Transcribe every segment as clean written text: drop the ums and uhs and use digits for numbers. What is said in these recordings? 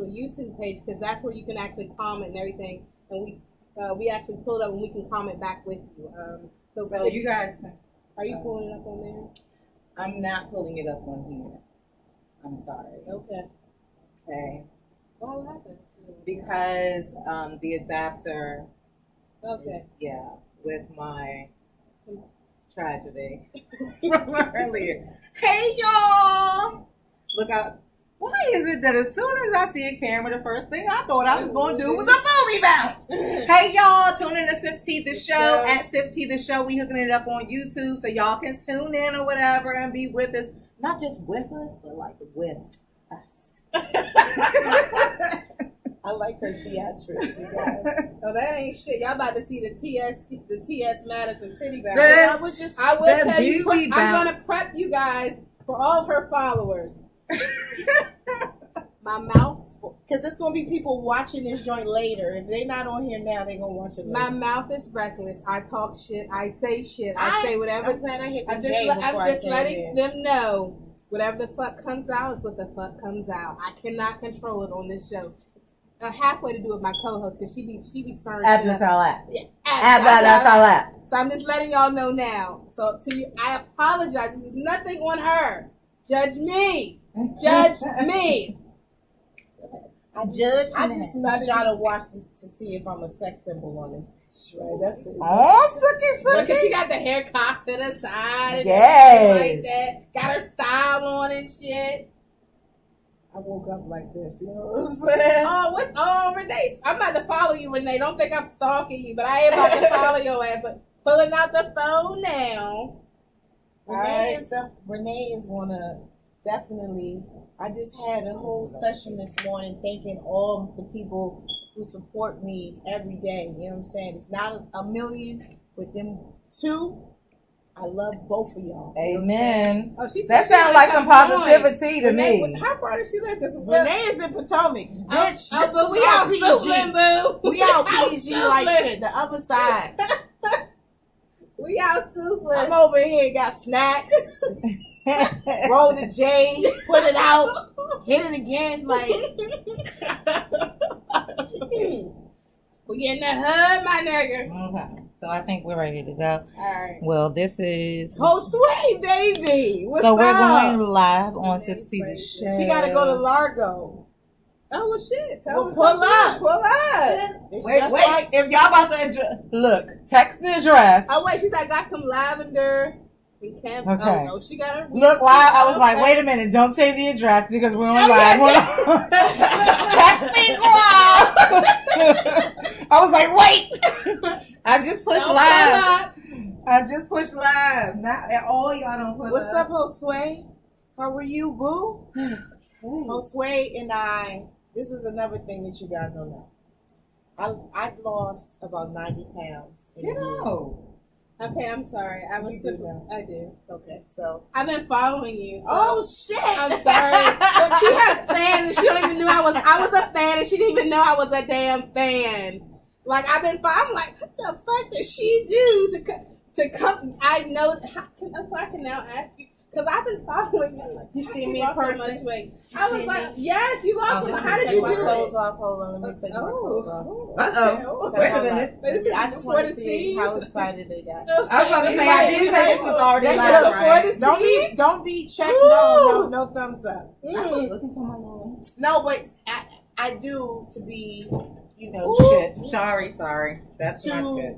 actual YouTube page because that's where you can actually comment and everything. And we actually pull it up and we can comment back with you. So you guys, are you pulling it up on there? I'm not pulling it up on here. I'm sorry. Okay. Okay. What happened? Because the adapter. Okay. Yeah, with my tragedy from earlier. Hey y'all! Look out. Why is it that as soon as I see a camera, the first thing I thought I was going to do was a movie bounce? Hey y'all, tune in to Sips Tea the Show. At Sips Tea the Show, we hooking it up on YouTube so y'all can tune in or whatever and be with us. Not just with us, but like with us. I like her theatrics, you guys. Oh, that ain't shit. Y'all about to see the TS Madison titty bag. I will tell you. I'm gonna prep you guys for all her followers. My mouth, because there's gonna be people watching this joint later. If they're not on here now, they're gonna watch it later. My mouth is reckless. I talk shit. I say shit. I say whatever. I'm glad I hit the I'm just letting them know. Whatever the fuck comes out is what the fuck comes out. I cannot control it on this show. Halfway to do with my co-host because she be stirring. That's all that. Yeah, that's all that. So I'm just letting y'all know now. So to you, I apologize. This is nothing on her. Judge me. Judge me. I just need y'all to watch to see if I'm a sex symbol on this bitch, right? That's it. Oh, Because she got the hair cocked to the side and everything like that. Got her style on and shit. I woke up like this, you know what I'm saying? Oh, Renee. I'm about to follow you, Renee. Don't think I'm stalking you, but I am about to follow your ass. Like, pulling out the phone now. Renee is gonna definitely. I just had a whole session this morning thanking all the people who support me every day. You know what I'm saying? It's not a million, but them two. I love both of y'all. Amen. Oh, that sounds like some positivity to me. How far does she live? Renee is in Potomac. Bitch, but we out PG. Boo. We out PG like shit. The other side. We out super. I'm over here, got snacks. Roll the J, put it out, hit it again, like. We getting the hood, my nigga. Okay. So I think we're ready to go. All right. Well, this is Josue, baby. What's so we're up? going live on Sips Tea the Show. She got to go to Largo. Oh, well, shit. Pull up. Pull up. Wait. If y'all about to look, text the address. Oh, wait. She's like, got some lavender. We can't. Okay. Oh, she got her. Look, why I was like, wait a minute. Don't say the address because we're on live. Text me, girl. I was like, wait. I just pushed live. I just pushed live. Not at all. Y'all don't put What's up, Josue? How are you, boo? Josue and I. This is another thing that you guys don't know. I lost about 90 pounds. Okay, I'm sorry. I did. Okay, so I've been following you. So oh shit! I'm sorry. But she had fans and she don't even know I was a fan and she didn't even know I was a damn fan. Like I'm like, what the fuck does she do to come? I know. I'm sorry. I can now ask you. Because I've been following you. Like, you see me in person? I was like, yes, you lost. How did you do it? Clothes off. Hold on, let me take my clothes off. Wait a minute. I just want to see how excited they got. I was about to say, I did say this was already live, right? Don't be checked. No thumbs up. I was looking for my mom. No, but I do to be, you know. Shit. Sorry. That's not good.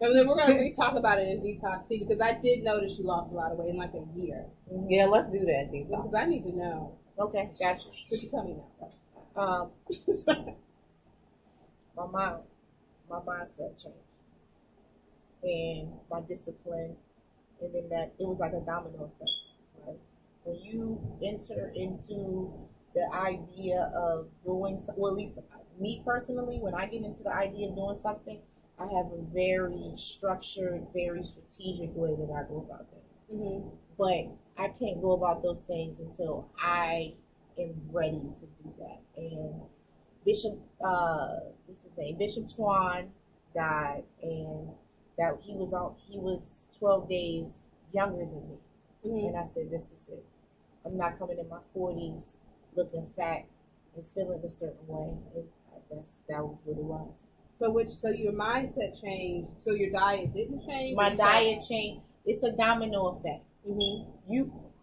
And then we're going to talk about it in Detox Tea because I did notice you lost a lot of weight in like a year. Yeah, let's do that, Detox. Because I need to know. Okay, gotcha. What you tell me now? My mindset changed. And my discipline. And then that, it was like a domino effect, right? When you enter into the idea of doing, well, at least me personally, when I get into the idea of doing something, I have a very structured, very strategic way that I go about things. Mm-hmm. But I can't go about those things until I am ready to do that. And Bishop, what's his name? Bishop Twan died, and that he was 12 days younger than me. Mm-hmm. And I said, this is it. I'm not coming in my 40s looking fat and feeling a certain way. And that was what it was. So your mindset changed. So your diet didn't change. My diet changed. It's a domino effect. Mm-hmm.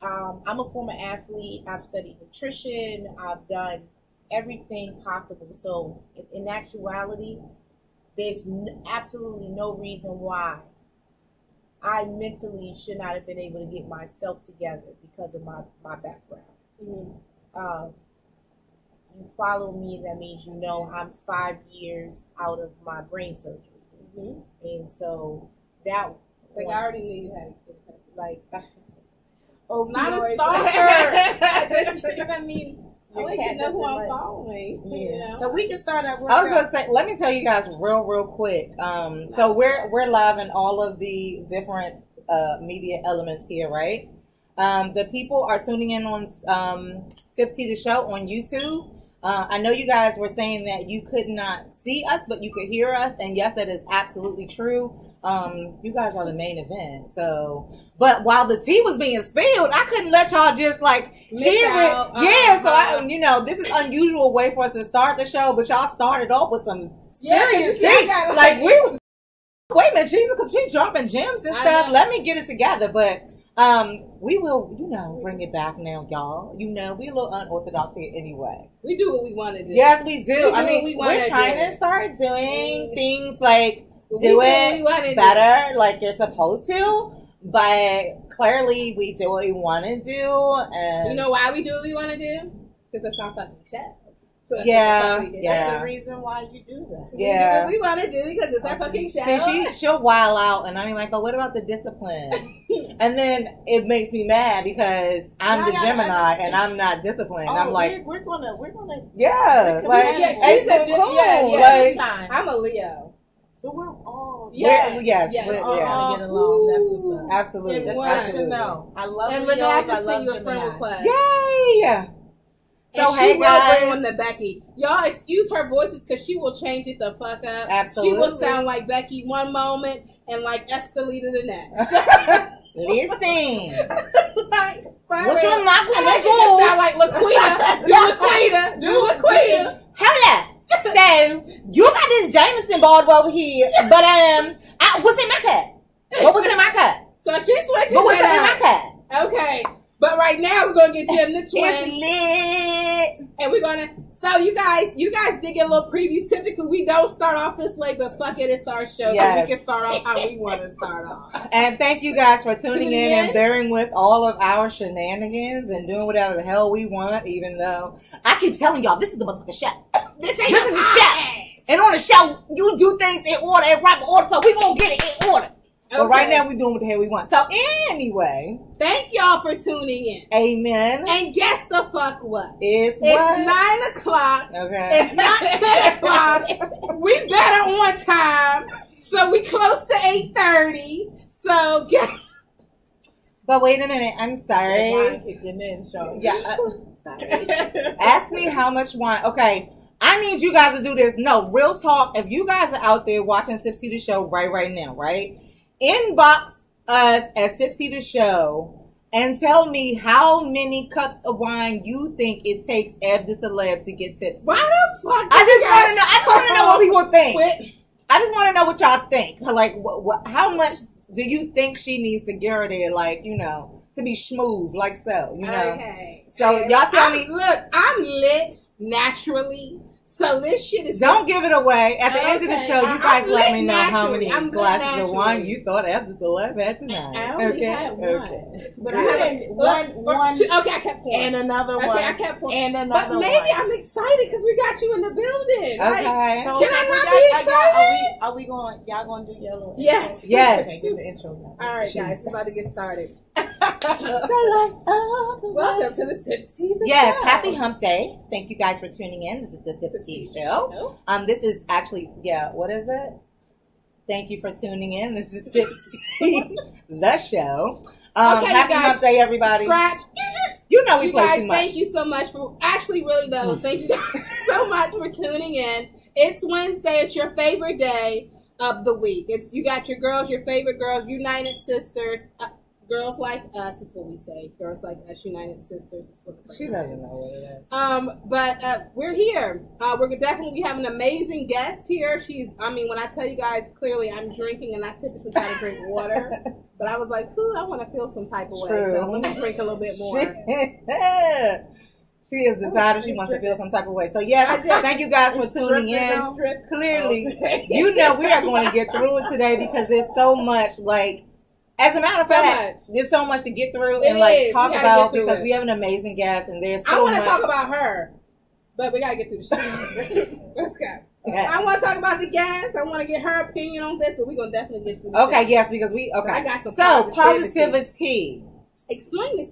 I'm a former athlete. I've studied nutrition. I've done everything possible. So in actuality, there's absolutely no reason why I mentally should not have been able to get myself together because of my background. Mm-hmm. You follow me, that means you know I'm 5 years out of my brain surgery. Mm-hmm. And so that... Like, I already knew you had a kid. Like... Not a stalker. I mean, I like to know who I'm following. Yeah. You know? So we can start up. I was going to say, let me tell you guys real quick. So we're live in all of the different media elements here, right? The people are tuning in on Sips Tea the Show on YouTube. I know you guys were saying that you could not see us, but you could hear us, and yes, that is absolutely true. You guys are the main event. So, but while the tea was being spilled, I couldn't let y'all just like hear it. Yeah, so this is unusual way for us to start the show, but y'all started off with some serious tea. Like wait a minute, she dropping gems and stuff. Let me get it together, but. We will, bring it back now, y'all. We're a little unorthodox here anyway. We do what we want to do. Yes, we do. We're trying to start doing things like do it better, like you're supposed to. But clearly, we do what we want to do. And you know why we do what we want to do? Because that's our fucking show. So that's the reason why you do that. Yeah, we do what we want to do because it's our fucking show. See, she'll while out, and I'm like, but what about the discipline? And then it makes me mad because I'm the Gemini and I'm not disciplined. I'm like, we're gonna, yeah, like, she's a cool. I'm a Leo. So we're all yes. We're all get along. That's what's up. Absolutely, that's good to know. I love and Leos. I love you a friend request. Yay! And so, she will bring on the Becky. Y'all excuse her voices because she will change it the fuck up. Absolutely. She will sound like Becky one moment and like Estelita the next. Listen. What's your knock on the door? Sound like Laquita. Do Laquita. Hold up. So, you got this Jameson bottle over here, but what's in my cup? What was in my cup? So she switches But what's in my cup? Okay. But right now we're gonna get Jim the twin. It's lit. And we're gonna you guys did get a little preview. Typically we don't start off this way, but fuck it, it's our show. Yes. So we can start off how we want to start off. And thank you guys for tuning in and bearing with all of our shenanigans and doing whatever the hell we want, even though I keep telling y'all this is the motherfucking show. This is the show. And on the show you do things in order, in proper order, so we gonna get it in order. But right now, we're doing what the hell we want. So anyway. Thank y'all for tuning in. Amen. And guess the fuck what? It's what? 9 o'clock. Okay. It's not 10 o'clock. We better on time. So we close to 8:30. So But wait a minute. I'm sorry. Wine kicking in, so. Yeah. Ask me how much wine. Okay. I need you guys to do this. No, real talk. If you guys are out there watching Sips Tea the Show right now, right? Inbox us at Sips Tea the Show and tell me how many cups of wine you think it takes Ev the Celeb to get tips. Why the fuck? I just want to know what people think. I just want to know what y'all think. Like, how much do you think she needs to get her there? Like, to be smooth, like so. Okay. So y'all tell me. Look, I'm lit naturally. So this shit is. Don't give it away. At the end of the show, you guys let me know how many glasses of wine you thought Ev the Celeb had tonight. I only had one. Okay. But I had one. Okay, I kept pouring. And another one. Okay, I kept pouring. And another one. But maybe I'm excited because we got you in the building. Okay. So can I not be excited? Are we going? Y'all going to do your little? Yes. Yes. Okay, do the intro now. All right, guys, we're about to get started. Welcome Welcome to the Sips Tea Show. Yes, happy hump day. Thank you guys for tuning in. This is the Sips Tea Show. This is actually, what is it? Thank you for tuning in. This is Sips Tea, the show. Okay, happy guys, hump day, everybody. Scratch. You know we you play guys, too much. thank you so much for, actually, really though, thank you guys so much for tuning in. It's Wednesday. It's your favorite day of the week. You got your girls, your favorite girls, United Sisters, Girls Like Us is what we say. Girls Like Us, United Sisters is what She doesn't know what it is. But we're here. We're definitely have an amazing guest here. When I tell you guys clearly I'm drinking, and I typically try to drink water, but I was like, ooh, I want to feel some type of way. So let me drink a little bit more. She has decided she wants to feel some type of way. So, yes, thank you guys for tuning in. Clearly, you know we are going to get through it today because there's so much, like, as a matter of fact, there's so much to get through and, like, talk about because we have an amazing guest and there's so much. I want to talk about her, but we got to get through the show. Let's go. Yeah. I want to talk about the gas. I want to get her opinion on this, but we're going to definitely get through the show. Yes, because I got some positivity. Explain the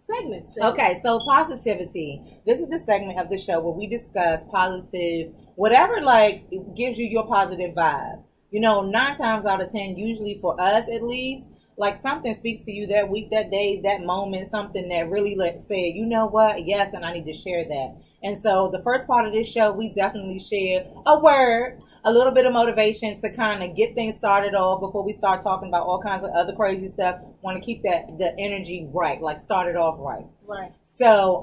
segment. Okay, so positivity. This is the segment of the show where we discuss positive, whatever like gives you your positive vibe. 9 times out of 10, usually for us at least, like something speaks to you that week, that day, that moment, something that really say, you know what? Yes, and I need to share that. And so the first part of this show, we definitely share a word, a little bit of motivation to kind of get things started off before we start talking about all kinds of other crazy stuff. Want to keep the energy right, like start it off right. Right. So,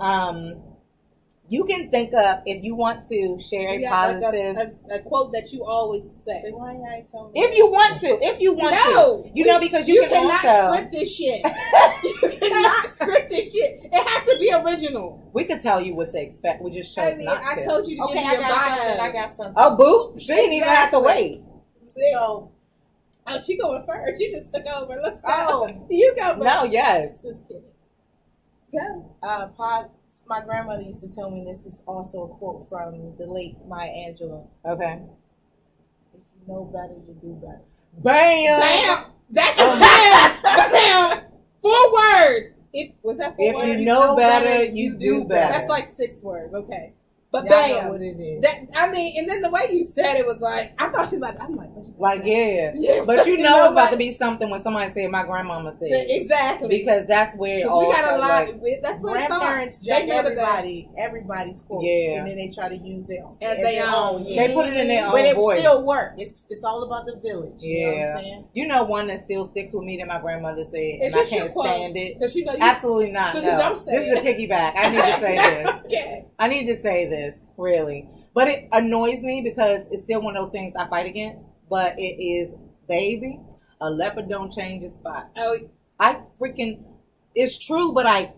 you can think of, if you want to share a positive. Like a quote that you always say. If you want to. Because you cannot script this shit. You cannot script this shit. It has to be original. We could tell you what to expect. We just chose not to. I told you to give me your bio. I got something. Oh, boo. She didn't even have to wait. So. Oh, she going first. She just took over. Let's go. You go first. No, yes. Just kidding. Go. My grandmother used to tell me this is also a quote from the late Maya Angelou. Okay. If you know better, you do better. Bam! That's a jam! Bam! 4 words. Was that 4 words? If you know better, you do better. That's like 6 words. Okay. But Y'all bam. know what it is. And then the way you said it was like, I thought she was like, I'm like, what you yeah. But it's about to be something when somebody said my grandmama said. Exactly. Because that's where it all we got a lot. That's where grandparents jack everybody's quotes. Yeah. And then they try to use it as their own. Yeah. They put it in their own voice. But it voice. Still work. It's all about the village. Yeah. You know what I'm saying? One that still sticks with me that my grandmother said, and I can't stand it. Absolutely not. So no. don't say this is a piggyback. I need to say this. Okay. I need to say this, really. But it annoys me because it's still one of those things I fight against. But it is, baby, a leopard don't change its spot. Oh, it's true, but I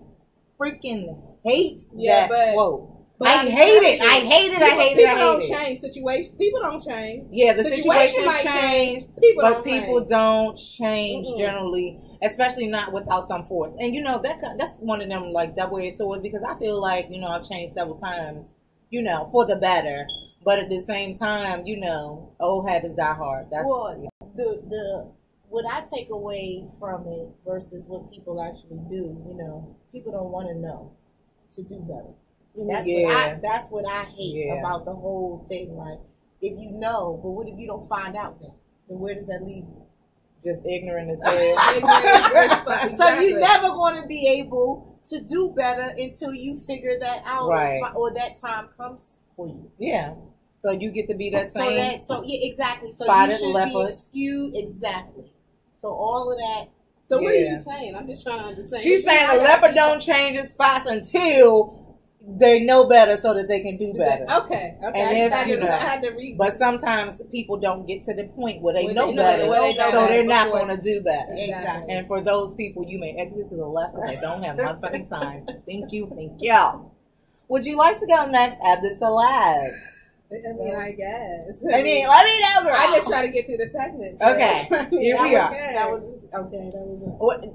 freaking hate that quote. But I hate it. People don't change. People don't change. Yeah, the situation might change, but people don't change generally, especially not without some force. And that's one of them like double-edged swords because I feel like I've changed several times, for the better. But at the same time, old habits die hard. That's what I take away from it versus what people actually do. People don't want to know to do better. That's what I hate about the whole thing. Like, if you know, but what if you don't find out then? Then where does that leave you? Just ignorant as hell. So you're never going to be able to do better until you figure that out, or that time comes for you. Yeah. So you get to be that same. Exactly. So spotted you should leopard. be skewed. Exactly. So all of that. So what are you saying? I'm just trying to understand. She's saying a leopard don't change its spots until they know better so that they can do better. Okay. And I had to read. But sometimes people don't get to the point where they know better, so they're not going to do better. Exactly. And for those people, you may exit to the left because they don't have motherfucking time. Thank you. Would you like to go next, Abdul-Salad? I guess. Let me know, girl. I just try to get through the segment. So okay. Here we are. That was it.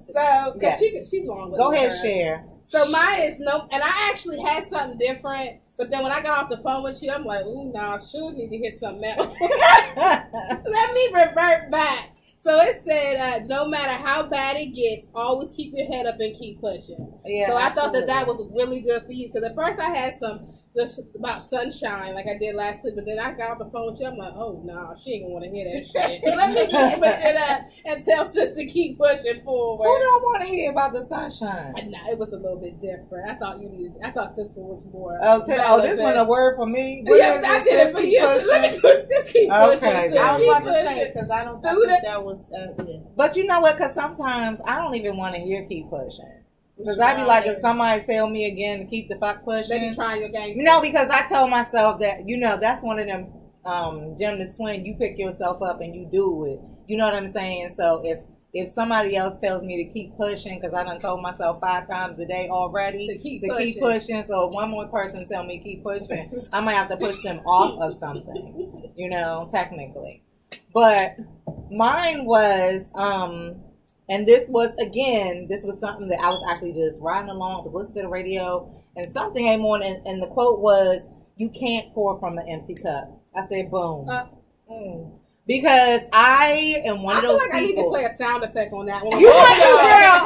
So, because she's long with Go ahead, her. share. So mine is and I actually had something different, but then when I got off the phone with you, I'm like, ooh, no, I should need to hit something else. Let me revert back. So it said, no matter how bad it gets, always keep your head up and keep pushing. Yeah, so I thought that was really good for you. Because at first I had some this about sunshine like I did last week, but then I got off the phone with you. I'm like, oh no, she ain't gonna want to hear that shit. Let me just push it up and tell sis to keep pushing forward. Who don't want to hear about the sunshine? Nah, it was a little bit different. I thought this one was more. This one a word for me. Yes, I did it for you. So let me just keep pushing. Okay, sis. I was Keep about to say pushing. it because I don't think that was yeah. But you know what? Because sometimes I don't even want to hear keep pushing. Because I be like, if somebody tell me again to keep the fuck pushing. They be trying your game. You know, because I tell myself that, you know, that's one of them Gem the Twin, you pick yourself up and you do it. You know what I'm saying? So if somebody else tells me to keep pushing, because I done told myself 5 times a day already to keep pushing, so if one more person tell me keep pushing, I might have to push them off of something, you know, technically. But mine was, and this was something that I was actually just riding along, was listening to the radio, and something came on, and the quote was, "You can't pour from an empty cup." I said, boom. Because I am one of those people. I feel like I need to play a sound effect on that one. You want to,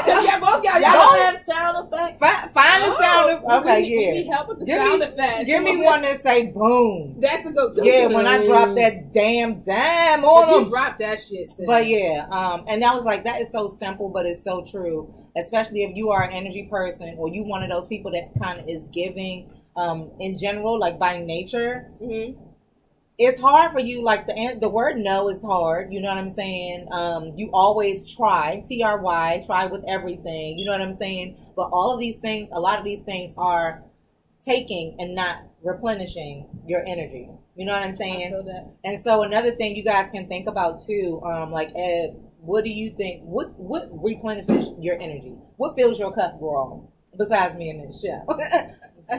girl? Yeah, both y'all don't have sound effects. Find a sound effect. Okay, we need help with the sound effects. Give me one that say boom. That's a good. Yeah, when I drop that damn dime on them. You drop that shit. Sis. But yeah, and that was like, that is so simple, but it's so true. Especially if you are an energy person, or you one of those people that kind of is giving, in general, like by nature. Mm-hmm. It's hard for you, like the word no is hard, you know what I'm saying? You always try, TRY, try with everything, you know what I'm saying? But all of these things, a lot of these things are taking and not replenishing your energy. You know what I'm saying? I feel that. And so another thing you guys can think about too, like Ed, what do you think, what replenishes your energy? What fills your cup wrong? Besides me and this show.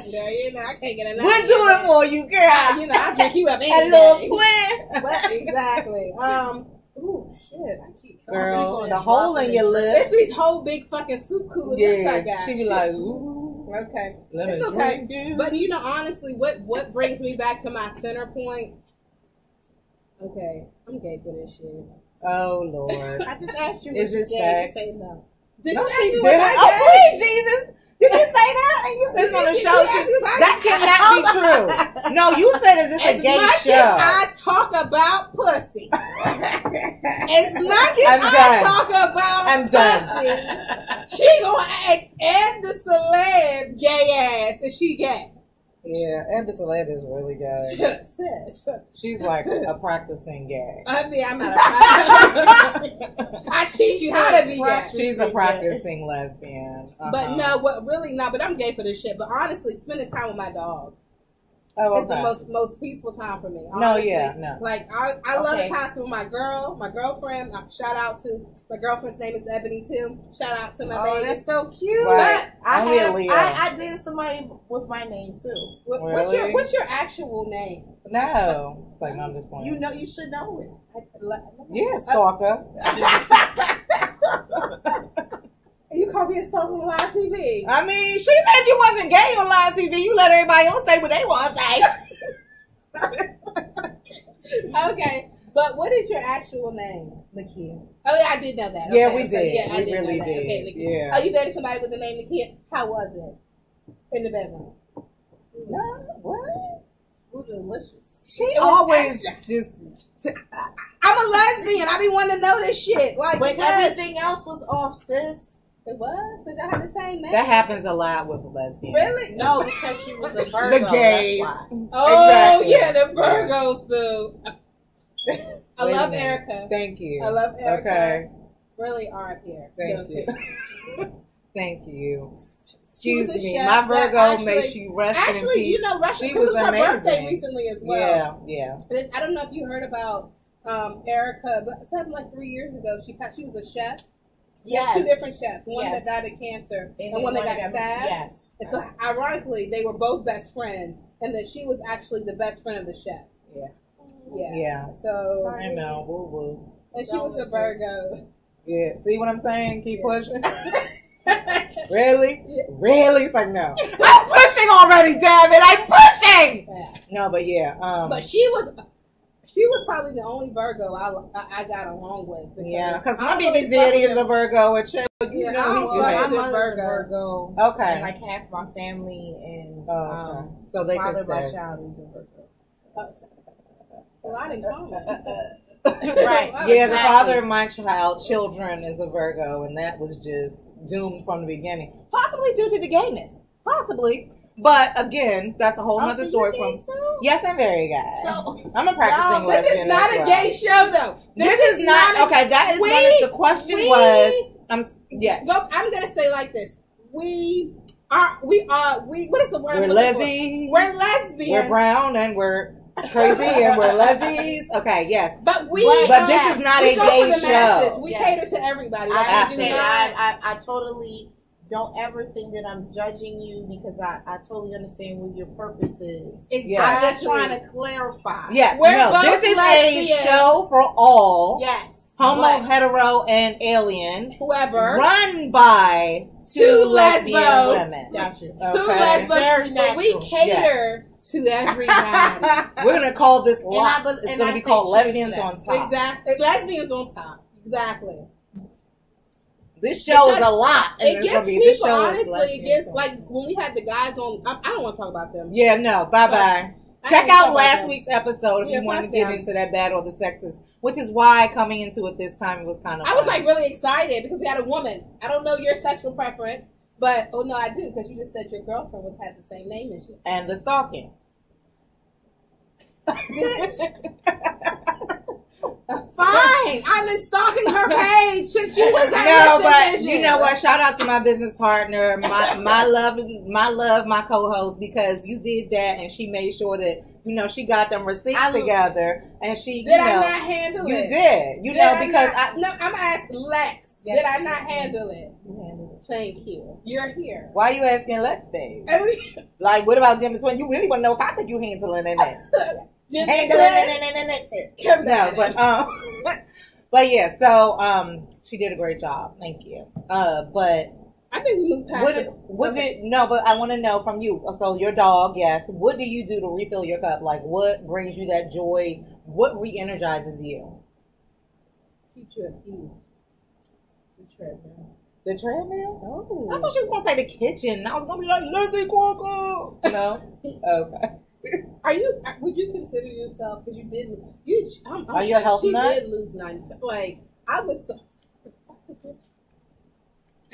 Yeah, you know, I can't get enough. We'll do it for you, girl. You know, I pick you up any A little twin. But exactly. Ooh, shit. I keep trying. Girl, the hole in your lip. It's these whole big fucking soup cooler lips I got. She be like, ooh. Okay. It's okay. But you know, honestly, what brings me back to my center point? Okay, I'm gay for this shit. Oh, Lord. I just asked you. Is it sex? You say no. No, she didn't. Oh, please, Jesus. Did you say that? And you said on the show. That cannot be true. No, you said is this a gay show? As much as I talk about pussy. As much as I talk about pussy. She gonna ask Ed the celeb gay ass if she gay. Yeah, Ed the celeb is really gay. She's like a practicing gay. I mean, I'm not a practicing. I teach you how to be gay. She's a practicing lesbian. But no, but I'm gay for this shit. But honestly, spending time with my dog. Oh, okay. It's the most peaceful time for me. Honestly. No, yeah, no. Like I love the time with my girlfriend. Shout out to my girlfriend's name is Ebony Tim. Shout out to my baby. Oh, that's so cute. Right. But I dated somebody with my name too. Really? What's your actual name? No, like I'm just playing. You know, you should know it. Yeah, stalker. You call me a stalker on live TV. I mean, she said you wasn't gay on live TV. You let everybody else say what they want to say. Okay, but what is your actual name? Nakia. Oh yeah, I did know that. Yeah, okay, we did. Yeah, I did really know that. did. Okay, Nakia. Yeah. Oh, you dated somebody with the name Nakia? How was it in the bedroom? What? So delicious. She always I'm a lesbian. I be wanting to know this shit. Like, but everything else was off, sis. It was? Did I have the same name? That happens a lot with lesbians. Really? No, because she was a Virgo. The gays. Oh, exactly. yeah, the Virgos, boo. I love Erica. Thank you. I love Erica. Okay. Really are up here. Thank you. Thank you. Excuse me. My Virgo makes you rest in peace. Actually, you know, she was her amazing. birthday recently as well. Yeah. I don't know if you heard about Erica, but it happened like 3 years ago. She was a chef. Yes. 2 different chefs. One that died of cancer and one that got stabbed. Yes. And so, ironically, they were both best friends. And then she was actually the best friend of the chef. Yeah. So. I know. Woo-woo. And she was a Virgo. Yeah. See what I'm saying? Keep pushing. Really? Yeah. Really? It's like, no. I'm pushing already, damn it. I'm pushing! Yeah. No, but yeah. But she was She was probably the only Virgo I got along with. Because my baby daddy is a Virgo. And yeah, my mother's a Virgo. Okay. And like half my family and so they father of my say. child is a Virgo. Well, I didn't call Right. Yeah, the father of my children is a Virgo, and that was just doomed from the beginning. Possibly due to the gayness. Possibly. But again, that's a whole nother story from. Yes, I'm very gay. So, I'm a practicing This lesbian. is not a gay show, though. This is not okay. That is what the question was. Yes. I'm gonna say like this. We what is the word? We're lesbians. We're lesbians. We're brown and we're crazy and we're lesbians. Okay, yes. But this is not a gay show. We cater to everybody. I totally don't ever think that I'm judging you because I totally understand what your purpose is. Exactly. I'm just trying to clarify. Yes. This is lesbians. a show for all. Yes. Homo, hetero, and alien. Whoever. Run by two lesbian women. Gotcha. Two lesbians. Very natural. We cater to everybody. We're going to call this lot. It's going to be called Lesbians on Top. Exactly. Lesbians on Top. Exactly. This show is a lot. It gets people, honestly, it gets, like, when we had the guys on, I don't want to talk about them. Yeah, no. Bye-bye. Check out last week's episode if you want to get into that battle of the sexes, which is why coming into it this time it was kind of I was like really excited because we had a woman. I don't know your sexual preference, but oh no, I do because you just said your girlfriend had the same name as you. And the stalking. Bitch. Fine, I've been stalking her page since she was at No, but Vision. you know what? Shout out to my business partner, my love, my co-host, because you did that, and she made sure that she got them receipts together, and she did I not handle it? You did, because I'm gonna ask Lex. Yes, did I not handle it? You handled it. Thank you. You're here. Why are you asking Lex things? Like, what about Jimmy Twin? You really want to know if I think you handling it. But yeah, so she did a great job. Thank you. But I think we moved past it. But I want to know from you. So your dog, yes. What do you do to refill your cup? Like, what brings you that joy? What re-energizes you? Keep you at peace. The treadmill. The treadmill? Oh. I thought she was going to say the kitchen. I was going to be like, Leslie Corker. No? Okay. Would you consider yourself, because you did, are you a health nut? She did lose 90, like, I was so, what the fuck did this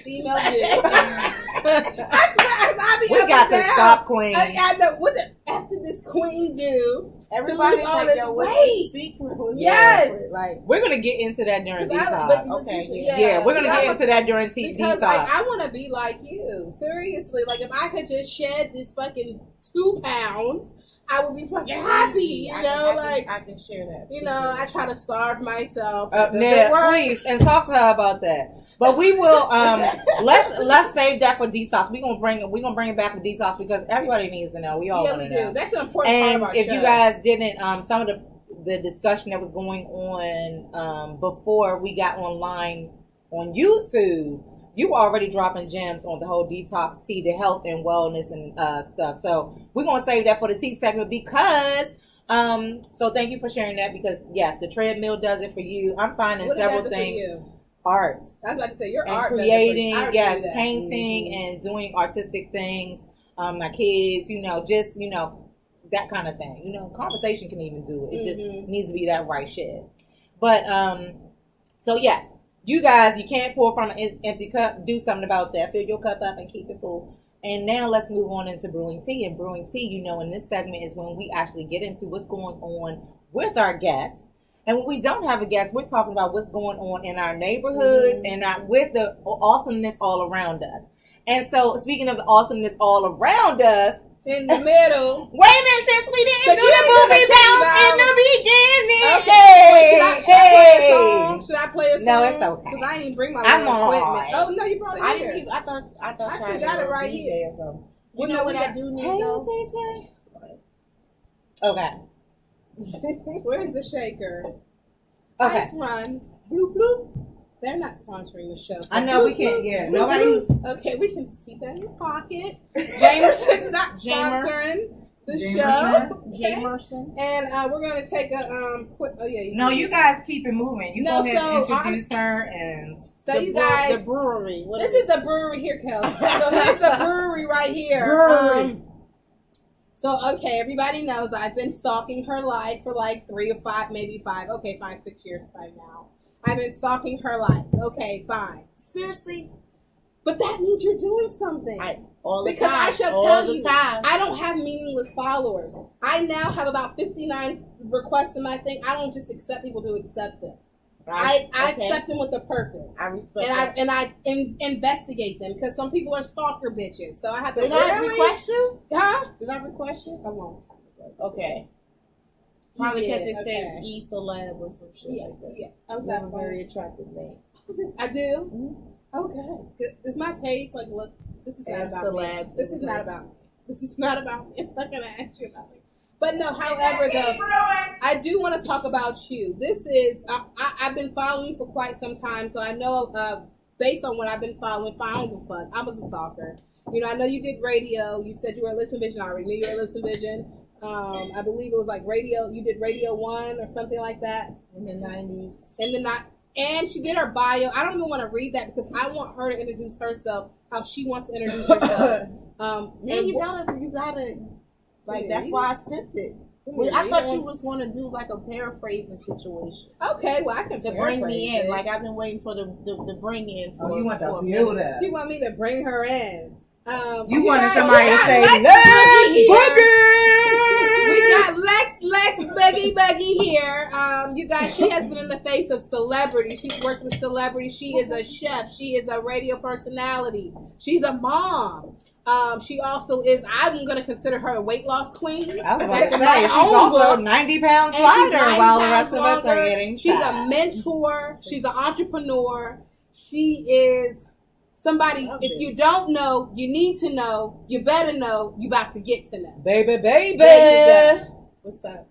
female do? I swear, we got to stop, Queen. I know, what the F did this queen do? Everybody's like, yo, what's the secret? Yes. Like, we're going to get into that during detox. Okay. Yeah, we're going to get into that during detox. Because, like, I want to be like you. Seriously. Like, if I could just shed this fucking 2 pounds, I would be fucking happy, I can share that. I try to starve myself. Please, and talk to her about that. But we will let's save that for detox. We're gonna bring it back for detox because everybody needs to know. We all want to know. That's an important part of our show. And if you guys didn't, some of the discussion that was going on before we got online on YouTube, you were already dropping gems on the whole detox tea, the health and wellness and stuff. So we're going to save that for the tea segment because, so thank you for sharing that because, yes, the treadmill does it for you. I'm finding several things. Art. I was about to say, your and art creating, yes, painting and doing artistic things. My kids, just, that kind of thing. Conversation can even do it. It just needs to be that right shit. But, so yes. You guys, you can't pour from an empty cup. Do something about that. Fill your cup up and keep it full. And now let's move on into brewing tea. And brewing tea, in this segment is when we actually get into what's going on with our guests. And when we don't have a guest, we're talking about what's going on in our neighborhoods and with the awesomeness all around us. And so, speaking of the awesomeness all around us, in the middle. Wait a minute, since we didn't do the movie bounce in the beginning. Okay. Should I play a song? No, it's okay. Because I didn't bring my equipment. Oh, no, you brought it here. I thought you got it right here. You know what I do need though? Okay. Where's the shaker? Okay. Ice Run. Bloop, bloop. They're not sponsoring the show. So I know bloop, we can't. Bloop, Yeah, bloop, nobody. Bloop. Okay, we can just keep that in your pocket. Jamerson's not sponsoring. the Jay show. Jay Okay? Merson. And we're gonna take a quick. Oh yeah. No, you guys keep it moving. You No, go ahead and so introduce her and. So The you bre- guys, the brewery. What this is is the brewery here, Kel. So here's the brewery right here. Brewery. So okay, everybody knows I've been stalking her life for like 3 or 5, maybe 5. Okay, 5, 6 years by now. I've been stalking her life. Okay, fine. seriously? But that means you're doing something. All the Because time. I shall all tell the you, time. I don't have meaningless followers. I now have about 59 requests in my thing. I don't just accept people to accept them. I okay. accept them with a purpose. I respect And that. I investigate them because some people are stalker bitches. So I have to Did I request you? Huh? Did I request you? A long time ago. Okay. Probably because did, it okay. said E Celeb or some shit like that. Yeah. You have a very attractive name. I do. Okay. Is my page like look? This is not Am about me. celeb. This is not about me. This is not about me. I'm not gonna ask you about me. But no, however, though, I do want to talk about you. This is I've been following you for quite some time, so I know based on what I've been following, I don't give a fuck. I was a stalker. You know, I know you did radio. You said you were at Listen Vision. I already knew you were at Listen Vision. I believe it was like radio. You did Radio 1 or something like that. In the 90s. And she did her bio. I don't even want to read that because I want her to introduce herself how she wants to introduce herself. Yeah, you gotta. Like, Yeah, that's why I sent it. Well, I thought you was going to do like a paraphrasing situation. Okay, well, I can To bring me paraphrase in. it. Like, I've been waiting for the bring in. Oh, you want the for a build minute. up. She want me to bring her in. You wanted guys, somebody we to got say, Lex "Let's Boogie boogie!" We got Lex Buggy here. You guys, she has been in the face of celebrity. She's worked with celebrities. She is a chef. She is a radio personality. She's a mom. She also is, I'm going to consider her a weight loss queen. I was about That's to in say, my she's own also book. 90 pounds And she's lighter 90 while the pounds rest of us are longer. getting She's shot. a mentor. She's an entrepreneur. She is somebody, if you don't know, you need to know. You better know. You about to get to know. Baby. There you go. What's up?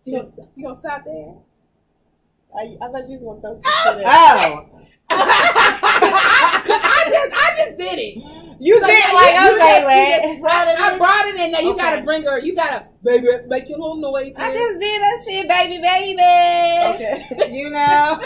You gonna stop there? I thought you was going to throw some shit in. Oh. I just did it. You So did now like, you okay, just Lex. I brought it in. Now you Okay. gotta bring her. You gotta, baby, make your little noises. I just did that shit, baby. Okay. You know?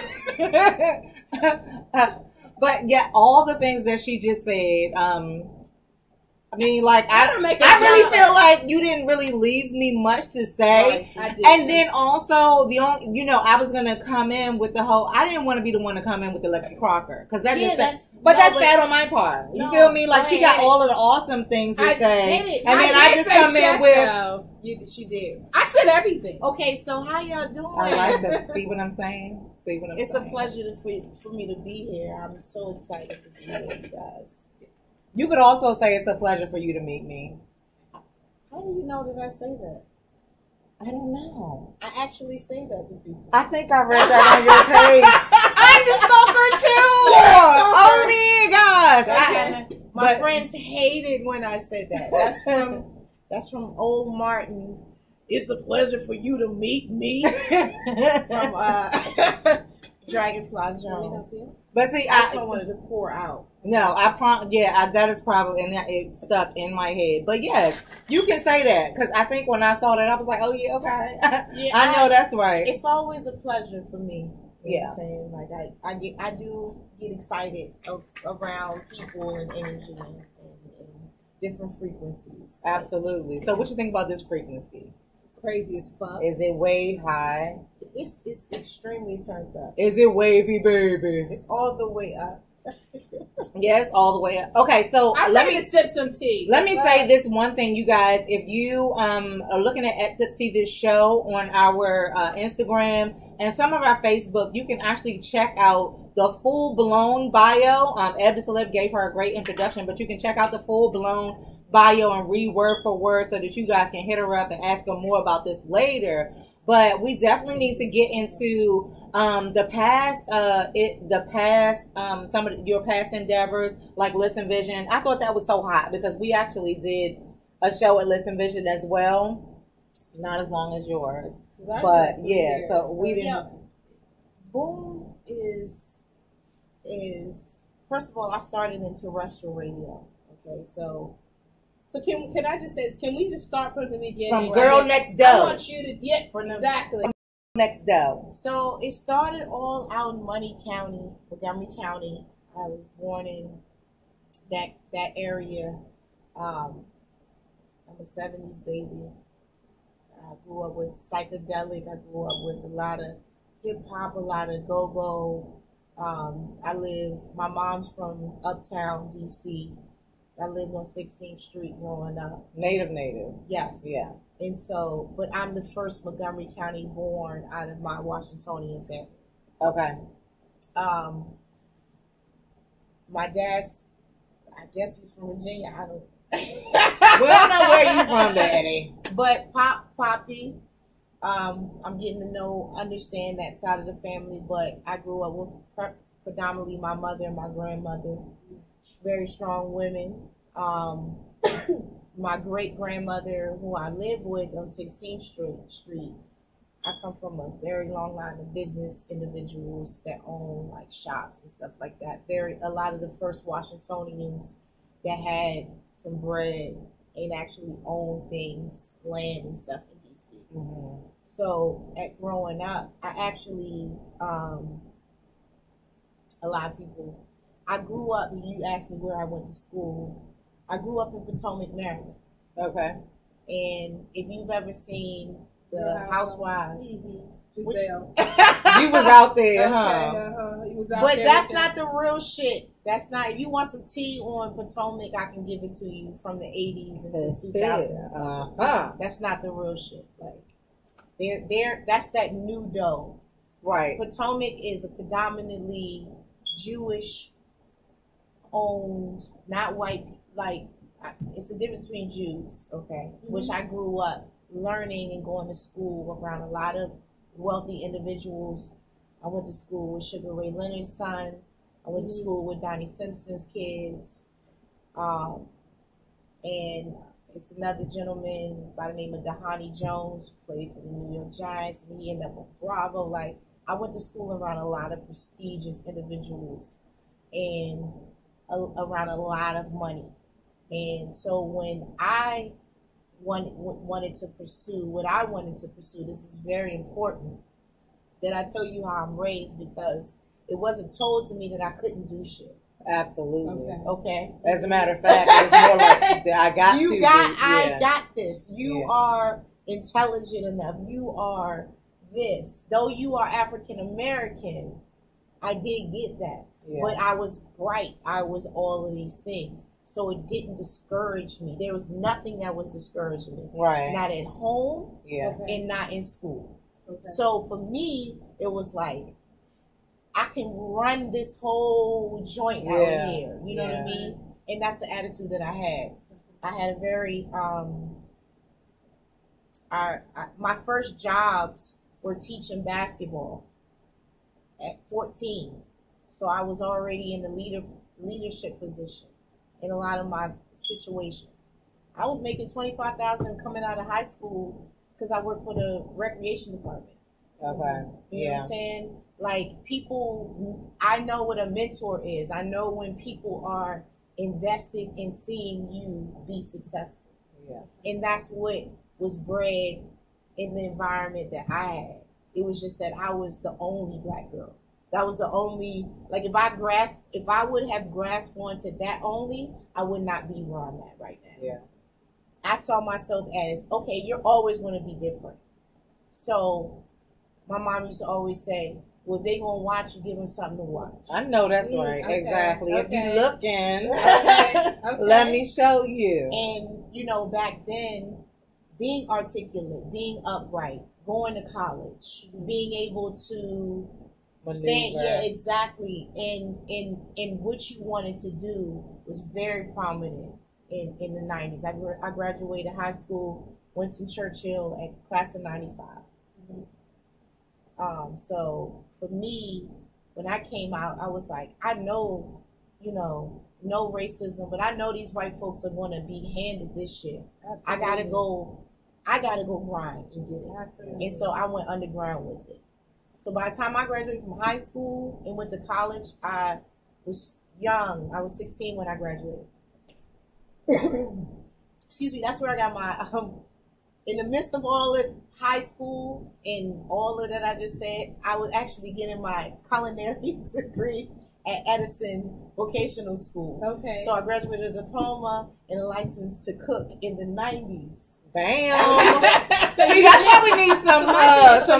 But yeah, all the things that she just said, I mean, like, Let her make a I really joke. feel like you didn't really leave me much to say. I did. And then also, I was going to come in with the whole, I didn't want to be the one to come in with the Lexi Crocker. Because that Yeah, just, but that's bad on my part. You No, feel me? Like, go she got ahead. all of the awesome things to I say. get it. And then I did just say come in chef, with, though. She did. I said everything. Okay, so how y'all doing? I like that. See what I'm saying? See what I'm It's saying? a pleasure for me to be here. I'm so excited to be here, you guys. You could also say it's a pleasure for you to meet me. How do you know that I say that? I don't know. I actually say that to people. I think I read that on your page. I'm the stalker too. Oh my gosh. My but- friends hated when I said that. That's from Old Martin. It's a pleasure for you to meet me from Dragonfly Jones. But see, I also wanted to pour out. that is probably, and it stuck in my head. But yes, you can say that because I think when I saw that, I was like, oh yeah, okay, Yeah, I know that's right. It's always a pleasure for me. You know Yeah. what I'm saying? Like I do get excited around people and energy and different frequencies. Absolutely. So, what you think about this frequency? Crazy as fuck. Is it way high? It's extremely turned up. Is it wavy, baby? It's all the way up. Yes, all the way up. Okay, so I'm let ready me to sip some tea. Let me say this one thing, you guys. If you are looking at Sips Tea, this show on our Instagram and some of our Facebook, you can actually check out the full-blown bio. Eb the Celeb gave her a great introduction, but you can check out the full-blown bio and read word for word so that you guys can hit her up and ask her more about this later. But we definitely need to get into the past, some of your past endeavors, like Listen Vision. I thought that was so hot because we actually did a show at Listen Vision as well. Not as long as yours, but yeah. So we didn't. Yeah. Boom is first of all, I started in terrestrial radio. Okay, so So can I just say, can we just start from the beginning? From Girl Next Door. I want you to exactly. Next Door. So it started all out in Montgomery County. I was born in that area. I'm a 70s baby. I grew up with psychedelic. I grew up with a lot of hip hop, a lot of go-go. My mom's from Uptown, DC. I lived on 16th Street growing up. Native. Yes. Yeah. And so, but I'm the first Montgomery County born out of my Washingtonian family. Okay. My dad's, I guess he's from Virginia. I don't. We don't know where you from, Daddy. But Poppy, I'm getting to understand that side of the family. But I grew up with predominantly my mother and my grandmother, very strong women. My great grandmother, who I lived with on 16th Street, I come from a very long line of business individuals that own like shops and stuff like that. A lot of the first Washingtonians that had some bread and actually owned things, land and stuff in DC. Mm-hmm. So growing up, I actually, a lot of people, I grew up, you asked me where I went to school. I grew up in Potomac, Maryland. Okay. And if you've ever seen the Housewives, Giselle. You was out there, Okay, huh? He was out but there that's with not the real shit. That's not. If you want some tea on Potomac, I can give it to you from the 80s into 2000s. That's not the real shit. Like, that's that new dough. Right. Potomac is a predominantly Jewish owned, not white. Like, it's the difference between Jews, okay? Mm-hmm. Which I grew up learning and going to school around a lot of wealthy individuals. I went to school with Sugar Ray Leonard's son. I went to school with Donnie Simpson's kids. And it's another gentleman by the name of Dhani Jones, who played for the New York Giants, and he ended up with Bravo. Like, I went to school around a lot of prestigious individuals and around a lot of money. And so when I wanted to pursue what I wanted to pursue, this is very important that I tell you how I'm raised, because it wasn't told to me that I couldn't do shit. Absolutely. Okay. As a matter of fact, it's more like I got this. You are intelligent enough. You are this. Though you are African American, I did get that. Yeah. But I was bright. I was all of these things. So it didn't discourage me. There was nothing that was discouraging me. Right. Not at home and not in school. Okay. So for me, it was like, I can run this whole joint out here. You know what I mean? And that's the attitude that I had. I had a very, my first jobs were teaching basketball at 14. So I was already in the leadership position in a lot of my situations. I was making $25,000 coming out of high school because I worked for the recreation department. Okay. You know what I'm saying? Like, people, I know what a mentor is. I know when people are invested in seeing you be successful. Yeah. And that's what was bred in the environment that I had. It was just that I was the only black girl. That was the only, like, if I would have grasped onto that only, I would not be where I'm at right now. Yeah. I saw myself as, okay, you're always going to be different. So my mom used to always say, well, if they going to watch, you give them something to watch. I know that's right. Okay. Exactly. Okay. If you looking, let me show you. And, you know, back then, being articulate, being upright, going to college, being able to stand, exactly. And what you wanted to do was very prominent in the 90s. I graduated high school, Winston Churchill, at class of 95. So for me, when I came out, I was like, I know, no racism, but I know these white folks are going to be handed this shit. Absolutely. I gotta go grind and get it. Absolutely. And so I went underground with it. So by the time I graduated from high school and went to college, I was young. I was 16 when I graduated. excuse me, that's where I got my, in the midst of all of high school and all of that I just said, I was actually getting my culinary degree at Edison Vocational School. Okay. So I graduated a diploma and a license to cook in the 90s. Bam. See, that's why we need some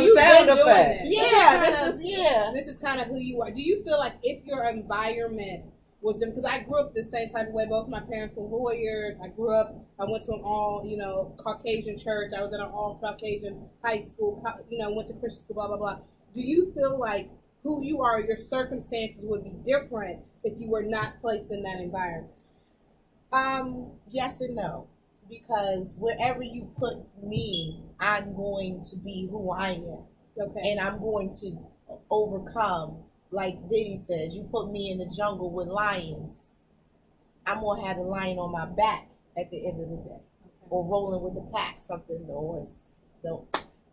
you've sound been doing effects. this. This is kind of who you are. Do you feel like if your environment was them, because I grew up the same type of way. Both my parents were lawyers. I went to an all, Caucasian church. I was in an all Caucasian high school, went to Christian school, blah, blah, blah. Do you feel like who you are, your circumstances would be different if you were not placed in that environment? Yes and no. Because wherever you put me, I'm going to be who I am. Okay. And I'm going to overcome. Like Diddy says, you put me in the jungle with lions, I'm going to have the lion on my back at the end of the day. Okay. Or rolling with the pack, something.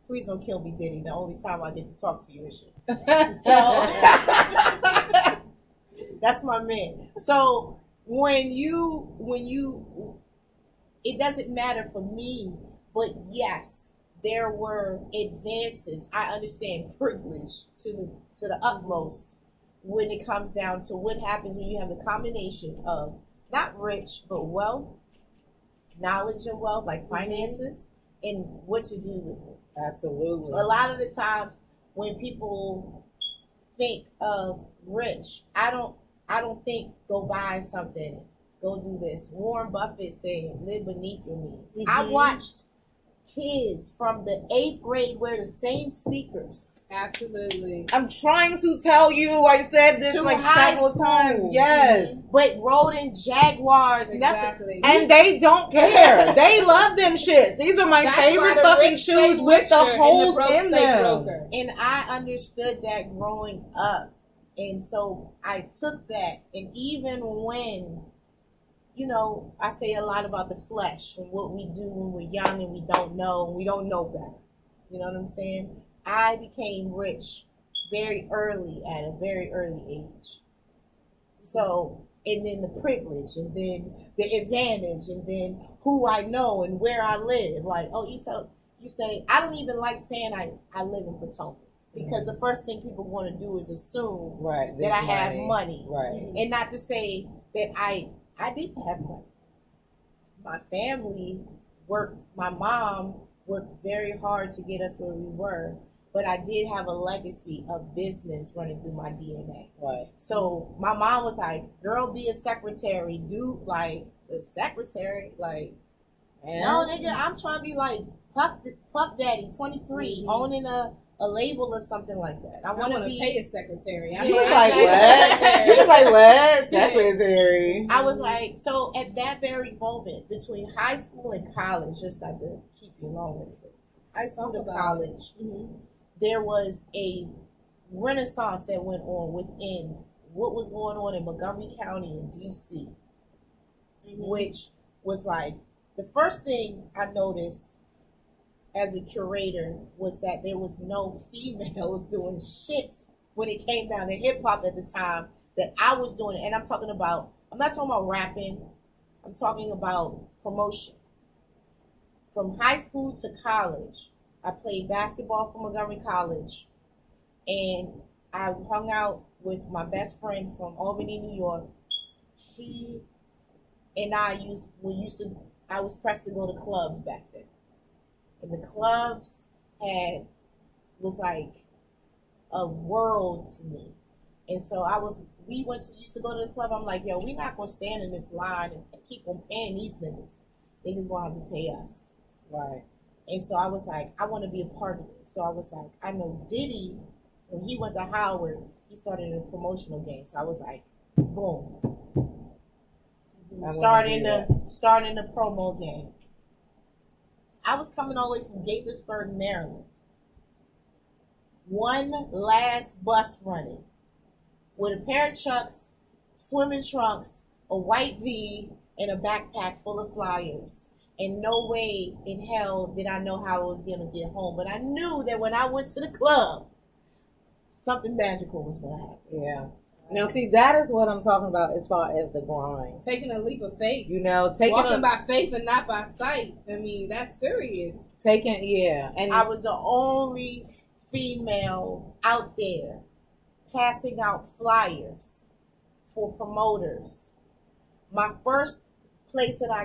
Please don't kill me, Diddy. The only time I get to talk to you is you. So, that's my man. So, when you, it doesn't matter for me, but yes, there were advances. I understand privilege to the utmost when it comes down to what happens when you have the combination of not rich, but wealth, knowledge of wealth, like finances, and what to do with it. Absolutely. A lot of the times when people think of rich, I don't think go buy something, go do this. Warren Buffett said, live beneath your means. Mm-hmm. I watched kids from the 8th grade wear the same sneakers. Absolutely. I'm trying to tell you, I said this like several times. Yes. But rode in Jaguars. Exactly. And they don't care. They love them shits. These are my favorite fucking shoes with the holes in them. And I understood that growing up. And so I took that. And even when, I say a lot about the flesh and what we do when we're young and we don't know better. You know what I'm saying? I became rich very early, at a very early age. So, and then the privilege, and then the advantage, and then who I know and where I live. Like, you say, I don't even like saying I live in Potomac. Because the first thing people want to do is assume that I have money. Right. And not to say that I didn't have money. My family my mom worked very hard to get us where we were, but I did have a legacy of business running through my DNA. Right. So my mom was like, girl, be a secretary. Dude, like, a secretary? Like, no, nigga, I'm trying to be like Puff Daddy, 23, owning a label or something like that. I want to be pay a secretary. He was like, what? He was like, what? Secretary. I was like, so at that very moment, between high school and college, just not to keep you long with it, high school to college, there was a renaissance that went on within what was going on in Montgomery County and D.C., which was like, the first thing I noticed as a curator was that there was no females doing shit when it came down to hip hop at the time that I was doing it. And I'm not talking about rapping. I'm talking about promotion. From high school to college, I played basketball for Montgomery College, and I hung out with my best friend from Albany, New York. She and I was pressed to go to clubs back then. And the clubs was like a world to me. And so we used to go to the club. I'm like, yo, we're not going to stand in this line and keep on paying these niggas. Niggas going to have to pay us. Right. And so I was like, I want to be a part of this. So I was like, I know Diddy, when he went to Howard, he started in a promotional game. So I was like, boom. Starting the promo game. I was coming all the way from Gaithersburg, Maryland. One last bus running with a pair of Chucks, swimming trunks, a white V, and a backpack full of flyers. And no way in hell did I know how I was going to get home. But I knew that when I went to the club, something magical was going to happen. Yeah. Now, see, that is what I'm talking about as far as the grind. Taking a leap of faith. You know, walking by faith and not by sight. I mean, that's serious. And I was the only female out there passing out flyers for promoters. My first place that I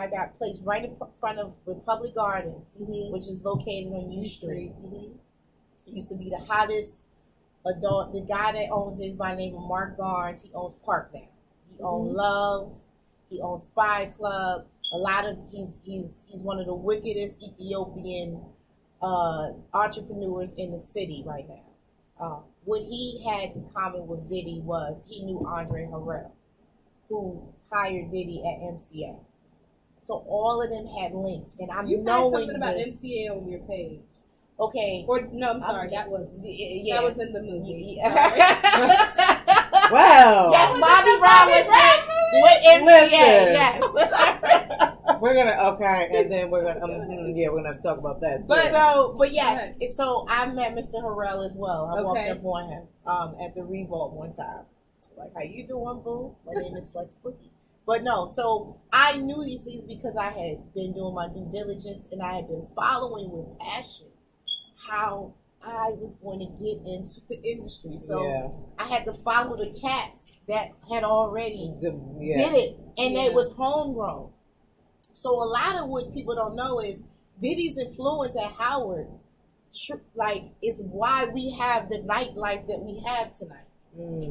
got placed right in front of Republic Gardens, which is located on U Street. It used to be the hottest adult. The guy that owns it is by the name of Mark Barnes. He owns Park now. He owns Love. He owns Spy Club. He's one of the wickedest Ethiopian entrepreneurs in the city right now. What he had in common with Diddy was he knew Andre Harrell, who hired Diddy at MCA. So all of them had links, and I'm you knowing had something about this. MCA on your page. Okay. Or no, I'm sorry. That was in the movie. Yeah. Wow. Yes, Bobby Brown was with MCA. Yes. We're gonna and then we're gonna we're gonna have to talk about that. But yes, so I met Mr. Harrell as well. I walked up on him at the Revolt one time. Like, how you doing, boo? My name is Lex Boogie. But no, so I knew these things because I had been doing my due diligence and I had been following with passion how I was going to get into the industry. So I had to follow the cats that had already did it, and it was homegrown. So a lot of what people don't know is Diddy's influence at Howard, is why we have the nightlife that we have tonight.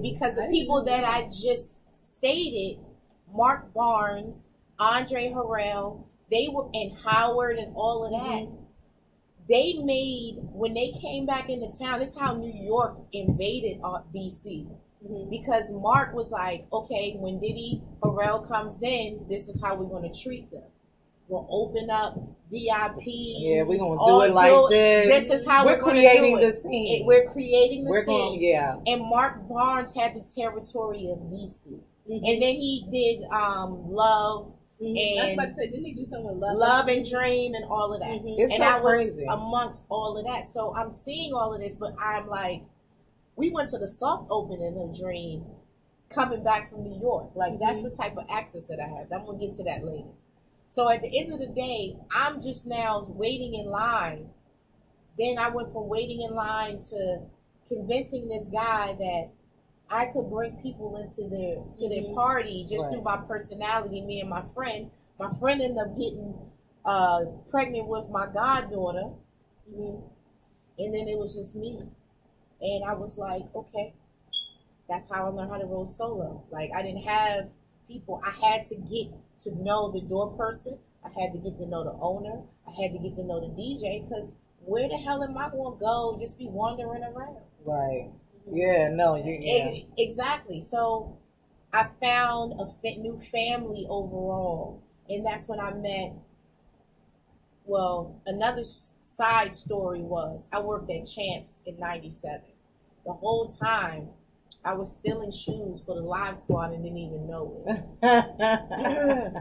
Because the people that I just stated, Mark Barnes, Andre Harrell, they were in Howard and all of that. They made, when they came back into town, this is how New York invaded DC. Because Mark was like, okay, when Diddy Harrell comes in, this is how we're going to treat them. We'll open up VIP. Yeah, we're going to do it like this. This is how we're creating the scene. We're creating the scene. Yeah. And Mark Barnes had the territory of DC. And then he did Love. And I was about to say, didn't he do something with Love and Dream and all of that? It's and so I was crazy. amongst all of that. So I'm seeing all of this, but I'm like, we went to the soft opening of Dream coming back from New York. Like, that's the type of access that I have. I'm going to get to that later. So at the end of the day, I'm just now waiting in line. Then I went from waiting in line to convincing this guy that I could bring people into their party just through my personality, me and my friend. My friend ended up getting pregnant with my goddaughter. And then it was just me. And I was like, okay, that's how I learned how to roll solo. Like, I didn't have people. I had to get to know the door person. I had to get to know the owner. I had to get to know the DJ, because where the hell am I going to go just be wandering around? Right. Yeah, no. Exactly. So I found a new family overall. And that's when I met, another side story was I worked at Champs in 97. The whole time I was stealing shoes for the Live Squad and didn't even know it.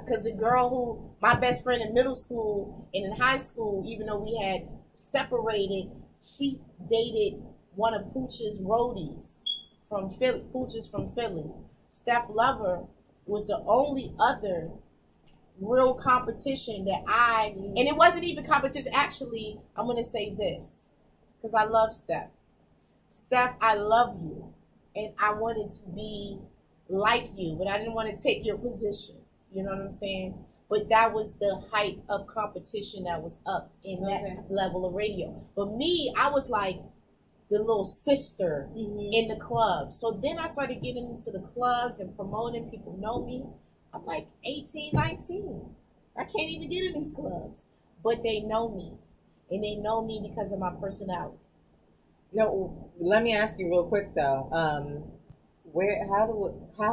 Because the girl who, my best friend in middle school and in high school, even though we had separated, she dated one of Pooch's roadies from Philly. Pooch's from Philly. Steph Lover was the only other real competition that and it wasn't even competition. Actually, I'm going to say this, because I love Steph. Steph, I love you. And I wanted to be like you, but I didn't want to take your position. You know what I'm saying? But that was the height of competition that was up in that level of radio. But me, I was like the little sister in the club. So then I started getting into the clubs and promoting. People know me. I'm like 18, 19. I can't even get in these clubs. But they know me. And they know me because of my personality. No, let me ask you real quick though. How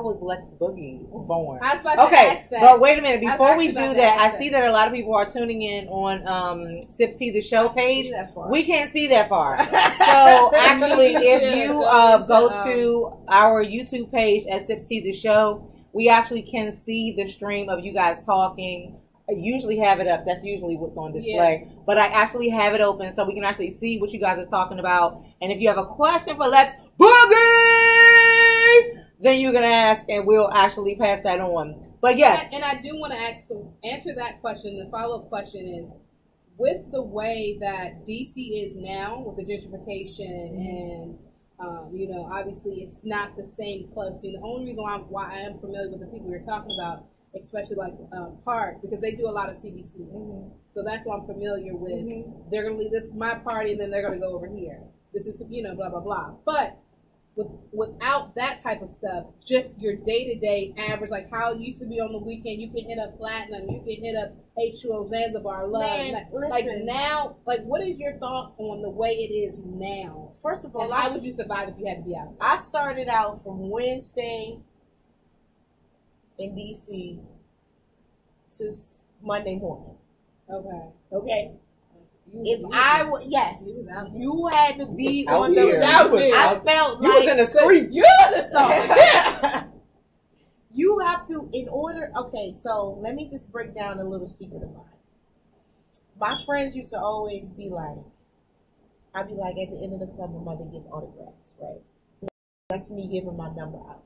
was Lex Boogie born? I was about to ask that. But wait a minute. Before we do that, I see that a lot of people are tuning in on Sips Tea the Show page. We can't see that far. So actually, if you go to our YouTube page at Sips Tea the Show, we actually can see the stream of you guys talking. I usually have it up. That's usually what's on display. Yeah. But I actually have it open so we can actually see what you guys are talking about. And if you have a question for Lex Boogie, me, then you can ask, and we'll actually pass that on. But yeah, and I do want to answer that question. The follow-up question is, with the way that DC is now, with the gentrification and obviously it's not the same club scene. The only reason why I am familiar with the people you're talking about, especially like Park, because they do a lot of CBC. So that's why I'm familiar with. They're going to leave this my party, and then they're going to go over here. This is blah blah blah. But without that type of stuff, just your day-to-day average, like how it used to be on the weekend, you can hit up Platinum, you can hit up H2O, Zanzibar, Love. Man, like listen. now, like what is your thoughts on the way it is now? First of all, and how would you survive if you had to be out? I started out from Wednesday in DC to Monday morning. Okay. If I was, yes, you had to be out on here. the. I felt you like was in the street. You was a star. You have to, in order. Okay, so let me just break down a little secret of mine. My friends used to always be like, I'd be like at the end of the club, my mother give autographs, right? That's me giving my number out,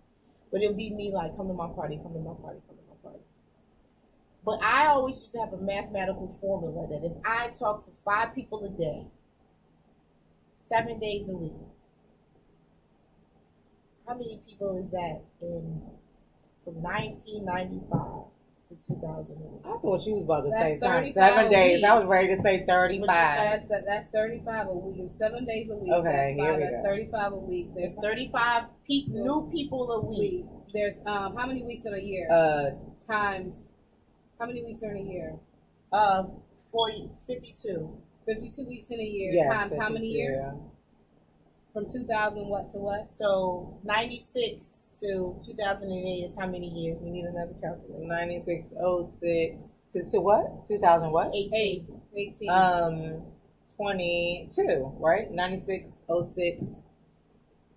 but it'll be me like, come to my party, come to my party, come to my party. But I always used to have a mathematical formula that if I talk to 5 people a day, 7 days a week, how many people is that from 1995 to 2008? I thought you was about to say That's 7 days. week. I was ready to say 35. That's 35 a week. 7 days a week. Okay, here we that's go. 35 a week. There's 35 new people a week. There's how many weeks in a year? Times. How many weeks are in a year? 52. 52 weeks in a year. Yeah, Times how many 52, years? yeah. From 2000 what to what? So 96 to 2008 is how many years? We need another calculator. 9606 to what? 2000 what? 18. 18. 22, right? 9606.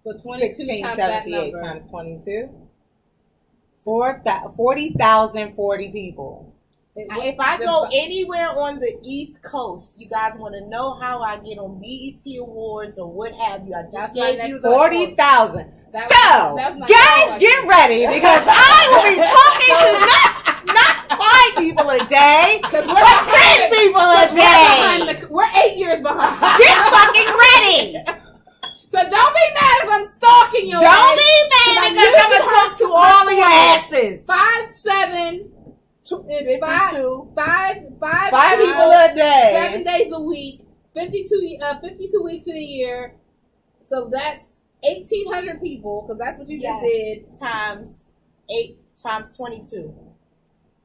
So 22 times that 1678 number. times 22. 40,040 people. If I go anywhere on the East Coast, you guys want to know how I get on BET Awards or what have you, I just gave you the 40,000. So, that was my guys, get ready because I will be talking to not 5 people a day, but 10 people a day. We're 8 years behind. Get fucking ready. So don't be mad if I'm stalking you. Don't be mad because I'm going to talk to all of your asses. 5, 7, it's 52. 5 people a day. 7 days a week, 52 weeks in a year. So that's 1,800 people, because that's what you just did. Times 8 times 22.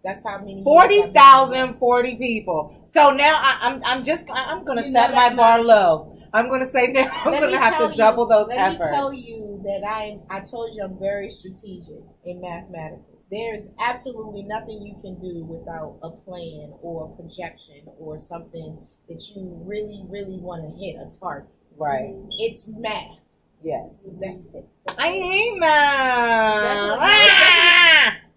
That's how many. 40,040 people. So now I'm going to set my bar low. I'm going to say now I'm going to have to double those efforts. Let me tell you that I told you I'm very strategic in mathematics. There's absolutely nothing you can do without a plan or a projection or something that you really, really want to hit a target. Right. It's math. Yes. That's it. I ain't math.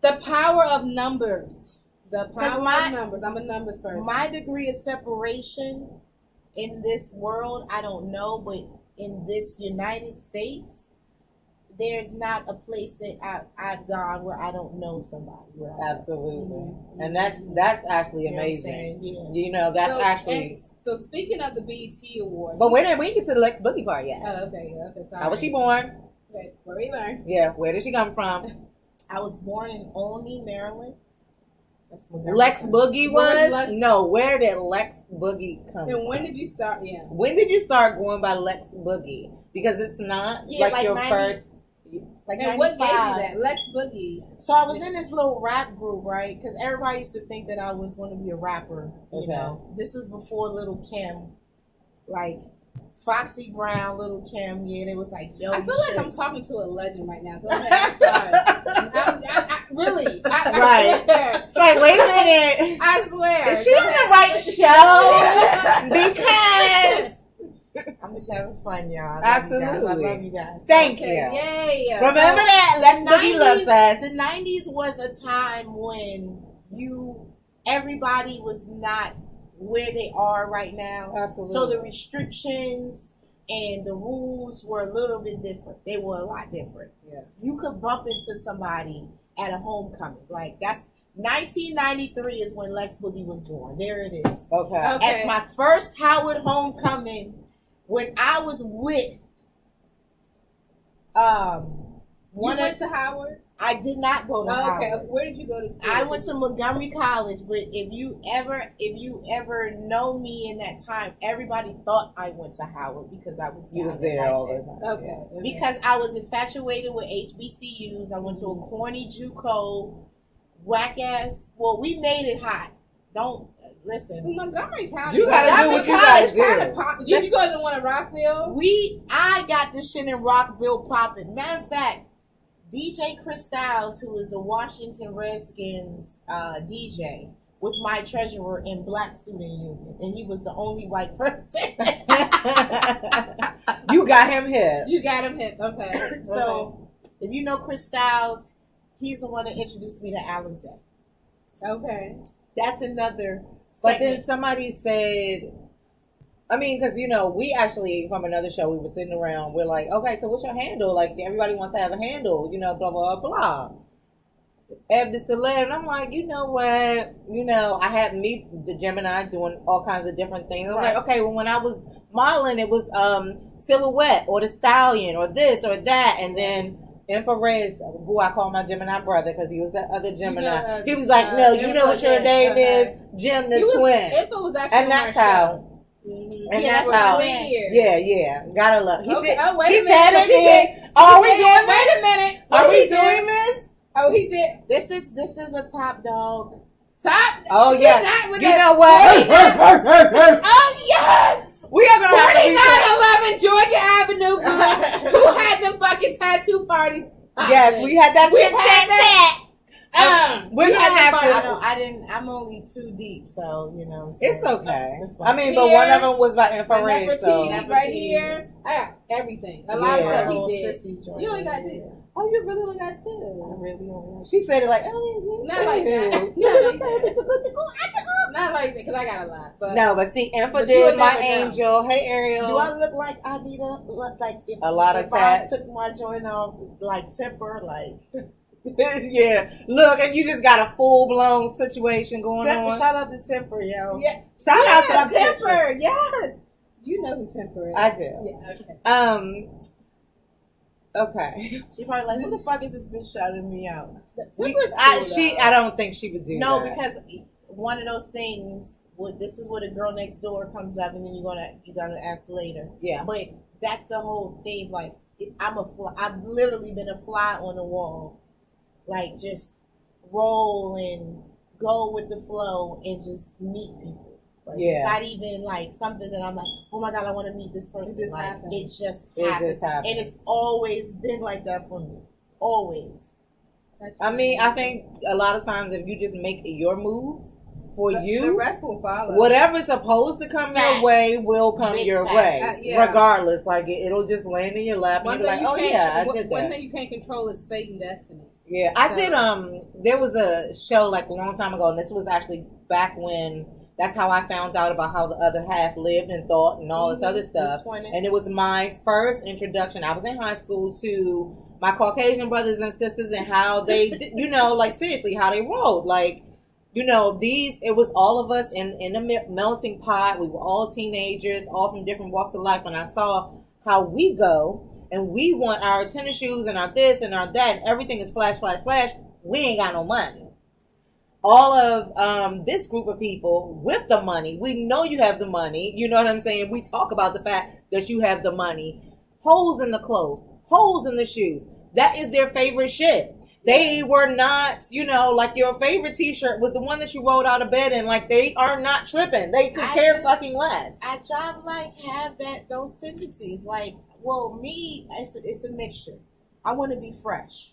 The power of numbers. The power of numbers. I'm a numbers person. My degree of separation in this world, I don't know, but in this United States, there's not a place that I've gone where I don't know somebody. Absolutely. And that's actually amazing. You know, that's actually. So speaking of the BET Awards. But we didn't get to the Lex Boogie part yet. Oh, okay. Sorry. How was she born? Okay, where we learn. Yeah, where did she come from? I was born in Olney, Maryland. That's Lex Boogie was? No, where did Lex Boogie come from? And when did you start? Yeah. When did you start going by Lex Boogie? Because it's not like your 90, first. Like and 95. what gave you that? Lex Boogie. So I was in this little rap group, right? Because everybody used to think that I was going to be a rapper. You know, this is before Little Kim, like Foxy Brown, Little Kim. Yeah, they was like, yo. I feel like I'm talking to a legend right now. Go ahead. I'm sorry. I really. I swear. It's like, wait a minute. I swear. Is she on the right show? Because. I'm just having fun, y'all. Absolutely. I love you guys. Thank you. Yay. Remember that? Lex Boogie loves us. The 90s was a time when everybody was not where they are right now. Absolutely. So the restrictions, and the rules were a little bit different. They were a lot different. Yeah. You could bump into somebody at a homecoming. Like, that's 1993 is when Lex Boogie was born. There it is. Okay. Okay. At my first Howard homecoming, when I was with You one went of, to Howard? I did not go to Oh, okay. Howard. Where did you go to school? I went to Montgomery College, but if you ever know me in that time, everybody thought I went to Howard because I was You was down there back all then. the time. Okay. Because I was infatuated with HBCUs. I went to a corny JUCO, whack ass. Well, we made it hot. Don't listen. Montgomery County. You gotta do what you College gotta kinda do. pop- Did you go to the one in Rockville? I got this shit in Rockville popping. Matter of fact, DJ Chris Styles, who is the Washington Redskins DJ, was my treasurer in Black Student Union, and he was the only white person. You got him here. You got him hit. Okay. So, if you know Chris Styles, he's the one that introduced me to Alizé. Okay. That's another. But segment. then somebody said, I mean, because, we actually, from another show, we were sitting around, we're like, okay, so what's your handle? Like, everybody wants to have a handle, blah, blah, blah. Eb the Celeb, and I'm like, you know what? I had me, the Gemini, doing all kinds of different things. I'm Right. like, okay, well, when I was modeling, it was Silhouette, or the Stallion, or this, or that, and then Infrared, who I call my Gemini brother, because he was the other Gemini. He was like, no, you know what your name is? Jim the Twin. Info was actually And that's how. Mm-hmm. And Yeah, that's that's how. 3 years. Yeah. Gotta love. He Okay. said, Oh, wait he a minute. said He it. did. Are we He did. doing this? Wait a minute. Are What we he did? doing this? Oh, he did. This is a top dog. Top. Oh, She's yeah. not with You that- know what? Oh, yes. We are going to have to 4911 Georgia Avenue, boo. Who had them fucking tattoo parties? Yes, we had that We chit had chat. that. We're we gonna had have them to. parties. I'm only too deep, so so It's okay. it's fine. I mean, but Here, one of them was by My infrared. So. Nefertiti right here. I got everything. A lot of Yeah. stuff he Whole did. sissy joint. You only got this. Oh, you really only got I two. really only She said it like, oh, Not like that. Not like that. Not like that, because I got a lot. But No, but see, Infa But did you'll my never know. angel. Hey, Ariel. Do I look like I need like if, A lot of if tats. I took my joint off like temper like Yeah. Look, and you just got a full blown situation going temper, on. shout out to temper, yo. yeah, Shout out to yeah, my temper. Temper. Yes. You know who Temper is. I do. Yeah, okay. Okay. She probably like, who the fuck is this bitch shouting me out? Temper's cool, though. I don't think she would do No, that. because one of those things. This is where the girl next door comes up, and then you gotta ask later. Yeah. But that's the whole thing. Like I've literally been a fly on the wall, like just roll and go with the flow and just meet people. Like, Yeah. It's not even like something that I'm like, oh my god, I want to meet this person. just Like happens. it just It happens. just happens. And it's always been like that for me. Always. I mean, I think a lot of times if you just make your moves for The you, rest will follow. whatever's supposed to come Facts. your way will come Big your facts. way, Yeah. regardless. Like it'll just land in your lap, and One you'll be thing like, you "Oh can't. yeah, I did One that." thing you can't control is fate and destiny. Yeah, I So- did. There was a show like a long time ago, and this was actually back when. That's how I found out about how the other half lived and thought and all this other stuff. And it was my first introduction. I was in high school to my Caucasian brothers and sisters and how they, like seriously, how they rolled. Like, it was all of us in a melting pot. We were all teenagers, all from different walks of life. And I saw how we go and we want our tennis shoes and our this and our that. And everything is flash, flash, flash. We ain't got no money. All of this group of people with the money, we know you have the money. You know what I'm saying? We talk about the fact that you have the money. Holes in the clothes, holes in the shoes. That is their favorite shit. They were not, like your favorite t-shirt was the one that you rolled out of bed in. Like they are not tripping. They could care fucking less. I try to have those tendencies. Like, well, me, it's a mixture. I want to be fresh,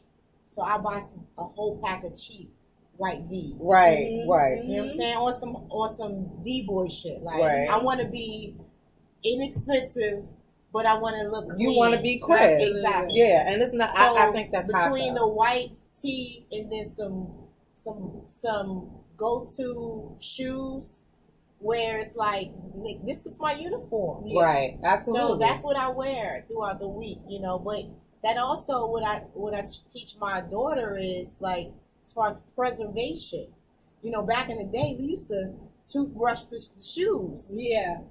so I buy a whole pack of cheap white V's. Right, Mhm. right. You know what I'm saying? On some D-boy shit. Like, Right. I want to be inexpensive, but I want to look clean. You want to be crisp. Exactly. Yeah, and it's not. So I think that's between hot, the white tee and then some go-to shoes. where it's like, this is my uniform. Right. Absolutely. So that's what I wear throughout the week, you know. But that also what I teach my daughter is like, as far as preservation. You know, back in the day, we used to toothbrush the shoes. Yeah.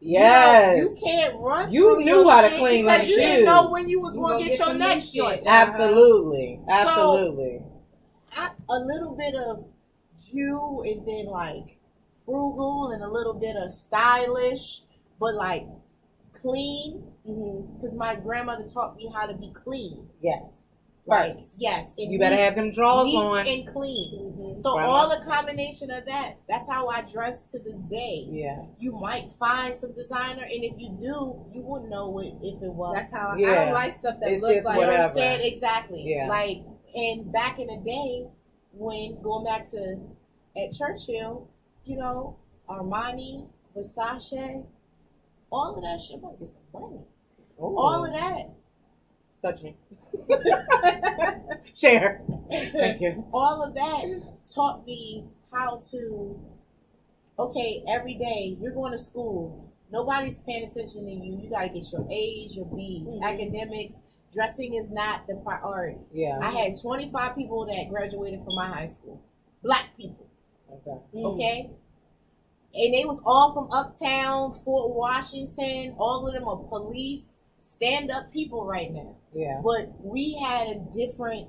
Yes. You know, you can't run. You knew how to clean them because you shoes. didn't know when you was You going to gonna get get your some next new shit. joint. Absolutely. Absolutely. A little bit of Jew and then like frugal and a little bit of stylish, but like clean. Because my grandmother taught me how to be clean. Yes. Right. First. Yes. You better have them drawers neat on. and clean. So Grandma. all the combination of that, that's how I dress to this day. Yeah. You might find some designer, and if you do, you wouldn't know it if it was. That's how I Yeah. don't like stuff that It's looks just like. You know what I'm whatever. saying? Exactly. Yeah. Like, and back in the day, when going back to at Churchill, you know, Armani, Versace, all of that shit might get some money. Ooh. All of that. Touch me. Share. Thank you. All of that taught me how to, okay, every day you're going to school. Nobody's paying attention to you. You got to get your A's, your B's. Academics, dressing is not the priority. Yeah. I had 25 people that graduated from my high school. Black people. Okay. Okay? And they was all from uptown, Fort Washington. All of them are police, stand-up people right now. Yeah. But we had a different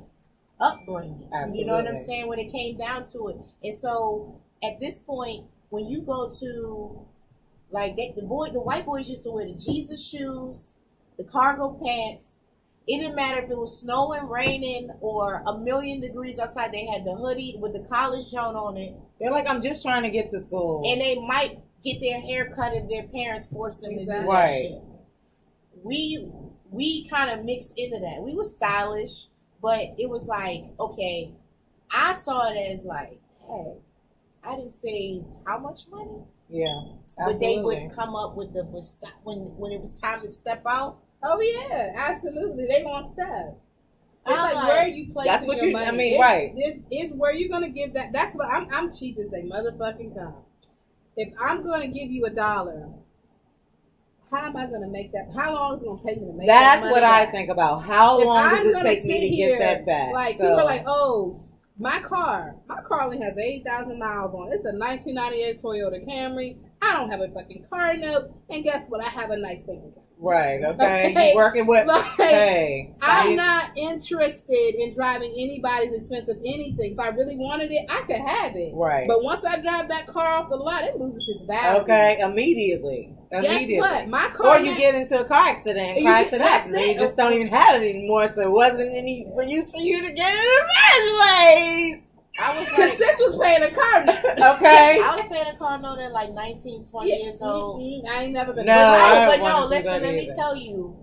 upbringing. You know what I'm Absolutely. saying? When it came down to it. And so at this point, when you go to like the white boys used to wear the Jesus shoes, the cargo pants. It didn't matter if it was snowing, raining, or 1,000,000 degrees outside. They had the hoodie with the college joint on it. They're like, I'm just trying to get to school. And they might get their hair cut if their parents forced them to do that Right. shit. We kind of mixed into that. We were stylish, but it was like, okay, I saw it as like, hey, I didn't save how much money? Yeah. But they Absolutely. would come up with the when it was time to step out. Oh yeah, absolutely. They want stuff. It's I'm like, like, where are you placing that's what your you- money? I mean, right. This is where you're gonna give that. That's what I'm cheap as they motherfucking come. If I'm gonna give you $1, how am I gonna make that? How long is it gonna take me to make that That's money what I back? think about. How If long I'm does it gonna take me sit to here, get that back? Like So- people are like, oh, my car only has 80,000 miles on it. It's a 1998 Toyota Camry. I don't have a fucking car note, and guess what? I have a nice bank account. Right, okay. Like- You working with like, hey. I'm it's- not interested in driving anybody's expensive anything. If I really wanted it, I could have it. Right. But once I drive that car off the lot, it loses its value. Okay, immediately. Guess what? My car. Or you get into a car accident and You crash get- it up, that's and then you it. just don't even have it anymore, so it wasn't any for you to get congratulated. I was Because like, sis was paying a car note. Okay. I was paying a car note at like 19, 20 years old. I ain't never been. No, But I no, don't wanna do listen, that let me either. tell you,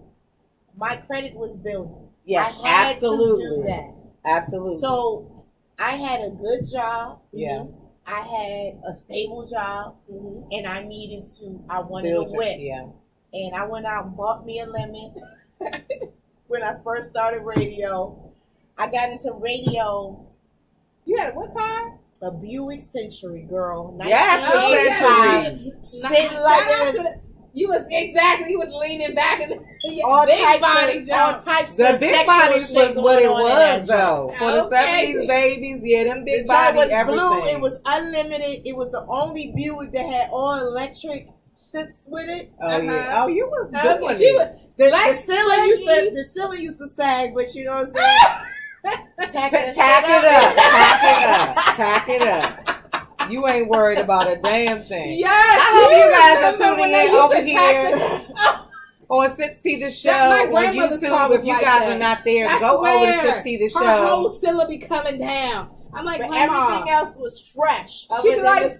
my credit was building. Yes, I had absolutely. to do that. Absolutely. So I had a good job. yeah. I had a stable job, Mhm. and I wanted Build a your- whip. Yeah. And I went out and bought me a lemon when I first started radio. I got into radio, You had what car? a Buick Century, girl. Yes, Oh, the yeah. Century. Sitting Shout like out this. to the- You was exactly. You was leaning back and All big types body of, jump. all types The of big sexual bodies shit was going what it on in was, that though. joint. For the Okay. 70s babies, yeah, them The big joint bodies, was everything. blue. It was unlimited. It was the only Buick that had all electric shits with it. Oh, yeah. Uh-huh. Oh, you was Okay, doing she it. was. The Black ceiling used to sag, but you know what I'm saying? Tack that Tack shit it up. Tack it up. Tack it up. You ain't worried about a damn thing. Yes, I hope you guys are remember when tuning they in used over to tack here the- on 6T The Show That- my on grandmother's car YouTube. was If you like guys that. are not there, I go over to swear, 6T The Her whole Show. cylinder be coming down. I'm like, But Grandma. everything else was fresh. She be like,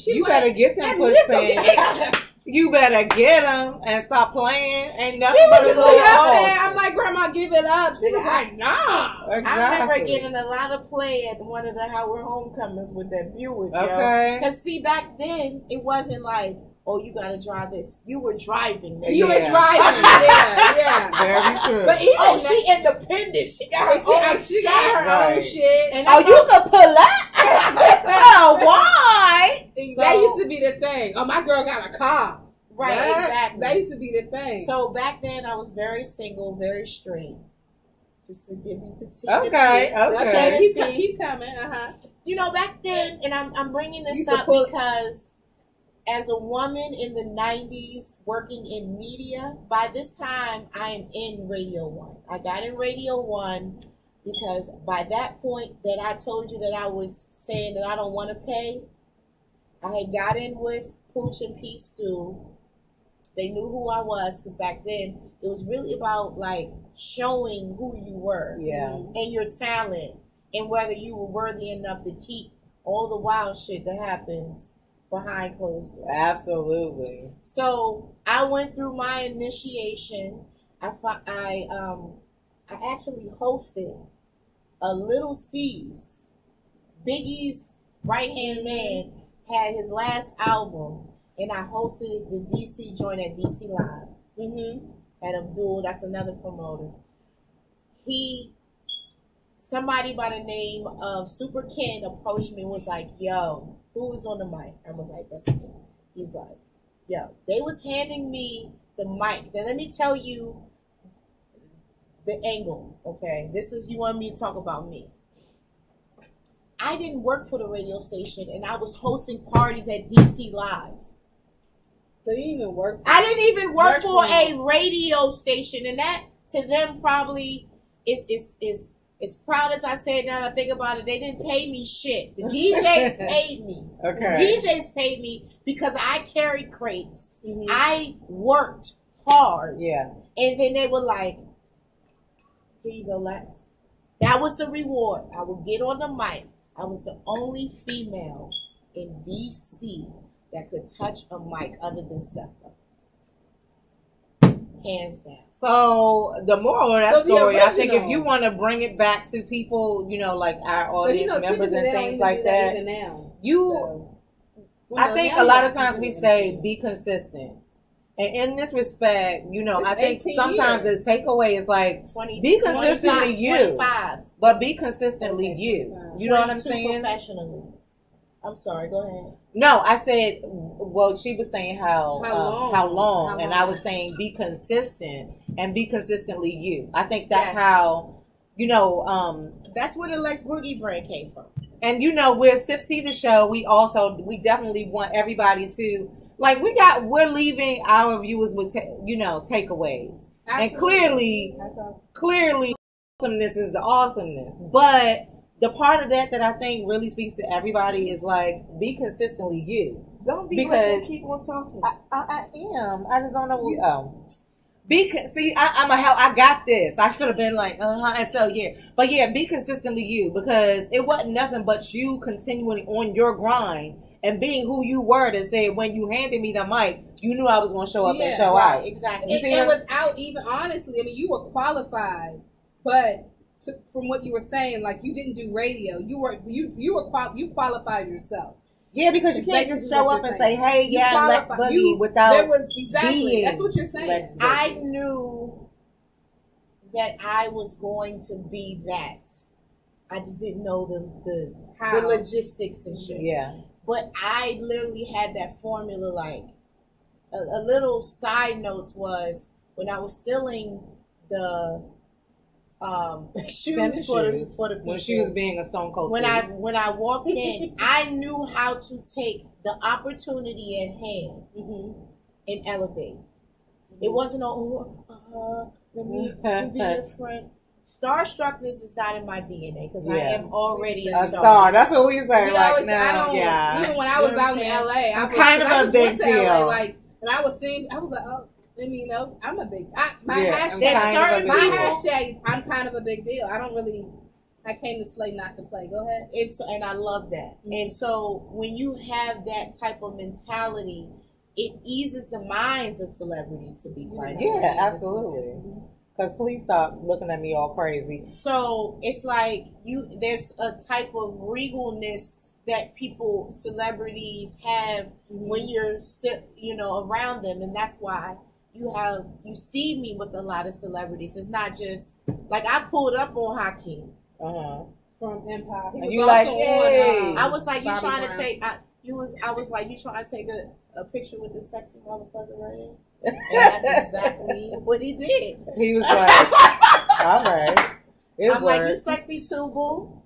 You better get them push fans. You better get them and stop playing. Ain't nothing She but was a little like, pulse. I'm like, Grandma, give it up. She was like, nah. Exactly. I remember getting a lot of play at one of the Howard Homecomings with that Buick. Okay. Because see, back then it wasn't like, oh, you gotta drive this. You were driving. This. You were Yeah. driving. Yeah. Very true. But even Oh, she independent. She got her own she got her own Right. shit. And Oh, that's you all- could pull up? Oh, why? That used to be the thing. Oh, my girl got a car. Right, exactly. That used to be the thing. So back then, I was very single, very straight. Just to give you the tea. Okay. Keep coming. You know, back then, and I'm bringing this up because as a woman in the 90s working in media, by this time, I am in Radio 1. I got in Radio 1 because by that point that I told you that I was saying that I don't want to pay, I had got in with Pooch and P. Stu. They knew who I was because back then it was really about like showing who you were and your talent and whether you were worthy enough to keep all the wild shit that happens behind closed doors. Absolutely. So I went through my initiation. I actually hosted a Little C's. Biggie's right-hand man had his last album, and I hosted the DC joint at DC Live. At Abdul, that's another promoter. Somebody by the name of Super Ken approached me and was like, yo, who is on the mic? I was like, that's me. He's like, yo, they was handing me the mic. Then let me tell you the angle, okay? You want me to talk about me. I didn't work for the radio station, and I was hosting parties at DC Live. So you didn't even work? I didn't even work for a radio station, and that to them probably is as proud as I say now that I think about it. They didn't pay me shit. The DJs paid me. Okay. The DJs paid me because I carried crates. I worked hard. Yeah. And then they were like, "Here you go, Lex." That was the reward. I would get on the mic. I was the only female in DC that could touch a mic other than Steph. Hands down. So the moral of that story, I think if you want to bring it back to people, you know, like our audience members and things like that, I think a lot of times we say be consistent. And in this respect, you know, I think sometimes the takeaway is like, be consistently you, but be consistently you. You know what I'm saying? Professionally. I'm sorry, go ahead. No, I said, well, she was saying how long, and I was saying be consistent and be consistently you. I think that's how, you know. That's where the Lex Boogie brand came from. And, you know, with Sip C the show, we definitely want everybody to, like, we're leaving our viewers with, takeaways. Absolutely. And clearly, awesomeness is the awesomeness. But the part of that I think really speaks to everybody is like, be consistently you. Don't be because keep on talking. I am. I just don't know what. I got this. I should have been like, and so but be consistently you, because it wasn't nothing but you continuing on your grind and being who you were to say when you handed me the mic, you knew I was going to show up and show out. Exactly. And without even honestly, I mean, you were qualified, but. From what you were saying, like you didn't do radio, you qualified yourself. Yeah, because you can't just show up and say, "Hey, Lex Boogie," without there was being. That's what you're saying. I knew that I was going to be that. I just didn't know the logistics and shit. Yeah, but I literally had that formula. Like a little side notes was when I was stealing the. Shoes for the people. When she was being a Stone Cold. When I walked in, I knew how to take the opportunity at hand and elevate. It wasn't let me be a friend. Starstruckness is not in my DNA because I am already a star. That's what we say. Like even when I was out in LA, I'm kind of a big deal. LA, and I was seeing, I was like, oh. I mean, I'm a big. My hashtag. I'm kind of a big deal. I came to slay, not to play. Go ahead. And I love that. And so when you have that type of mentality, it eases the minds of celebrities to be quite honest. Yeah, absolutely. Because please stop looking at me all crazy. So it's like there's a type of regalness that celebrities have when you're still, around them, and that's why. You see me with a lot of celebrities. It's not just like I pulled up on Hakeem from Empire. And you like, hey. I was like, you trying to take? I was like, you trying to take a picture with this sexy motherfucker right here? And that's exactly what he did. He was like, all right. I'm like, you sexy too, boo.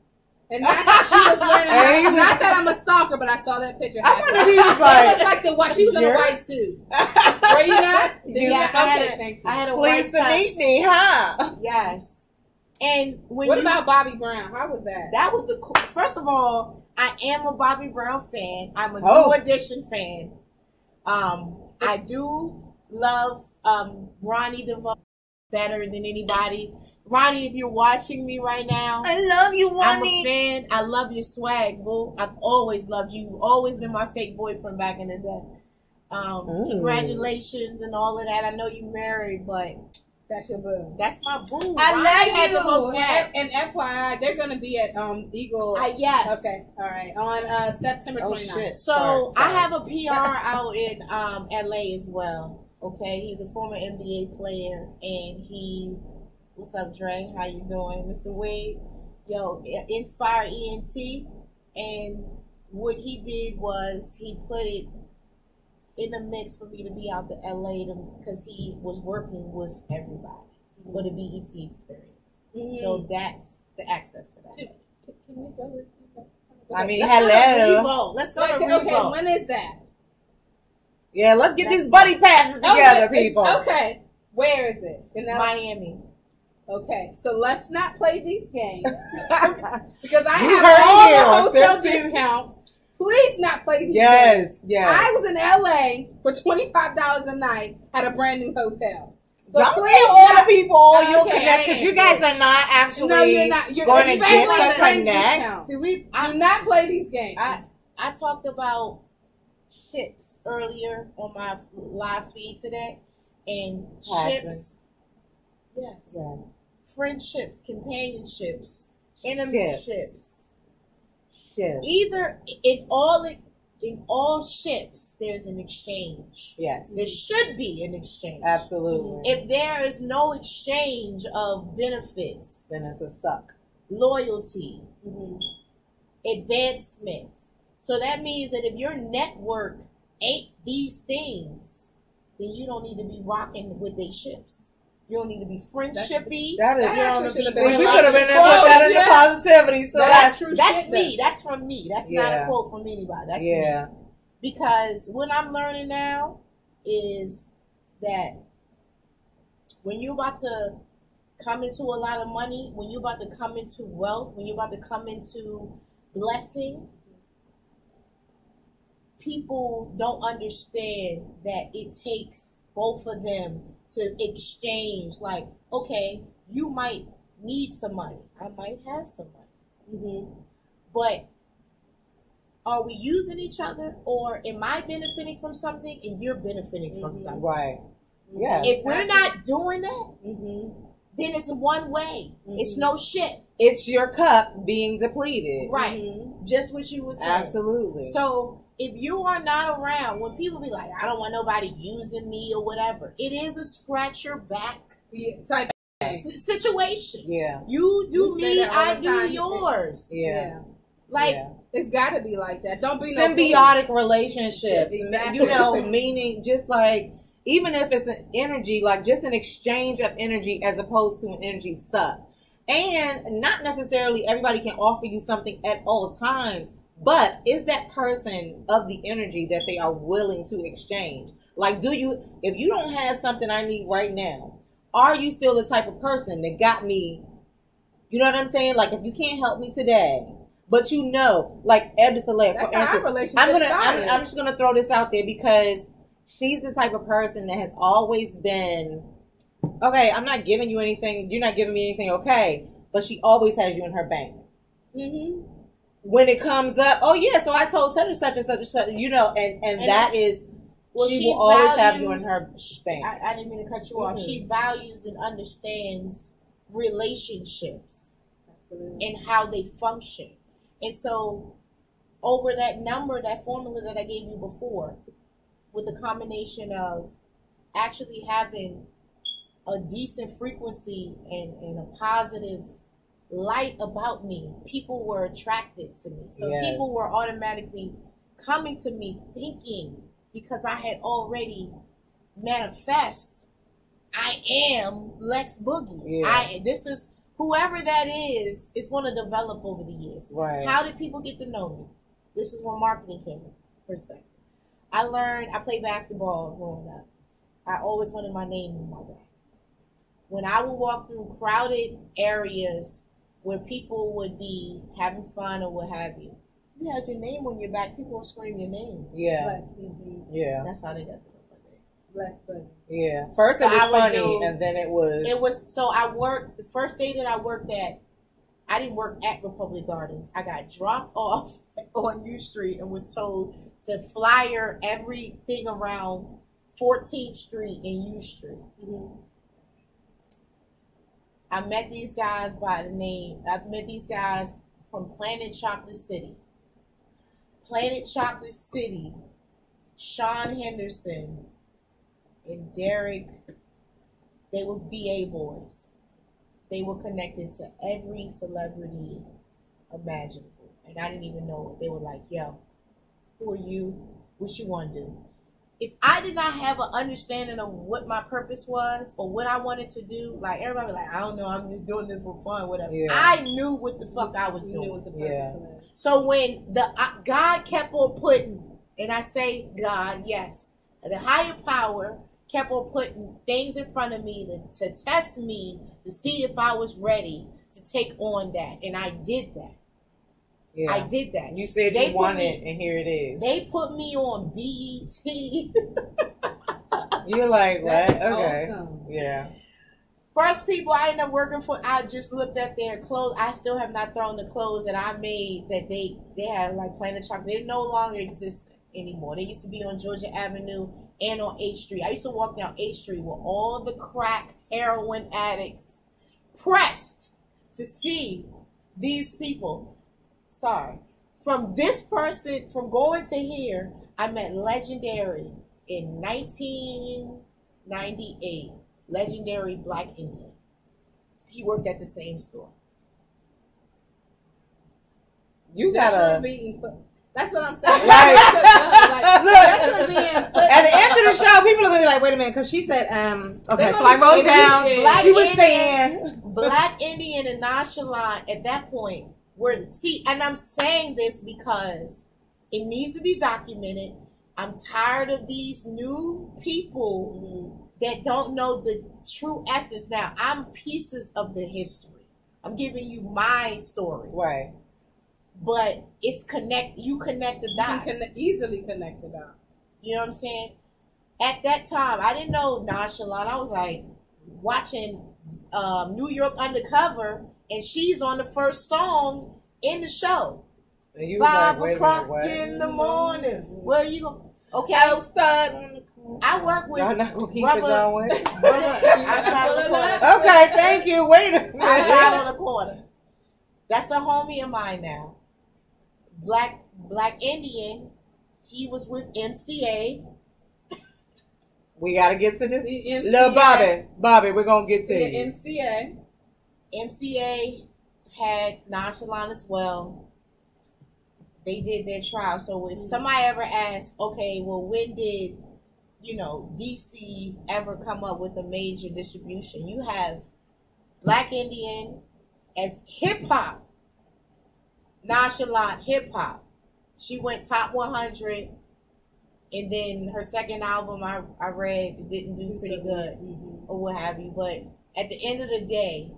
And not that she was wearing not that I'm a stalker, but I saw that picture. I wonder if he was like, it was like she was in a white suit. Were you not? Yes, I had a white pleased to meet me, huh? Yes. And what about Bobby Brown? How was that? That was the cool. First of all, I am a Bobby Brown fan. I'm a New Edition fan. I do love Ronnie DeVoe better than anybody. Ronnie, if you're watching me right now, I love you, Ronnie. I'm a fan. I love your swag, boo. I've always loved you. You've always been my fake boyfriend back in the day. Congratulations and all of that. I know you married, but that's your boo. That's my boo. I love you. And FYI, they're going to be at Eagle. Yes. Okay. All right. On September 29th. Shit. So I have a PR out in LA as well. Okay. He's a former NBA player, and he. What's up, Dre? How you doing, Mr. Wade? Yo, Inspire ENT, and what he did was he put it in the mix for me to be out to LA because he was working with everybody for the BET experience. Mm-hmm. So that's the access to that. Can we go with you? I mean, hello. Let's go to Revo. Okay, when is that? Yeah, let's get these buddy passes together, people. Okay, where is it? In Miami. Okay, so let's not play these games because I have all the hotel discounts. Please not play these games. Yes. I was in LA for $25 a night at a brand new hotel. So don't tell all the people you'll connect because you guys are not actually you're not. You're going to get the connect. See, do not play these games. I talked about ships earlier on my live feed today, and ships. Yes. Yeah. Friendships, companionships, enemyships. Either in all ships, there's an exchange. Yes. There should be an exchange. Absolutely. If there is no exchange of benefits, then it's a suck. Loyalty, advancement. So that means that if your network ain't these things, then you don't need to be rocking with their ships. You don't need to be friendshipy. That is, we could have been able to put that into positivity. So that's me. That's from me. That's not a quote from anybody. That's me. Because what I'm learning now is that when you're about to come into a lot of money, when you're about to come into wealth, when you're about to come into blessing, people don't understand that it takes both of them to exchange. Like, okay, you might need some money. I might have some money. But are we using each other, or am I benefiting from something and you're benefiting from something? Right. Yeah. If we're not doing that, then it's one way. It's no shit. It's your cup being depleted. Right. Just what you were saying. Absolutely. So if you are not around, when people be like, I don't want nobody using me or whatever, it is a scratch your back type situation. Yeah. You do me, I do yours. Yeah. Like, it's got to be like that. Don't be symbiotic relationships. Exactly. You know, meaning just like, even if it's an energy, like just an exchange of energy as opposed to an energy suck. And not necessarily everybody can offer you something at all times, but is that person of the energy that they are willing to exchange? Like, if you don't have something I need right now, are you still the type of person that got me, you know what I'm saying? Like, if you can't help me today, but you know, like Ebba Saleh, for instance, I'm just gonna throw this out there because she's the type of person that has always been, okay, I'm not giving you anything, you're not giving me anything, okay, but she always has you in her bank. When it comes up, oh yeah, so I told such and such and such and such, you know, and that is, she will always have you in her bank. I didn't mean to cut you off. She values and understands relationships and how they function. And so over that number, that formula that I gave you before, with the combination of actually having a decent frequency and a positive light about me, people were attracted to me. So people were automatically coming to me thinking, because I had already manifest, I am Lex Boogie. Yeah. This is whoever that is going to develop over the years. Right. How did people get to know me? This is where marketing came in perspective. I played basketball growing up. I always wanted my name in my back. When I would walk through crowded areas where people would be having fun or what have you, you had your name on your back, people would scream your name. Yeah. Yeah. That's how they got to know my name. Black Bunny. Yeah. First it So was I would funny, do- and then it was. So I worked, the first day that I worked at, I didn't work at Republic Gardens. I got dropped off on U Street and was told to flyer everything around 14th Street and U Street. Mm-hmm. I met these guys from Planet Chocolate City. Planet Chocolate City, Sean Henderson and Derek, they were BA boys. They were connected to every celebrity imaginable. And I didn't even know it. They were like, yo, who are you? What you want to do? If I did not have an understanding of what my purpose was or what I wanted to do, like everybody was like, I don't know, I'm just doing this for fun, whatever. Yeah. I knew what the fuck I was You doing. knew what the purpose Yeah. was. So when the God kept on putting, and I say God, yes, the higher power kept on putting things in front of me to test me to see if I was ready to take on that, and I did that. Yeah. I did that. You said They you put wanted, me- and here it is. They put me on BET. You're like, what? That is Okay. awesome. Yeah. First people I ended up working for, I just looked at their clothes. I still have not thrown the clothes that I made that they had like Planet Chocolate. They no longer exist anymore. They used to be on Georgia Avenue and on 8th Street. I used to walk down 8th Street with all the crack heroin addicts pressed to see these people. Sorry. From this person, from going to here, I met Legendary in 1998. Legendary Black Indian. He worked at the same store. You Just gotta. for being put- That's what I'm saying. Right. Like, Look, just for being put- At the end of the show, people are gonna be like, "Wait a minute," because she said, okay, They so gonna I wrote be down. saying Black She was Indian. saying, Black Indian and nonchalant at that point were, see, and I'm saying this because it needs to be documented. I'm tired of these new people that don't know the true essence. Now, I'm pieces of the history. I'm giving you my story, right. but it's you connect the You dots. can easily connect the dots. You know what I'm saying? At that time, I didn't know nonchalant. I was like watching New York Undercover, and she's on the first song in the show. And you was 5 like, wait a o'clock minute, what? in the morning. Where you go? Okay, Outside on the corner. I work with Y'all not gonna keep Brother- it going? outside on the corner. Okay, thank you. Wait a minute. Outside on the corner. That's a homie of mine now. Black Indian. He was with MCA. We gotta get to this. MCA. Little Bobby, we're gonna get to Yeah, you. MCA. MCA had nonchalant as well. They did their trial. So if somebody ever asks, okay, well, when did, DC ever come up with a major distribution? You have Black Indian as hip hop, nonchalant hip hop. She went top 100, and then her second album I read it didn't do pretty good or what have you. But at the end of the day,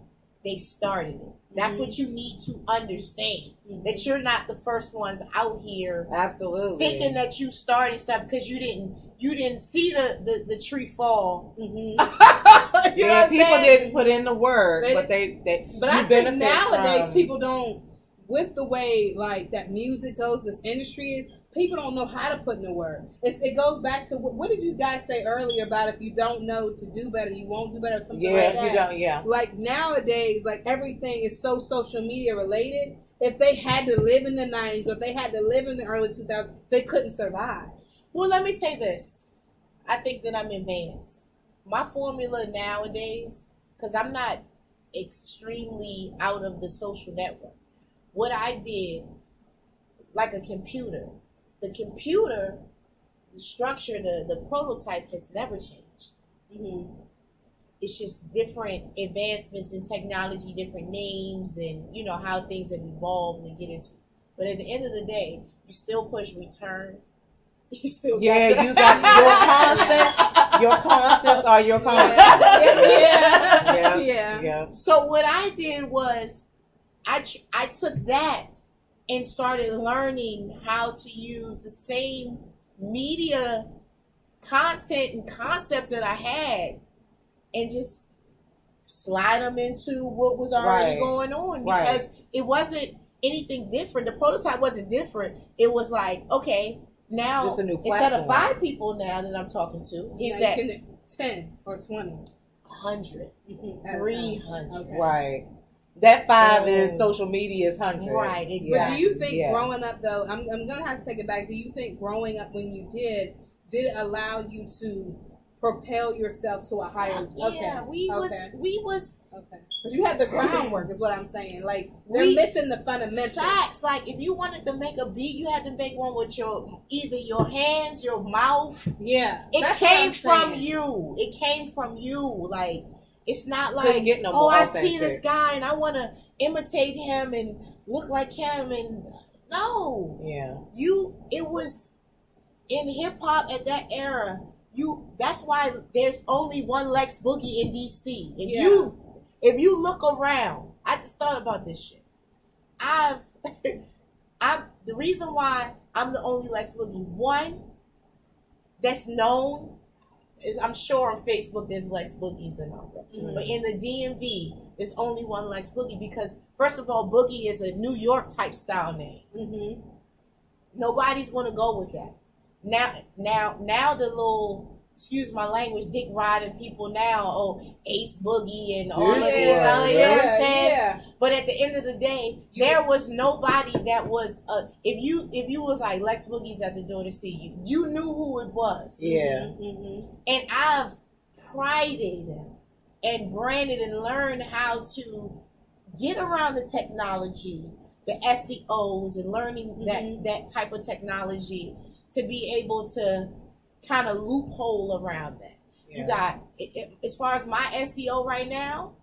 they started it. That's what you need to understand. That you're not the first ones out here Absolutely. thinking that you started stuff because you didn't see the tree fall. Mm-hmm. You know what Yeah, I'm people saying? didn't put in the work, They- but they But you I think benefit nowadays from- people don't, with the way like that music goes, this industry is, people don't know how to put in the work. It goes back to what did you guys say earlier about if you don't know to do better, you won't do better, or something like Yeah, that. you don't. Yeah. Like nowadays, like everything is so social media related. If they had to live in the 90s or if they had to live in the early 2000s, they couldn't survive. Well, let me say this. I think that I'm advanced. My formula nowadays, because I'm not extremely out of the social network. What I did, like a computer, the computer, the structure, the prototype has never changed. Mm-hmm. It's just different advancements in technology, different names, and you know how things have evolved and get into. But at the end of the day, you still push return. You still you got your constants are your constants. Yeah. So what I did was I took that and started learning how to use the same media content and concepts that I had and just slide them into what was already going on, because it wasn't anything different. The prototype wasn't different. It was like, okay, now instead of 5 people now that I'm talking to, is that 10 or 20? 100, 300. Okay. Right. That 5 is social media is 100. Right, exactly. But do you think growing up, though, I'm going to have to take it back. Do you think growing up when you did it allow you to propel yourself to a higher? Yeah, we was. Okay. But you had the groundwork, is what I'm saying. Like, they're missing the fundamentals. Facts. Like, if you wanted to make a beat, you had to make one with either your hands, your mouth. Yeah. It came from you. It came from you. Like, it's not like, I see this guy and I want to imitate him and look like him. And no. Yeah. It was in hip hop at that era. That's why there's only one Lex Boogie in DC. If you look around, I just thought about this shit. The reason why I'm the only Lex Boogie, one that's known is, I'm sure on Facebook there's Lex Boogies and all that. Mm-hmm. But in the DMV, there's only one Lex Boogie because, first of all, Boogie is a New York type style name. Mm-hmm. Nobody's going to go with that. Now the little, excuse my language, dick riding people now, Ace Boogie and all of this. You know what I'm saying? Yeah. But at the end of the day, there was nobody that was if you was like Lex Boogie's at the door to see you, you knew who it was. Yeah. Mm-hmm. And I've prided and branded and learned how to get around the technology, the SEOs, and learning that type of technology to be able to kind of loophole around that. Yeah. You got, as far as my SEO right now,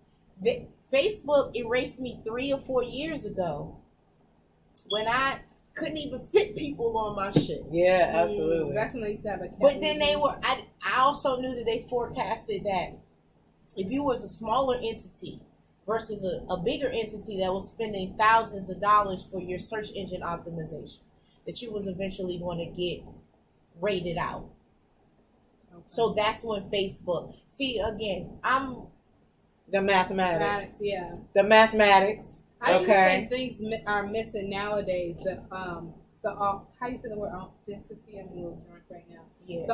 Facebook erased me 3 or 4 years ago when I couldn't even fit people on my shit. Yeah, absolutely. That's when I used to have a But then I also knew that they forecasted that if you was a smaller entity versus a bigger entity that was spending thousands of dollars for your search engine optimization, that you was eventually going to get rated out. Okay. So that's when Facebook. See, again, I'm the mathematics. Yeah. The mathematics. I just think things are missing nowadays. The how you say the word authenticity? I'm a little drunk right now. Yeah.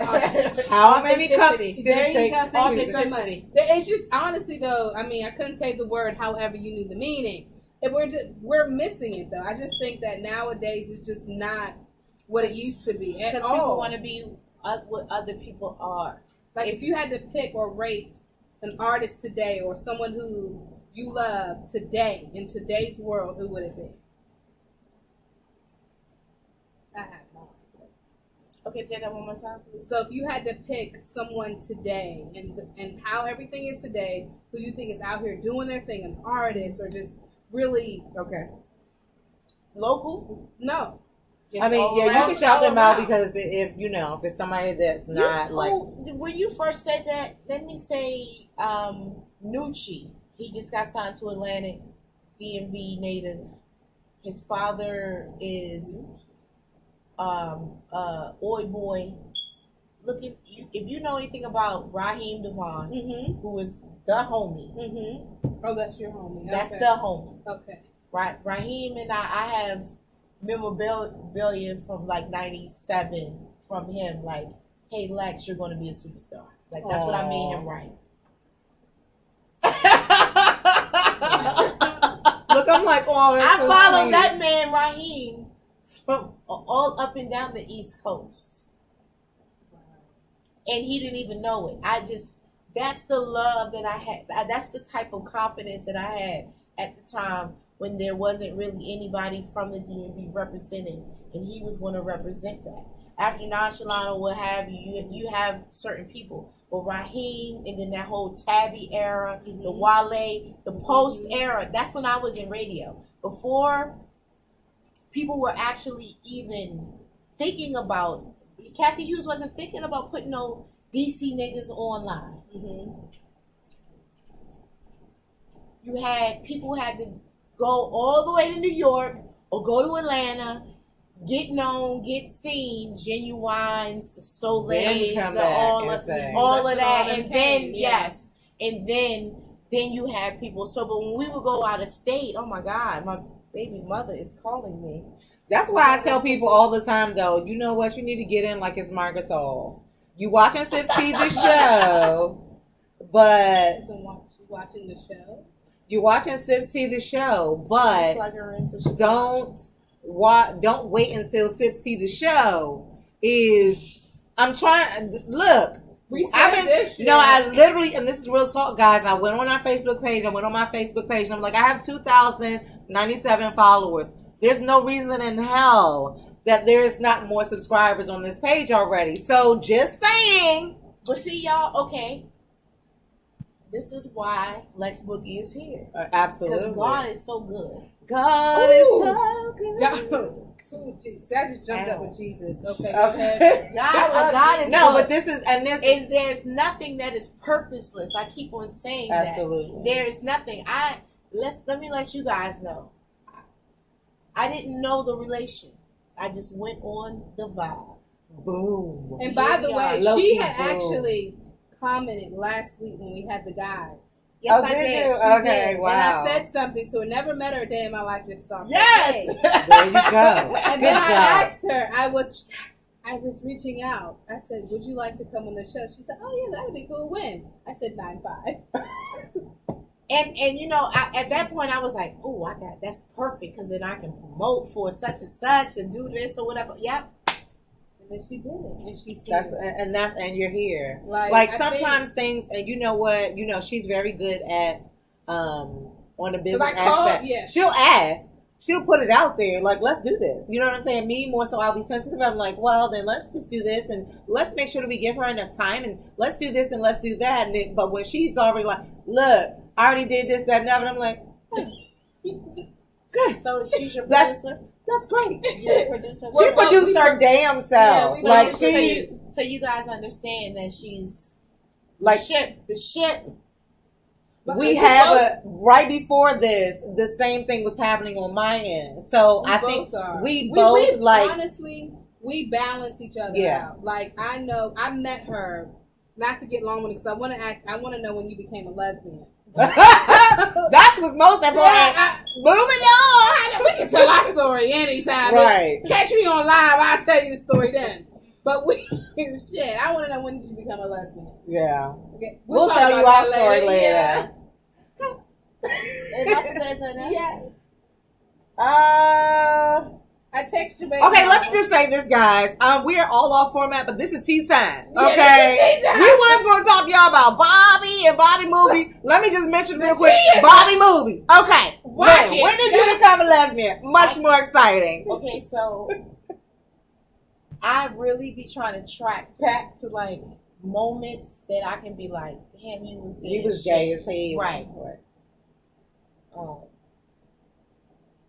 How many cups did it take? Authenticity. It's just, honestly though, I mean, I couldn't say the word however you knew the meaning. We're missing it though. I just think that nowadays it's just not what it used to be at all. Because people want to be what other people are. Like if you had to pick or rate an artist today or someone who you love today in today's world, who would it be? I have no idea. Okay, say that one more time, please. So if you had to pick someone today and how everything is today, who you think is out here doing their thing, an artist or just really local? No. I mean, you can shout them out because if it's somebody that's not when you first said that, let me say Nucci. He just got signed to Atlantic, DMV native. His father is Oi Boy. Look at you, if you know anything about Raheem Devon, who is the homie. Mm-hmm. Oh, that's your homie. That's the homie. Okay. Right, Raheem and I have memorabilia from like '97 from him. Like, hey Lex, you're going to be a superstar. Like that's what I made him write. Look, I'm like, I followed that man Raheem from all up and down the East Coast, and he didn't even know it. That's the love that I had. That's the type of confidence that I had at the time when there wasn't really anybody from the DMV representing, and he was going to represent that. After Nonchalant or what have you, you have certain people. But Raheem, and then that whole Tabby era, the Wale, the post era, that's when I was in radio. Before people were actually even thinking about, Kathy Hughes wasn't thinking about putting no DC niggas online. You had people had to go all the way to New York or go to Atlanta, get known, get seen, Genuines, the Soleils, all of that, and then and then you had people. So, but when we would go out of state, oh my God, my baby mother is calling me. That's why I tell people all the time, though, you know what? You need to get in like it's Marcus Hall. You watching Sips T the show, but watching the show. You watching Sips T the show, but don't wait until Sips T the show is. I'm trying. Look. I literally, and this is real talk, guys. I went on our Facebook page. And I'm like, I have 2,097 followers. There's no reason in hell that there's not more subscribers on this page already. So just saying. But see, y'all, okay. This is why Lex Boogie is here. Absolutely. Because God is so good. God is so good. I just jumped up with Jesus. Okay. God is no, good. but this is and there's nothing that is purposeless. I keep on saying absolutely. That. There's nothing. Let me let you guys know. I didn't know the relation. I just went on the vibe. Boom. And by the way, she had actually commented last week when we had the guys. Yes, I did. Okay, wow. And I said something to her. Never met her a day in my life. Just stalked her. Yes. There you go. And then I asked her. I was reaching out. I said, "Would you like to come on the show?" She said, "Oh yeah, that'd be cool." When? I said 9-5. And you know, at that point, I was like, "Oh, that's perfect because then I can promote for such and such and do this or whatever." Yep. And she did it, and she's and you're here. Like sometimes things, and you know what? You know she's very good at on the business aspect. She'll ask, she'll put it out there, like let's do this. You know what I'm saying? Me more so, I'll be sensitive. I'm like, well, then let's just do this, and let's make sure that we give her enough time, and let's do this and let's do that. And then, but when she's already like, look, I already did this, that, and that, and I'm like, good. So she's your producer. That's great. You're a producer. She produced her damn self. So you guys understand that she's like the ship. We have right before this, the same thing was happening on my end. So I think we both like honestly, we balance each other out. Like I know I met her, not to get long with it, because I want to know when you became a lesbian. That's what's most important. Moving on. We can tell our story anytime. Right. Catch me on live. I'll tell you the story then. But shit, I want to know when did you become a lesbian? Yeah. Okay. We'll tell you our story later. Yeah. Yes. I text you, baby. Okay, let me just say this, guys. We are all off format, but this is tea time. Okay, this is tea time. We was going to talk to y'all about Bobby and Bobby movie. Let me just mention real quick, Bobby movie. Okay, watch it. When did you become a lesbian? Much more exciting. Okay, so I really be trying to track back to like moments that I can be like, damn, you was gay. You was gay as hell, right?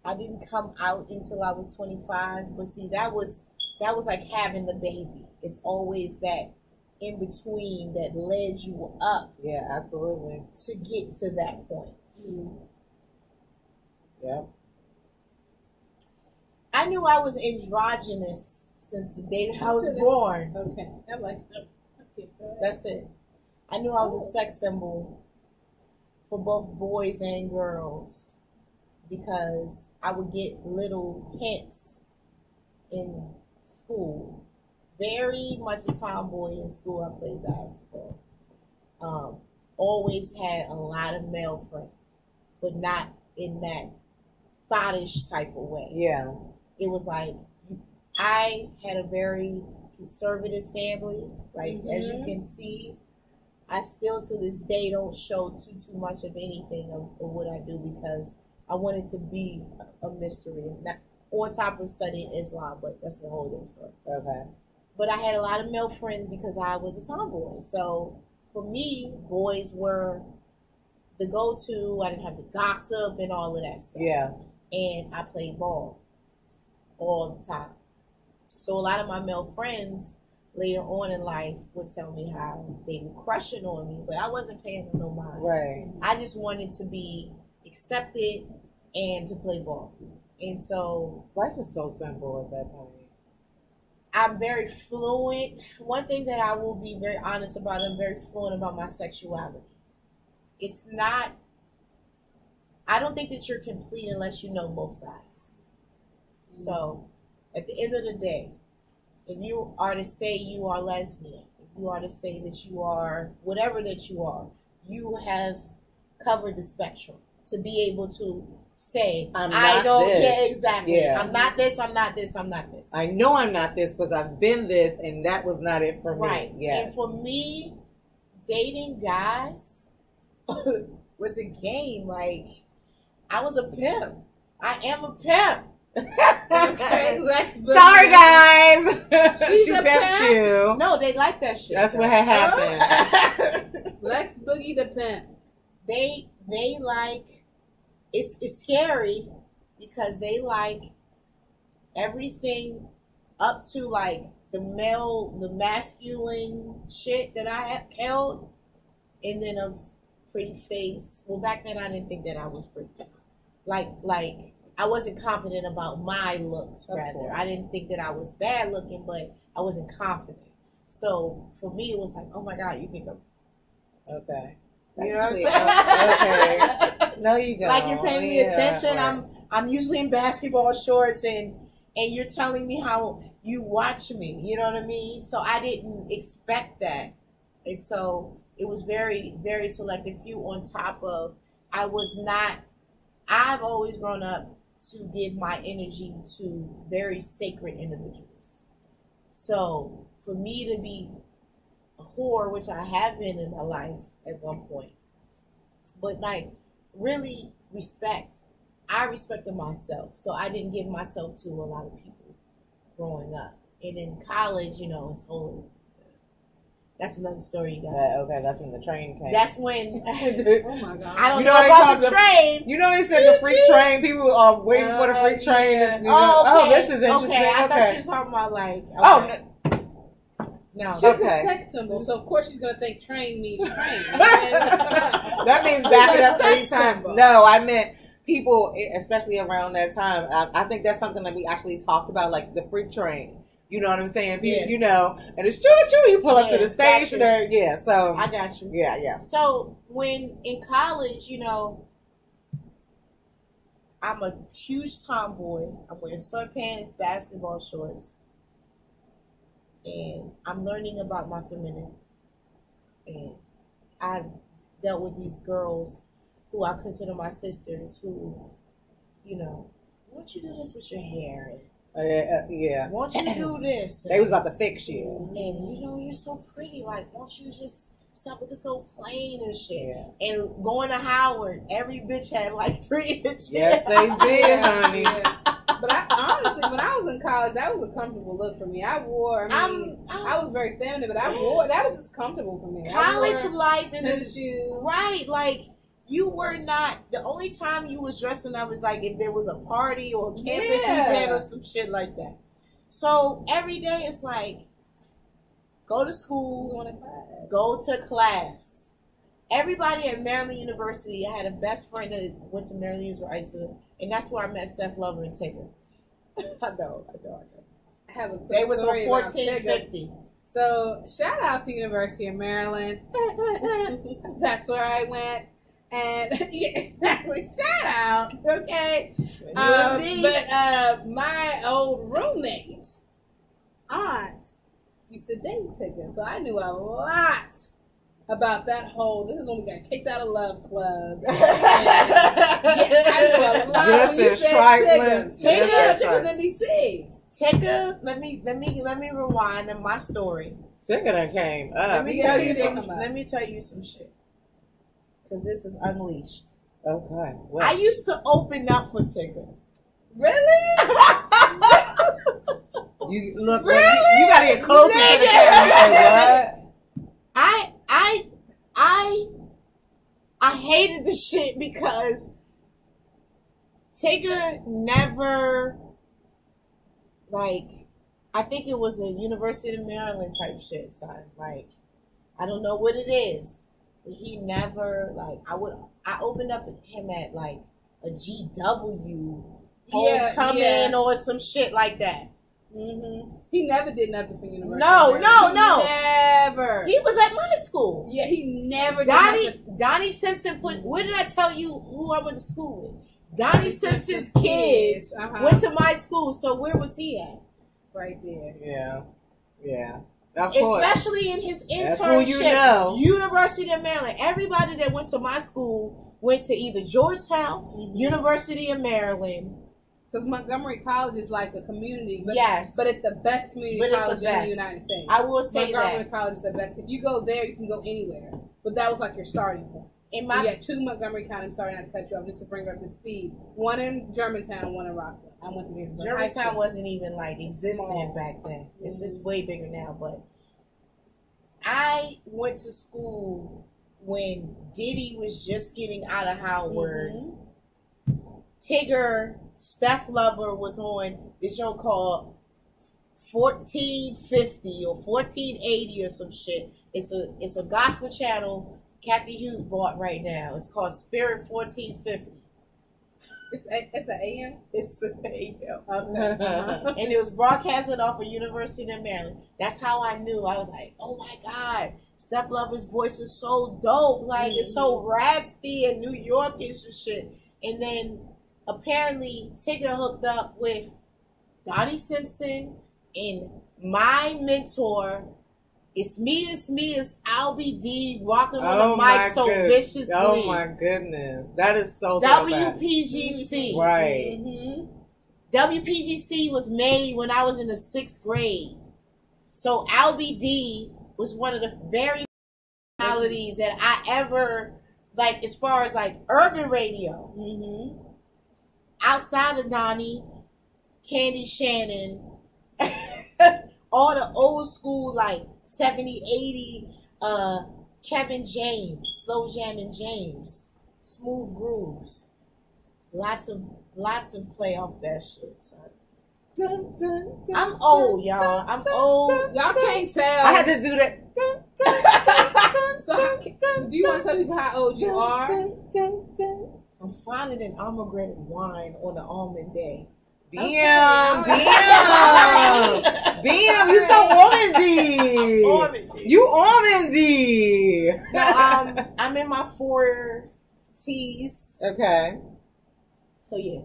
I didn't come out until I was 25, but see, that was like having the baby. It's always that in between that led you up. Yeah, absolutely. To get to that point. Mm-hmm. Yeah. I knew I was androgynous since the day that I was born. Okay, I'm like, okay, that's it. I knew I was a sex symbol for both boys and girls, because I would get little hints in school. Very much a tomboy in school. I played basketball. Always had a lot of male friends, but not in that thottish type of way. Yeah. It was like, I had a very conservative family. Like, as you can see, I still to this day don't show too much of anything of what I do, because I wanted to be a mystery. Not on top of studying Islam, but that's a whole different story. Okay. But I had a lot of male friends because I was a tomboy. So for me, boys were the go-to. I didn't have to gossip and all of that stuff. Yeah. And I played ball all the time. So a lot of my male friends later on in life would tell me how they were crushing on me, but I wasn't paying them no mind. Right. I just wanted to be accepted and to play ball. And so Life was so simple at that point. I'm very fluent. One thing that I will be very honest about, I'm very fluent about my sexuality. It's not, I don't think that you're complete unless you know both sides. So at the end of the day, if you are to say you are lesbian, if you are to say that you are whatever that you have covered the spectrum to be able to say, I'm not this. Yeah, exactly. Yeah. I'm not this, I'm not this, I'm not this. I know I'm not this because I've been this, and that was not it for me. Right. Yeah. And for me, dating guys was a game. Like, I was a pimp. I am a pimp. Okay, let's Sorry, guys. She's She a pimped pimp. you. No, they like that shit. That's what had happened. Lex Boogie the pimp. They like, it's scary because they like everything up to like the masculine shit that I held, and then a pretty face. Well, back then I didn't think that I was pretty. Like I wasn't confident about my looks. Rather, I didn't think that I was bad looking, but I wasn't confident. So for me, it was like, oh my God, you think I'm Okay. You know what I'm saying? Okay. No, you don't. Like you're paying me attention. Right. I'm usually in basketball shorts and you're telling me how you watch me. You know what I mean? So I didn't expect that. And so it was very, very selective few on top of I've always grown up to give my energy to very sacred individuals. So for me to be a whore, which I have been in my life at one point, but like really respect. I respected myself, so I didn't give myself to a lot of people growing up. And in college, you know, it's whole. That's another story, you guys. Okay, that's when the train came. That's when Oh my God. I don't You know know they about call the the- train. You know they said the freak train. People are waiting for the freak train. Yeah. You know, Oh, okay. this is interesting. Okay, I thought Okay. she was talking about like. Okay. Oh, no. She's Okay. a sex symbol, so of course she's gonna think train means train. that means She's back it a up 3 sex times. symbol. No, I meant people, especially around that time. I think that's something that we actually talked about, like the freak train. You know what I'm saying? Yeah. You know, and it's choo choo. You pull up to the Yeah, station, gotcha. or yeah. So I got you. yeah. So when in college, you know, I'm a huge tomboy. I'm wearing sweatpants, basketball shorts, and I'm learning about my femininity. And I've dealt with these girls who I consider my sisters who, you know, won't you do this with your hair? Yeah. Won't you do this? They was about to fix you. And you know, you're so pretty. Like, won't you just stop looking so plain and shit? Yeah. And going to Howard, every bitch had like 3 inches. Yes, they did, honey. Yeah. But honestly, when I was in college, that was a comfortable look for me. I wore, I was very feminine, but I wore, that was just comfortable for me. College life and tennis shoes. right, like you were not. The only time you was dressing up was like if there was a party or a campus Yeah. event or some shit like that. So every day it's like go to school, Going to class. go to class. Everybody at Maryland University, I had a best friend that went to Maryland University, and that's where I met Steph Lover and Tigger. I know. I have a quick They was story on about Tigger. 1450. So shout out to University of Maryland. That's where I went. And yeah, exactly. Shout out. Okay. But my old roommate's aunt used to date Tigger. So I knew a lot about that whole, this is when we got kicked out of Love Club. And, yeah, I knew a lot Yes, when you in said Trifling. Tigger. Yes, Tigger in was in D.C. Tigger, let me rewind in my story. Tigger done came up. Let me Yeah, tell Tigger you did some. come up. Let me tell you some shit. Because this is unleashed. Okay. I used to open up for Tigger. Really? You look. Really? You gotta get closer to the camera. I hated the shit because Tigger never, like, I think it was a University of Maryland type shit, son. Like, I don't know what it is, but he never, like, I opened up with him at, like, a GW homecoming or some shit like that. Mm-hmm. He never did nothing for University. No. Never. He was at my school. Yeah, he never did nothing. Donnie Simpson where did I tell you who I went to school with? Donnie Simpson's kids went to my school, so where was he at? Right there. Yeah. Of course. Especially in his That's who internship. you know. University of Maryland. Everybody that went to my school went to either Georgetown, University of Maryland. Because Montgomery College is like a community. But, yes. But it's the best community college in the United States. I will say Montgomery College is the best. If you go there, you can go anywhere. But that was like your starting point. We had 2 Montgomery County. I'm sorry not to cut you off, just to bring up the speed. One in Germantown, one in Rockville. I went to Gettysburg. Germantown wasn't even like existing back then. It's just way bigger now. But I went to school when Diddy was just getting out of Howard. Tigger, Steph Lover was on this show called 1450 or 1480 or some shit. It's a gospel channel Kathy Hughes bought right now. It's called Spirit 1450. It's an AM? It's an AM. Okay. And it was broadcasted off of University of Maryland. That's how I knew. I was like, oh my God, Steph Lover's voice is so dope. Like, it's so raspy and New Yorkish and shit. And then apparently Tigger hooked up with Donnie Simpson and my mentor. It's me, it's Albie D rocking on the mic so viciously. Oh my goodness. That is so WPGC. Right. WPGC was made when I was in the 6th grade. So Albie D was one of the very personalities that I ever, like, as far as like urban radio. Outside of Donnie, Candy Shannon, all the old school, like 70, 80, Kevin James, Slow Jammin' James, Smooth Grooves. Lots of play off that shit, son. Dun, dun, dun, I'm old, y'all. I'm old. Y'all can't tell. I had to do that. So, do you want to tell people how old you are? I'm finding an pomegranate wine on the almond day. Bam, you so almondy. You almondy. No, I'm in my 40s. Okay. So yeah.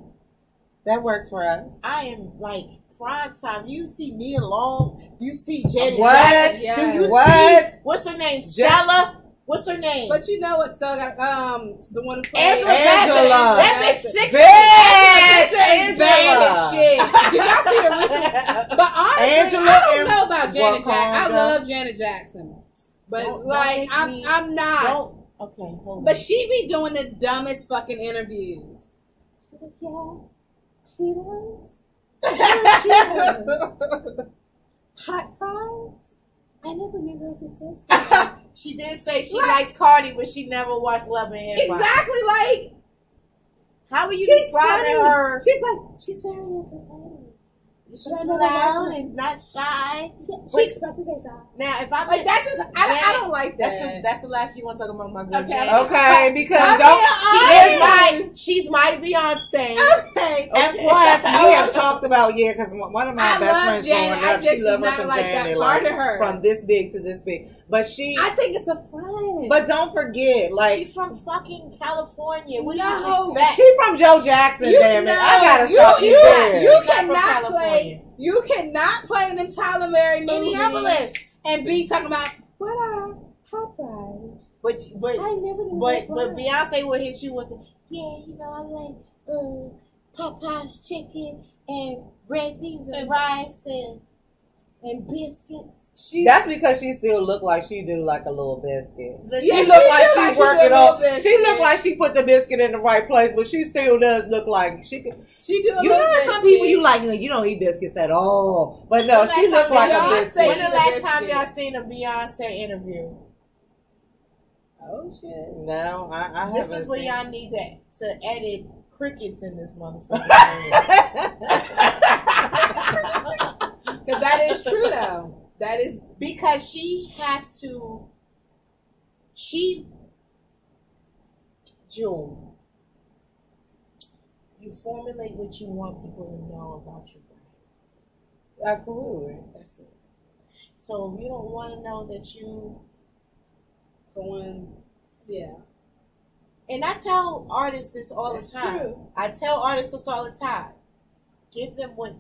That works for us. I am like prime time. You see Nia Long. You see Janet What? Jackson. Yes. Do you What? see, what's her name? Stella? What's her name? But you know what? Still got the one who plays Angela. That makes 6 bad as shit. Did y'all see the recent? But honestly, I don't know about Janet Jackson. I love Janet Jackson, but I'm not. Okay, hold on. But she be doing the dumbest fucking interviews. She does. Hot fries. I never knew those existed. She did say she likes Cardi, but she never watched Love and Hip Hop. Exactly, like, how are you describing her? She's like, she's very entertaining. She's loud and not shy. She expresses herself. Now, if I like, that's just, I don't like that. That's the last you want to talk about my girl. Okay, because she's my Beyonce. Okay. And plus, we have talked about, because one of my best friends growing up, she loved her some Janet, like, from this big to this big. But I think it's a friend. But don't forget, like, she's from fucking California. What do you expect? She's from Joe Jackson, damn it. I gotta stop you there. You cannot play. You cannot play in them Tyler Perry movies Minneapolis and be talking about what are hot fries. But I never knew but Beyonce will hit you with I like Popeye's chicken and red beans and rice and biscuits. That's because she still look like she do like a little biscuit. Listen, She look like like she working do a on. little She look like she put the biscuit in the right place, but she still does look like she could. She do a You little know, some people you like, you don't eat biscuits at all, but no, When she last look time like a y'all biscuit. say- when the last time biscuit. y'all seen a Beyonce interview? Oh shit. No, I This haven't is where seen- y'all need to edit crickets in this motherfucker. Because that is true though. That is Because she has to. Jewel, you formulate what you want people to know about your brand. Absolutely. That's it. So if you don't want to know that you. going. Yeah. And I tell artists this all That's the time. true. I tell artists this all the time. Give them what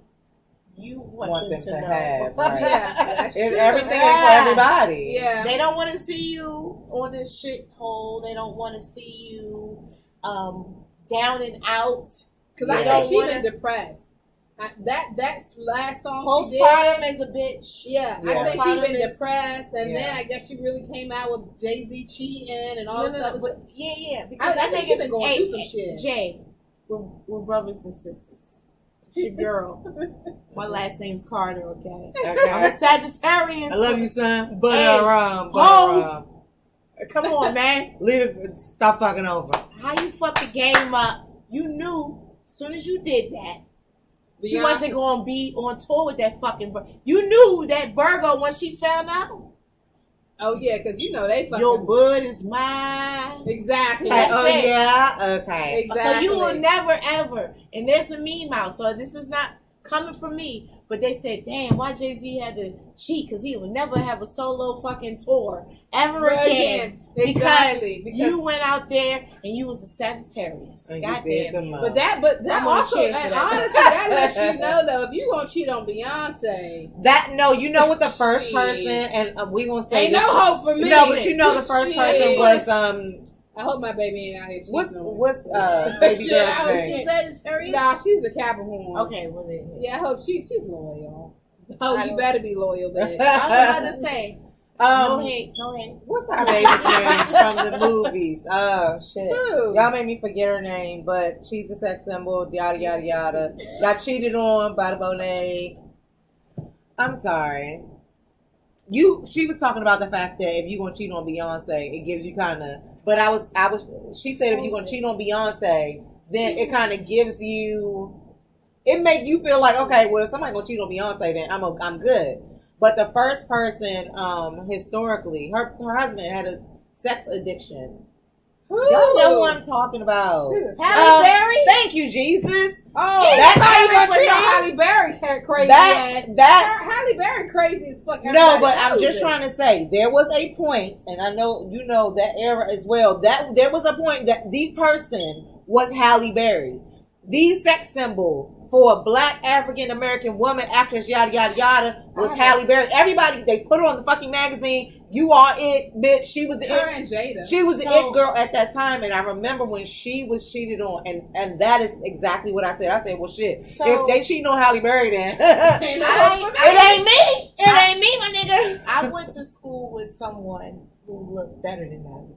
you want them to know. have, right. Yeah, that's It's true. everything is for Yeah. everybody. Yeah. They don't want to see you on this shithole. They don't want to see you down and out. Because They I don't think she wanna- been depressed. That's last song she Postpartum did. is a bitch. Yeah, Yeah. I think she Postpartum been is- depressed, and Yeah. then I guess she really came out with Jay-Z cheating and all No, this no, other no, stuff. but yeah, because I think she been going through some shit. Jay, we're brothers and sisters. It's your girl. My last name's Carter. Okay, I'm a Okay. Sagittarius. I love you, son. But Hey, Come on, man. Leave it. Stop fucking over. How you fuck the game up? You knew as soon as you did that. She Beyonce- wasn't going to be on tour with that fucking. You knew that Virgo when she found out. Oh yeah, because you know they fucking Your bud is mine. exactly. That's Oh it. yeah. Okay. Exactly. So you will never ever. And there's a meme out. So this is not coming from me. But they said, damn, why Jay-Z had to cheat? Because he would never have a solo fucking tour ever again. Exactly. Because you went out there and you was a Sagittarius. And you God did damn the it. most. But that I'm gonna also, cheers to and that. honestly, that lets you know though, if you gonna cheat on Beyonce, That no, you know what the first Shit. person and we gonna say ain't no this- hope for me. No, but you know the first Shit. person was I hope my baby ain't out here cheating. what's baby Shit, girl's I was name? She Sagittarius? Nah, she's a Capricorn. Okay, well then. Yeah, I hope she's loyal. Oh, I you don't- better be loyal, bitch. I was about to say, no hate, no hate. What's our baby's name from the movies? Oh shit. Who? Y'all made me forget her name, but she's the sex symbol, yada yada yada. Got cheated on by the Bonet. I'm sorry. She was talking about the fact that if you're gonna cheat on Beyonce, it gives you kinda she said if you're gonna cheat on Beyonce, then it kinda gives you it make you feel like, okay, well if somebody gonna cheat on Beyonce, then I'm good. But the first person, historically, her husband had a sex addiction. Y'all know who I'm talking about. Halle Berry? Thank you, Jesus. Oh, That that's how you gonna treat Halle Halle Berry crazy ass. That Halle Berry crazy as fuck. no, Everybody but I'm knows just it. trying to say there was a point, and I know you know that era as well. That there was a point that the person was Halle Berry, the sex symbol for a black African American woman, actress, yada yada yada, was Halle Berry. Everybody they put her on the fucking magazine. You are it, bitch. She was the Her it. and Jada. She was the So- it girl at that time, and I remember when she was cheated on, and that is exactly what I said. I said, well, shit. So- if they cheating on Halle Berry, then Ain't no hope for me. it ain't me. It ain't me, my nigga. I went to school with someone who looked better than Halle Berry.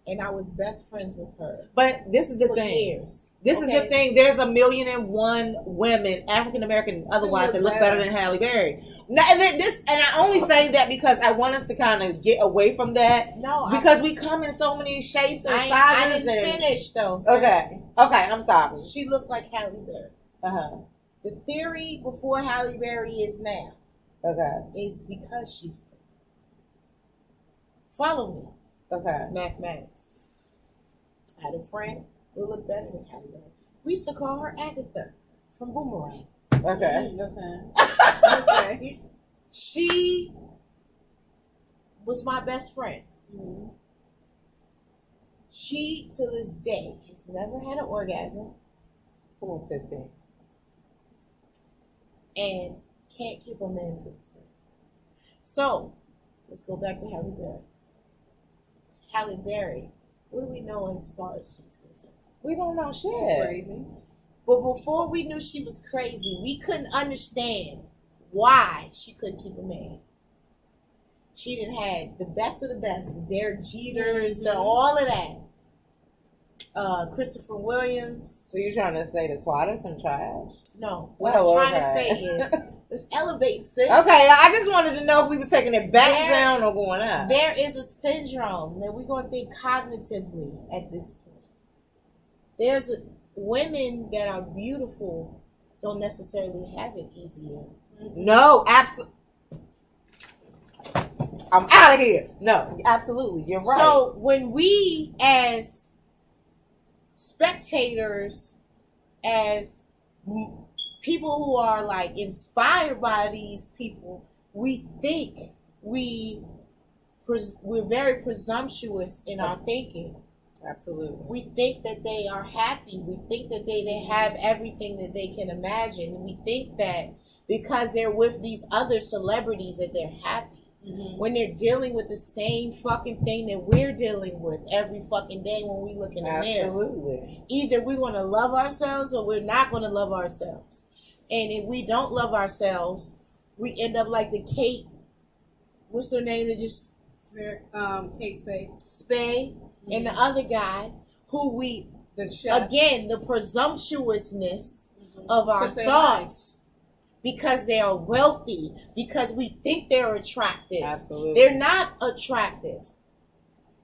And I was best friends with her But this is the for thing. years. This is Okay? the thing. There's 1,000,001 women, African American and otherwise, that look better than Halle Berry. Now, and I only say that because I want us to kind of get away from that No, because we come in so many shapes and I sizes. didn't and finish though. sis. okay, I'm sorry. She looked like Halle Berry. Uh-huh. The theory before Halle Berry is now Okay. is because she's pretty. Follow me. Okay. Mathematics. I had a friend who looked better than Halle Berry. We used to call her Agatha from Boomerang. Okay. Okay. Okay. She was my best friend. Mhm. She, to this day, has never had an orgasm Cool, 15. and can't keep a man to this day. So, let's go back to Halle Berry. Halle Berry, what do we know as far as she's concerned? We don't know shit. Crazy. But before we knew she was crazy, we couldn't understand why she couldn't keep a man. She done had the best of the best, the Derek Jeters, the all of that. Christopher Williams. So you trying to say the twat is some trash? No, what I'm trying to say is let's elevate, sis. Okay, I just wanted to know if we was taking it back down or going up. There is a syndrome that we're going to think cognitively at this point. There's women that are beautiful don't necessarily have it easier. No, absolutely. I'm out of here. No, absolutely. You're right. So when we as spectators, as people who are like inspired by these people, we think we're very presumptuous in our thinking. Absolutely. We think that they are happy. We think that they have everything that they can imagine. We think that because they're with these other celebrities that they're happy. Mm-hmm. When they're dealing with the same fucking thing that we're dealing with every fucking day when we look in the mirror. Absolutely. Either we're going to love ourselves or we're not going to love ourselves. And if we don't love ourselves, we end up like the Kate, what's her name? Kate Spade. Spade. Mm-hmm. And the other guy who again, the presumptuousness of our thoughts. Because they are wealthy, because we think they're attractive. Absolutely. They're not attractive.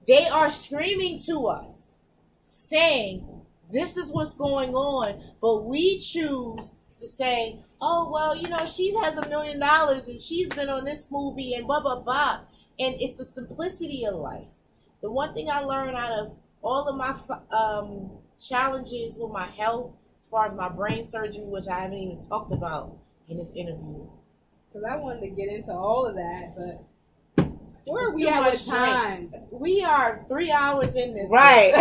They are screaming to us, saying, this is what's going on, but we choose to say, oh, well, you know, she has $1 million and she's been on this movie and blah, blah, blah. And it's the simplicity of life. The one thing I learned out of all of my challenges with my health, as far as my brain surgery, which I haven't even talked about in this interview, because I wanted to get into all of that, but where are we at with time? We are 3 hours in this. Right.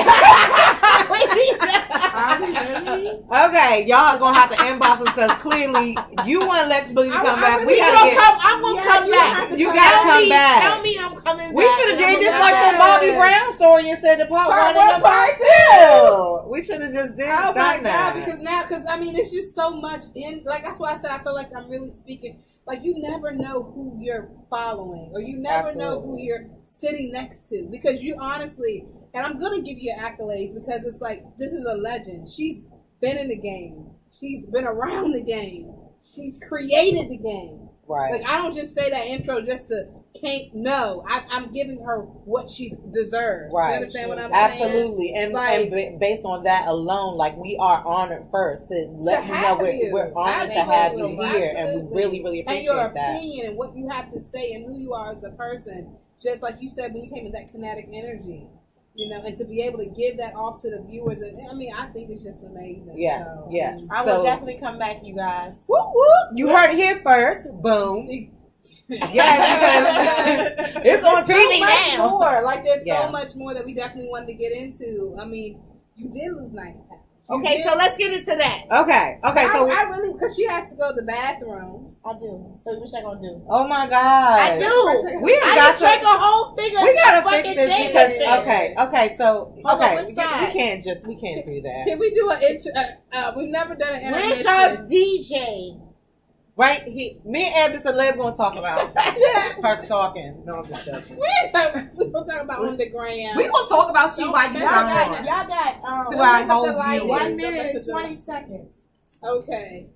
Are we really? Okay, y'all gonna have to inbox us because clearly you want Lex Boogie to come back. I'm gonna come back. You gotta come back. Tell me I'm coming back. We should have did this like the Bobby Brown story and said the part 1 and the part 2. We should have just done that. Oh my God, because I mean, it's just so much in, like, that's why I said I feel like I'm really speaking. Like, you never know who you're following, or you never know who you're sitting next to, because you honestly, and I'm going to give you accolades because it's like, this is a legend. She's been in the game. She's been around the game. She's created the game. Right. Like, I don't just say that intro just to no. I'm giving her what she deserves. Right. You understand what I'm Absolutely. saying? And based on that alone, like, we are honored first to let you know we're honored to have you here. And we really, really appreciate that. And your opinion and what you have to say and who you are as a person, just like you said when you came in, that kinetic energy. You know, and to be able to give that off to the viewers, and I mean, I think it's just amazing. Yeah, so, yeah. I will definitely come back, you guys. Whoop, whoop. You heard it here first. Boom. Yes, it's on TV now. More. Like, there's so much more that we definitely wanted to get into. I mean, you did lose 90 pounds. Okay, so let's get into that. Okay, so I really, because she has to go to the bathroom. I do. So what y'all gonna do? Oh my God, I do. We got to take a whole thing. We gotta fix this because so we can't do that. Can we do an intro? We've never done an intermission. Rayshaw's DJ. Right? Me and Abby Celeb gonna talk about her stalking. No, I'm just joking. We're talking about on the gram. We gonna talk about you while you gone. Y'all got to our whole view. 1 minute and 20 seconds. Okay.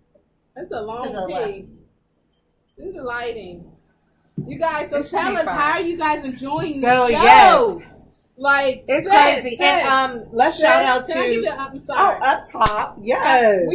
That's a long thing. Do the lighting. You guys, so tell us, how are you guys enjoying the show? Yes. Like, it's crazy. And let's shout out to I'm sorry. Up top. Yes.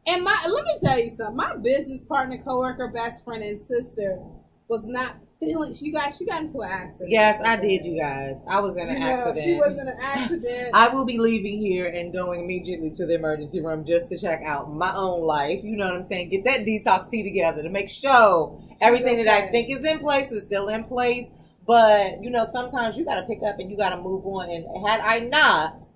And let me tell you something. My business partner, coworker, best friend, and sister was not feeling. She got into an accident. Yes, I did, you guys. I was in an accident. She was in an accident. I will be leaving here and going immediately to the emergency room just to check out my own life. You know what I'm saying? Get that detox tea together to make sure everything that I think is in place is still in place. But, you know, sometimes you got to pick up and you got to move on. And had I not,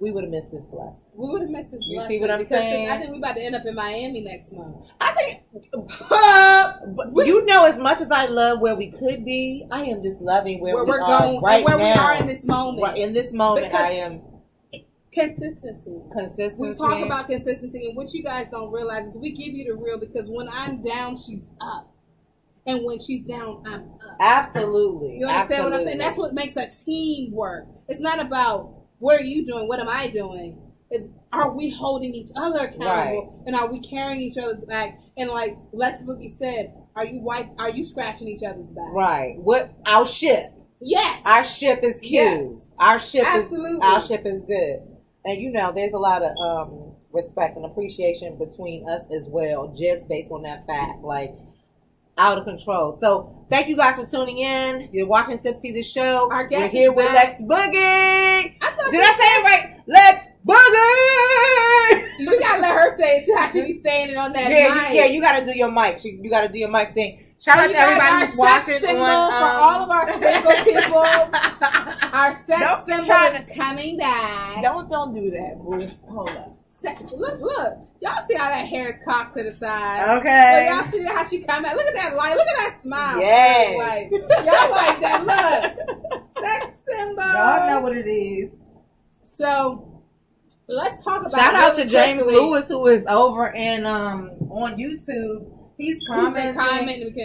we would have missed this blessing. We would have missed this blessing. You see what I'm saying? I think we're about to end up in Miami next month. I think, you know, as much as I love where we could be, I am just loving where we're going right now. Where we are in this moment. Right, in this moment, because I am. Consistency. We talk about consistency, and what you guys don't realize is we give you the real, because when I'm down, she's up. and when she's down, I'm up. Absolutely. You understand what I'm saying? That's what makes a team work. It's not about what are you doing, what am I doing. It's are we holding each other accountable, and are we carrying each other's back? And like Lex Boogie said, are you scratching each other's back? Right. What our ship? Yes. Our ship is cute. Yes. Our ship is good. And you know, there's a lot of respect and appreciation between us as well, just based on that fact. Like, out of control. So thank you guys for tuning in. You're watching Sips Tea, the show. Our guest We're here is with back. Lex Boogie. Did I say it right? Lex Boogie. You gotta let her say it too. How she be saying it on that mic. You gotta do your mic. You gotta do your mic thing. Shout out to everybody who's watching symbol on for all of our single people. Our sex symbol is coming back. Don't do that, boo. Hold up. Look. Y'all see how that hair is cocked to the side? Okay. Look, y'all see how she come out? Look at that light. Look at that smile. Yes. Like, y'all like that. Look. Sex symbol. Y'all know what it is. So, let's talk about shout out to James Lewis, who is over in on YouTube. He's commenting.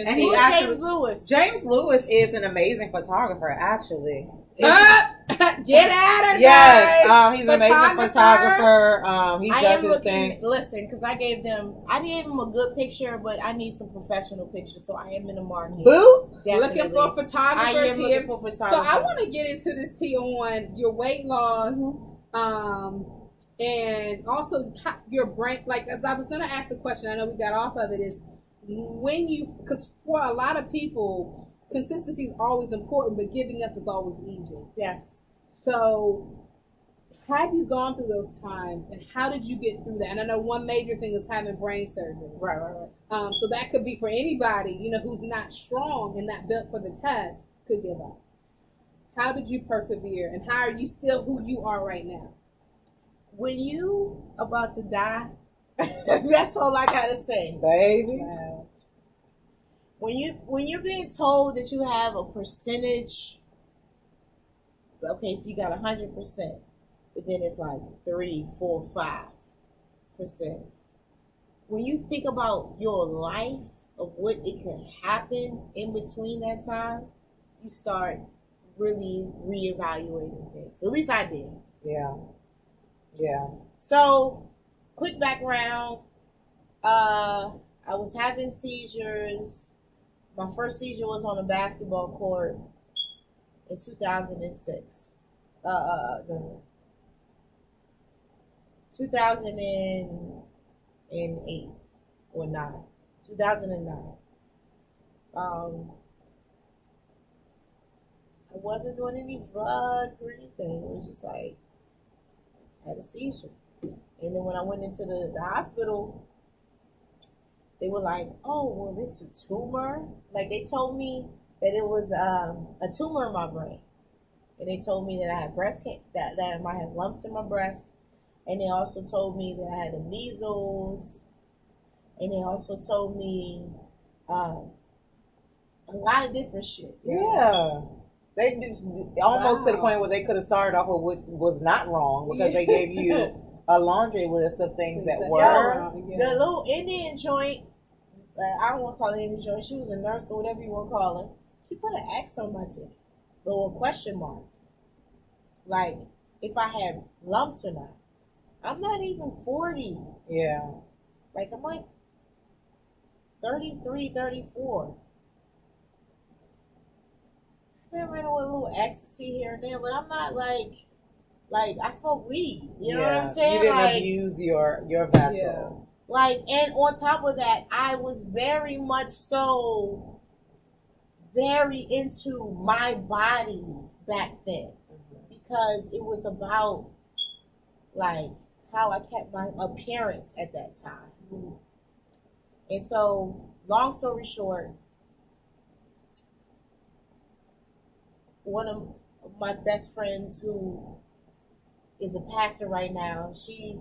And he James Lewis. James Lewis is an amazing photographer, actually. Get at her, yes, guys. He's an amazing photographer. He does his thing. Listen, because I gave him a good picture, but I need some professional pictures, so I am in the market. Boo! Definitely. Looking for photographers I am here. looking for photographers. So I want to get into this tea on your weight loss, and also your brain. Like, as I was going to ask a question, I know we got off of it. Is because for a lot of people, consistency is always important, but giving up is always easy. Yes. So, have you gone through those times, and how did you get through that? And I know one major thing is having brain surgery. Right. So that could be for anybody, who's not strong and not built for the test could give up. How did you persevere, and how are you still who you are right now? When you about to die, that's all I gotta say, baby. Wow. When you're being told that you have a percentage, okay, so you got 100%, but then it's like 3, 4, 5%. When you think about your life of what it could happen in between that time, you start really reevaluating things. At least I did. Yeah. So, quick background. I was having seizures. My first seizure was on a basketball court in 2006. 2008 or 9. 2009. I wasn't doing any drugs or anything. It was just like, I had a seizure. And then when I went into the hospital, they were like, oh, well, this is a tumor. Like, they told me that it was a tumor in my brain. And they told me that I had breast cancer, that I might have lumps in my breast. And they also told me that I had the measles. And they also told me a lot of different shit. Yeah. They did almost to the point where they could have started off with what was not wrong, because they gave you a laundry list of things that were. The little Indian joint, I don't want to call it Indian joint, she was a nurse or whatever you want to call her. She put an X on my tip, or a question mark. Like, if I had lumps or not. I'm not even 40. Yeah. Like, I'm like 33, 34. Experimenting with a little ecstasy here and there, but I'm not like I smoke weed. You know what I'm saying? You didn't abuse your vessel. Yeah. Like, and on top of that, I was very much so very into my body back then, because it was about like how I kept my appearance at that time. And so, long story short, one of my best friends, who is a pastor right now, she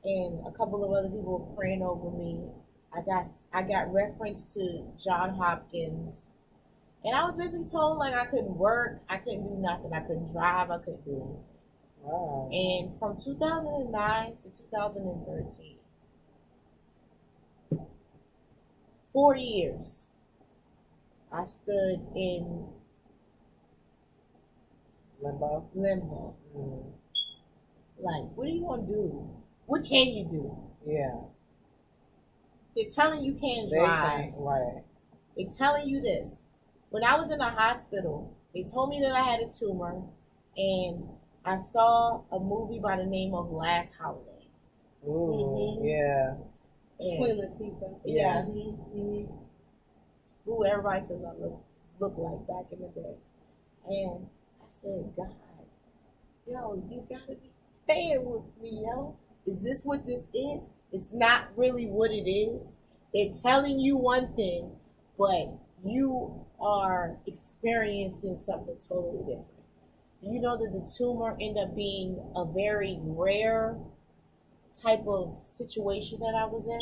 and a couple of other people were praying over me. I got reference to Johns Hopkins, and I was basically told like I couldn't work, I couldn't do nothing, I couldn't drive, I couldn't do anything. Wow. And from 2009 to 2013, 4 years, I stood in Limbo. Mm. Like, what are you gonna do? What can you do? Yeah. They're telling you can't They drive. think, right. They're telling you this. When I was in the hospital, they told me that I had a tumor, and I saw a movie by the name of Last Holiday. Ooh, yeah. And Queen Latifah. yes, Mm-hmm. who everybody says I look like back in the day. And I said, God, yo, you gotta be fair with me, yo. Is this what this is? It's not really what it is. They're telling you one thing, but you are experiencing something totally different. Do you know that the tumor ended up being a very rare type of situation that I was in?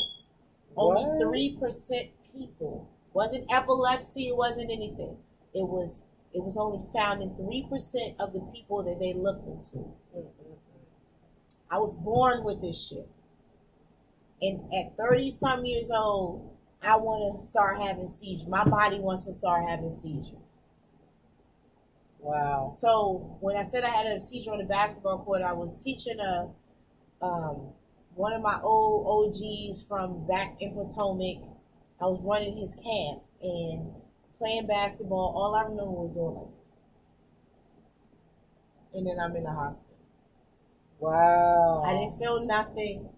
What? Only 3% people. Wasn't epilepsy, it wasn't anything. It was only found in 3% of the people that they looked into. I was born with this shit. And at 30 some years old, I want to start having seizures. My body wants to start having seizures. Wow. So when I said I had a seizure on the basketball court, I was teaching one of my old OGs from back in Potomac. I was running his camp and playing basketball. All I remember was doing like this. And then I'm in the hospital. Wow. I didn't feel nothing.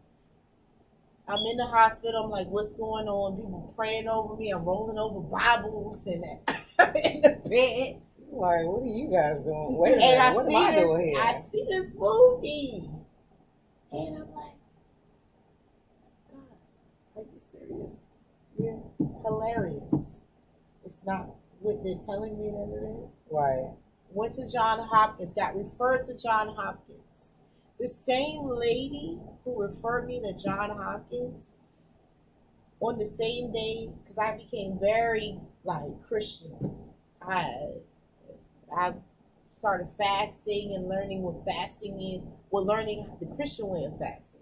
I'm in the hospital. I'm like, what's going on? People praying over me. I'm rolling over Bibles and in the bed. Like, what are you guys doing? Wait a And minute. I What see am I this. doing here? I see this movie, and I'm like, God, are you serious? You're hilarious. It's not what they're telling me that it is. Right. Went to John Hopkins. Got referred to John Hopkins. The same lady who referred me to John Hopkins on the same day, because I became very like Christian. I started fasting and learning what fasting is. Well, learning the Christian way of fasting,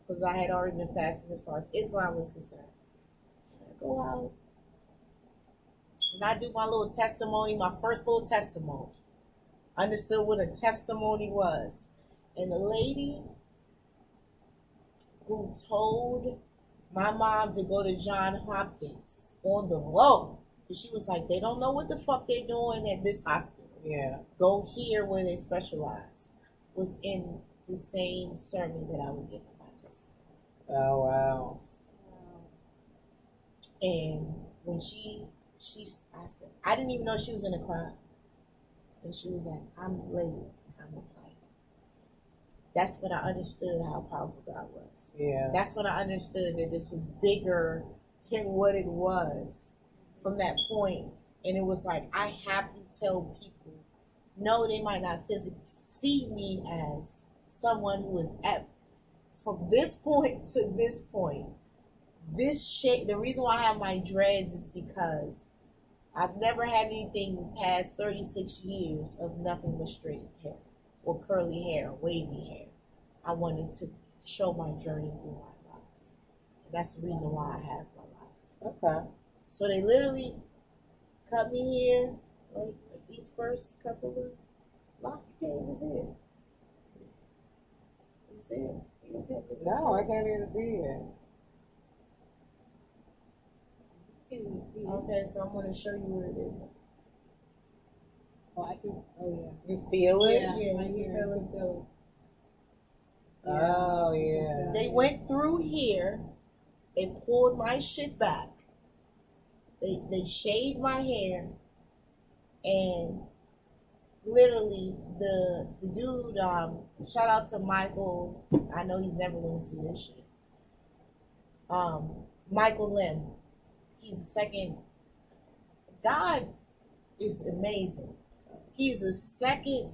because I had already been fasting as far as Islam was concerned. And I go out and I do my little testimony, my first little testimony. Understood what a testimony was. And the lady who told my mom to go to John Hopkins on the low, because she was like, they don't know what the fuck they're doing at this hospital. Yeah. Go here where they specialize, was in the same sermon that I was giving my testimony. Oh, wow. And when I said, I didn't even know she was in a crowd. And she was like, I'm late. I'm like, that's when I understood how powerful God was. Yeah. That's when I understood that this was bigger than what it was from that point. And it was like, I have to tell people, no, they might not physically see me as someone who is at, from this point to this point, this shape, the reason why I have my dreads is because I've never had anything past 36 years of nothing but straight hair or curly hair, wavy hair. I wanted to show my journey through my locks. And that's the reason why I have my locks. Okay. So they literally cut me here, like these first couple of locks. You can't even see it. You see it? You can't even No, I see can't even see it. it. Okay, so I'm going to show you where it is. Oh, I can. Oh, You feel it? yeah. Yeah, Right you here, feel I it? can feel Oh, yeah. They went through here. They pulled my shit back. They shaved my hair, and literally the dude, shout out to Michael. I know he's never going to see this shit. Michael Lim. He's the second. God is amazing. He's the second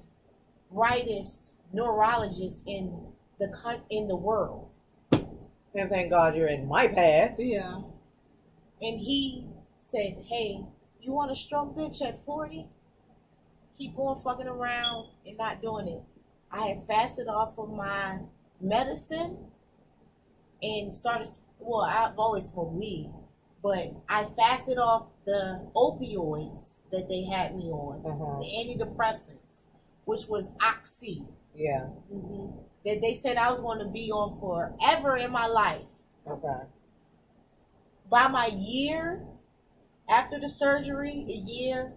brightest neurologist in the world. And thank God you're in my path. it. Yeah. And he said, hey, you want a strong bitch at 40? Keep on fucking around and not doing it. I had fasted off of my medicine and started, well, I've always smoked weed, But I fasted off the opioids that they had me on, the antidepressants, which was Oxy. Yeah. That they said I was going to be on forever in my life. Okay. By my year, after the surgery, a year,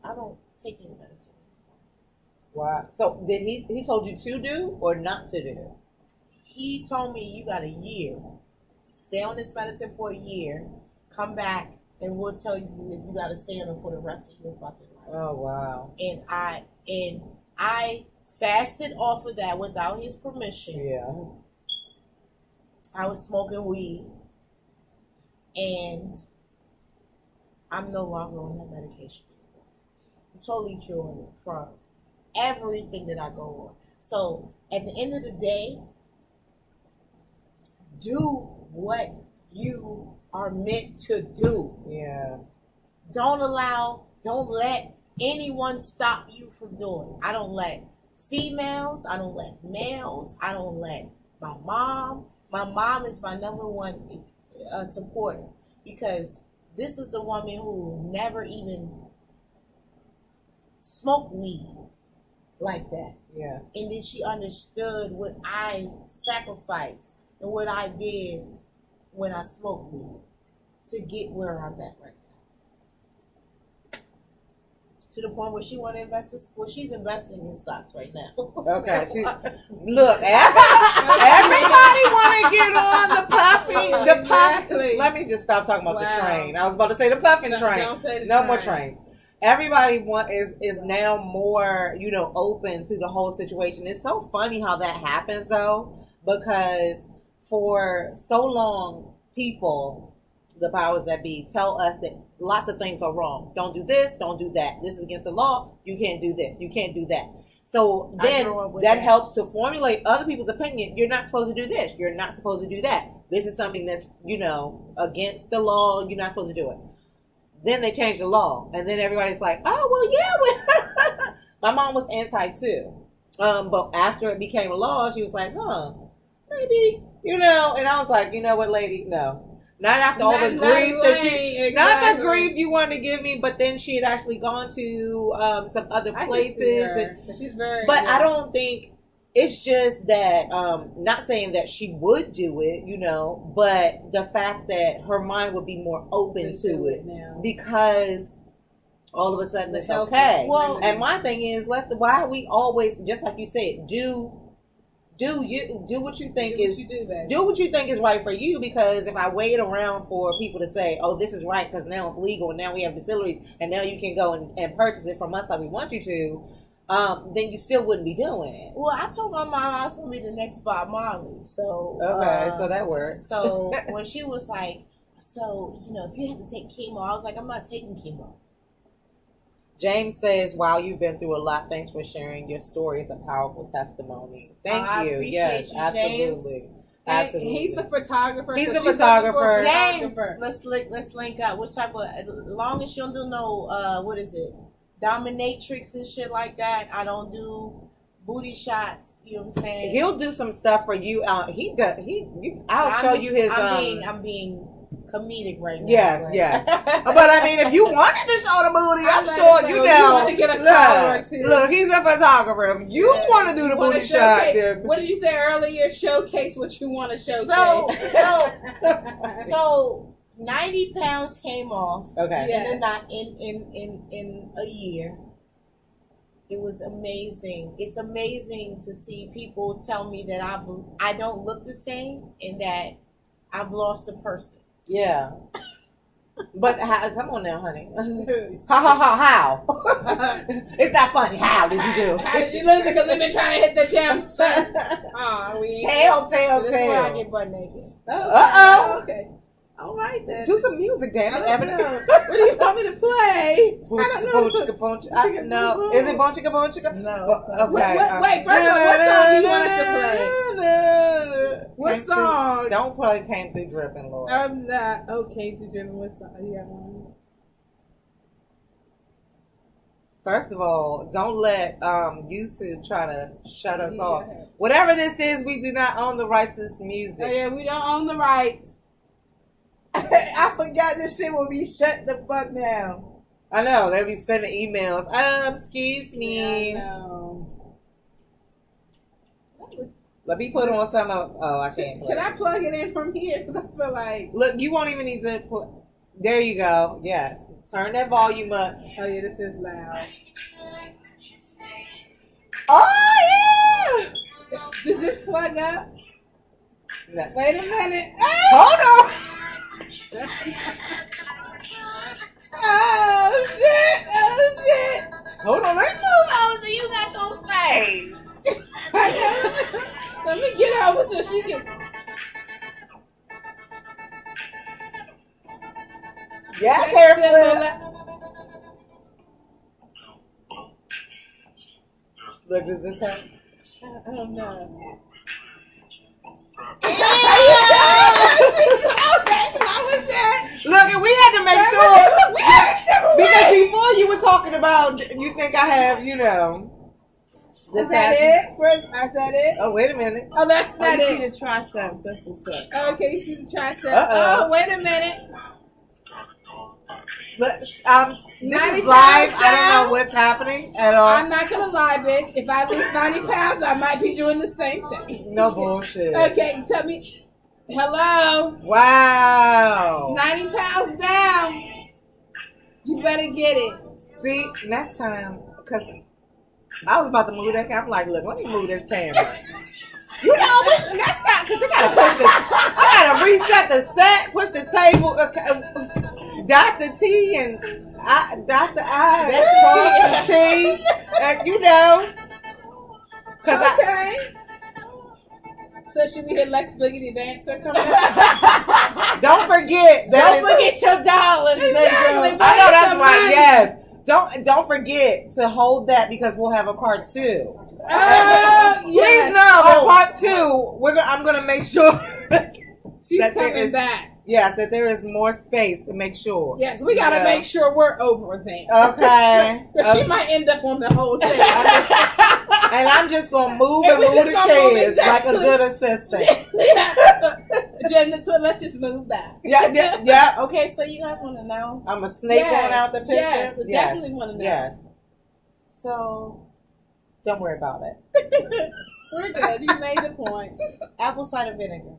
I don't take any medicine. Wow. So did he told you to do or not to do? He told me you got a year. Stay on this medicine for a year. Come back and we'll tell you if you got to stay on it for the rest of your fucking life. Oh wow. And I fasted off of that without his permission. Yeah. I was smoking weed, and I'm no longer on that medication. I'm totally cured from everything that I go on. So at the end of the day, do what you are meant to do. Yeah. Don't let anyone stop you from doing. I don't let females, I don't let males, I don't let my mom. My mom is my number one supporter, because this is the woman who never even smoked weed like that. Yeah. And then she understood what I sacrificed and what I did when I smoked weed to get where I'm at right now. To the point where she want to invest in, well, she's investing in stocks right now. Okay. Look, everybody want to get on the puffy. The puffy. Let me just stop talking about the train. I was about to say the puffing train. Don't say the no train. more trains. Everybody is now more, open to the whole situation. It's so funny how that happens though, because for so long, people, the powers that be, tell us that lots of things are wrong. Don't do this, don't do that. This is against the law. You can't do this. You can't do that. So then that helps to formulate other people's opinion. You're not supposed to do this. You're not supposed to do that. This is something that's, against the law. You're not supposed to do it. Then they change the law. And then everybody's like, oh, well, yeah. My mom was anti too. But after it became a law, she was like, maybe, and I was like, you know what, lady? No. Not after all the grief not the grief you wanted to give me, but then she had actually gone to some other places. She's very. But I don't think it's just that. Not saying that she would do it, but the fact that her mind would be more open to it now, because all of a sudden it's okay. Well, and my thing is, why are we always, just like you said, do what you think do what you think is right for you, because if I wait around for people to say, oh, this is right because now it's legal and now we have distilleries and now you can go and purchase it from us like we want you to, then you still wouldn't be doing it. Well, I told my mom I was going to be the next Bob Marley. So okay, so that works. So when she was like, if you have to take chemo, I was like, I'm not taking chemo. James says, wow, you've been through a lot. Thanks for sharing. Your story is a powerful testimony. Thank you. Yes, you, absolutely. James. Absolutely. He's the photographer. He's the photographer. James, let's link up. Which type of, as long as you don't do no, what is it? Dominatrix and shit like that. I don't do booty shots. You know what I'm saying? He'll do some stuff for you. I'll show you his. I'm being comedic right now. Yes. But I mean, if you wanted to show the booty, I'm sure you want to get a collar or two. Look, he's a photographer. If you want to do the booty shot, then what did you say earlier? Showcase what you want to showcase. So 90 pounds came off. Okay. In a year. It was amazing. It's amazing to see people tell me that I don't look the same and that I've lost a person. Yeah. But come on now, honey. How? It's not funny. How did you do? How did you lose it? Because we've been trying to hit the gym. Tail. This is where I get butt naked. Okay. All right then. Do some music, damn it. What do you want me to play? I don't know. No. Is it Bon Chicka Bon Chicka? No. Okay. Wait, first of all, what song do you want us to play? What song? Don't play Came Through Dripping, Lord. I'm not. Okay, Through Dripping. What song? You got one? First of all, don't let YouTube try to shut us off. Whatever this is, we do not own the rights to this music. Oh yeah, we don't own the rights. I forgot this shit will be shut the fuck down. I know they'll be sending emails. Excuse me. Yeah, I know. Let me put on some of. Oh, I can't. Can I plug it in from here? Because I feel like. Look, you won't even need to put. There you go. Yes. Turn that volume up. Oh yeah, this is loud. Oh yeah. Does this plug up? No. Wait a minute. Hold on. Oh shit! Oh shit! Hold on. Let's move over so you got those face. Let me get over so she can. Yes, hair flip. Look, does this help? I don't know. Look, and we had to make sure because before you were talking about you think I have, Is that it? I said it. Oh, wait a minute. Oh, that's Oh, not you see it. the triceps. That's what's up. Okay, you see the tricep. Uh-oh. Oh, wait a minute. Look, this 90 is live. pounds I don't down. know what's happening at all. I'm not gonna lie, bitch. If I lose 90 pounds, I might be doing the same thing. No bullshit. Okay, tell me. Hello. Wow. 90 pounds down. You better get it. See, next time, because I was about to move that camera. I'm like, look, let me move this camera. You know, but next time, because I gotta reset the set, push the table. Dr. T and Dr. I, Dr. T, you know. Okay. So should we hit Lex Boogity Dancer coming up? Don't forget. Don't forget your dollars, Exactly. nigga. I know that's Some right. money. Yes. Don't forget to hold that because we'll have a part 2. Oh, Please yes. know that part 2. I'm gonna make sure. She's that there coming is- back. Yes, that there is more space to make sure. Yes, we gotta Yeah. make sure we're over there. Okay. 'Cause she might end up on the whole thing. And I'm just gonna move And and we move just the gonna move chairs like a exactly. good assistant. Jenna, let's just move back. Yeah. Okay, so you guys want to know? I'm a snake going out the picture. Yes, definitely want to know. Yes. So, Don't worry about it. We're good. You made the point. apple cider vinegar.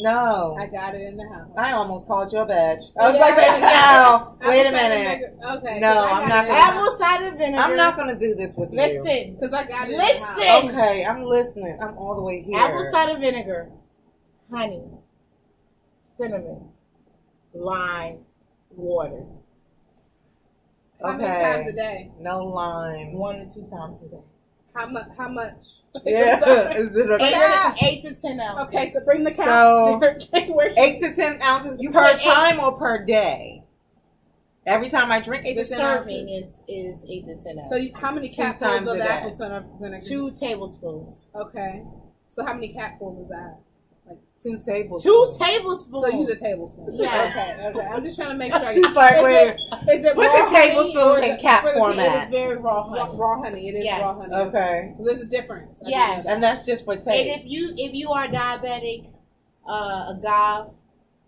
No. I got it in the house. I almost called your bitch. I was Yeah. like, bitch, no. Wait a Apple cider minute. vinegar. Okay. No, 'cause I I'm got not it in the gonna- house. Apple cider vinegar. I'm not gonna do this with you. Listen. Because I got it. In the Listen. house. Okay, I'm listening. I'm all the way here. Apple cider vinegar, honey, cinnamon, lime, water. How many Okay. times a day? No lime. 1 or 2 times a day. How much? How much? Yeah. Is it Eight, okay? 8 to 10 ounces. Okay, so bring the So- counts. 8 to 10 ounces You per put time or per day? Every time I drink 8 the to 10 serving ounces? is 8 to 10 So ounces. how many 2 capfuls times of a the day. apple cider vinegar? 2 tablespoons. Okay. So how many capfuls is that? 2 tablespoons. 2 tablespoons. So use a tablespoon. Yes. Okay. I'm just trying to make sure. She's like, wait. Is it Put raw the honey tablespoons or is in it- cap for the- format. It is very raw honey. Raw honey. It is Yes. raw honey. Okay. There's a difference. I do Yes. know And that's just for And taste. if you are diabetic, agave,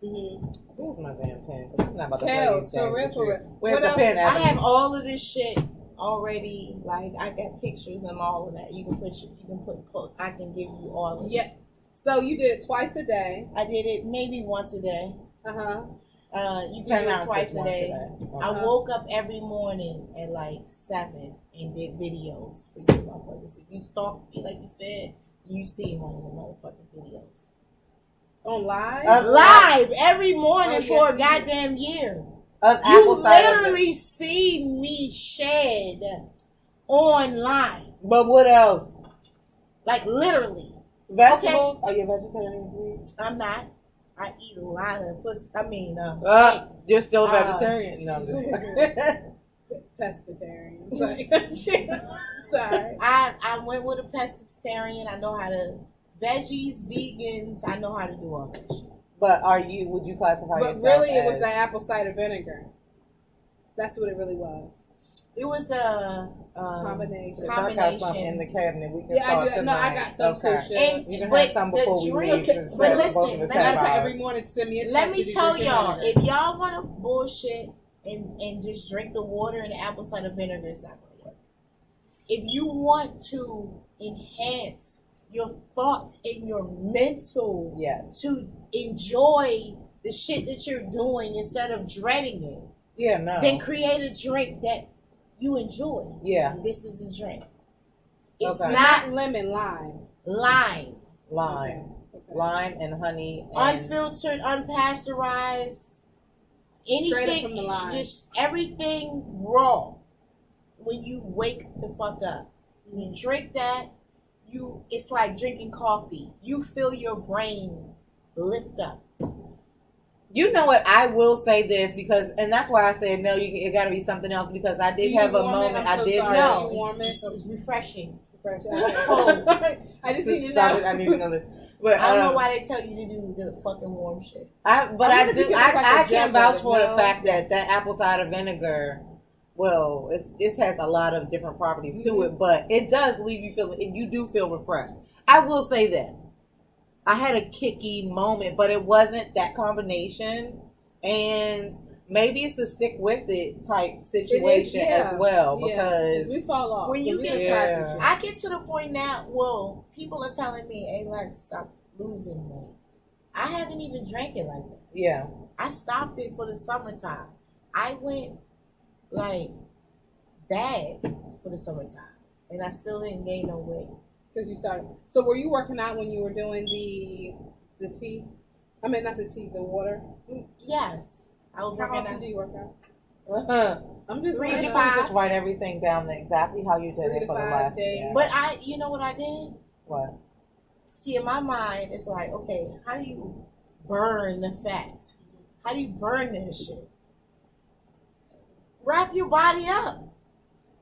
Mhm. Where's my damn pen? I'm not about to play Kales, these for games real, with for you. real. Where's What the else? pen? I Ebony? have all of this shit already. Like I got pictures and all of that. You can put. I can give you all of it. Yes. So you did it twice a day. I did it maybe once a day. Uh huh. You 10 can do it ounces twice a once day. Okay. I woke up every morning at like 7 and did videos for you motherfuckers. If you stalk me, like you said, you see one of the motherfucking videos. On live. Live every morning Oh, for a yes, goddamn year. Of You apple cider. literally see me shed online. But what else? Like literally. Vegetables? Are you a vegetarian, please? I'm not. I eat a lot of pussy. I mean, You're still a Uh, vegetarian? No, I'm just- Pescatarian. Sorry. I went with a pescatarian. I know how to veggies, vegans. I know how to do all that shit. But would you classify But yourself really, it was as- the apple cider vinegar. That's what it really was. It was a Combination. If I got something in the cabinet, we can Yeah, start I do. No, tonight. I got some too. Okay. Shit. And- You can but have some the before we drink- leave. but Both listen, of us let have me That's tell ours. every morning to send me a text. Let me if you tell drinking y'all, vinegar. if y'all want to bullshit and just drink the water and the apple cider vinegar, it's not going to work. If you want to enhance your thoughts and your mental Yes. to enjoy the shit that you're doing instead of dreading it, Yeah, no. then create a drink that you enjoy. Yeah. This is a drink. It's Okay. not Not lemon, lime. lime. Lime. Okay. Lime and honey. And Unfiltered, unpasteurized, Straight up anything, from the line. just everything raw. When you wake the fuck up, you drink that. It's like drinking coffee. You feel your brain lift up. you know what? I will say this because, and that's why I said no. It got to be something else because I did Do you have a warm it? moment. I'm I so did sorry. know. You warm it? It's refreshing. Cold. I just need to know. I need to know this. But I don't know why they tell you to do the fucking warm shit. I wonder if you can make like a I jug can of vouch it. for the No? fact Yes. that apple cider vinegar, well, it has a lot of different properties to it, but it does leave you feeling. You do feel refreshed. I will say that I had a kicky moment, but it wasn't that combination, and maybe it's the stick with it type situation as well because we fall off. When you We get just try some Yeah. shit. I get to the point now, well, people are telling me, hey, like, stop losing weight. I haven't even drank it like that. yeah, I stopped it for the summertime. I went, like, bad for the summertime. And I still didn't gain no weight. Because you started. So were you working out when you were doing the tea? I mean, not the tea, the water. Yes. I was How working often out. do you work out? uh-huh. I'm just 3 to wondering. 5. Just write everything down exactly how you did 3 it to for the 5 last days. yeah. But you know what I did? What? See, in my mind, it's like, okay, how do you burn the fat? How do you burn that shit? Wrap your body up.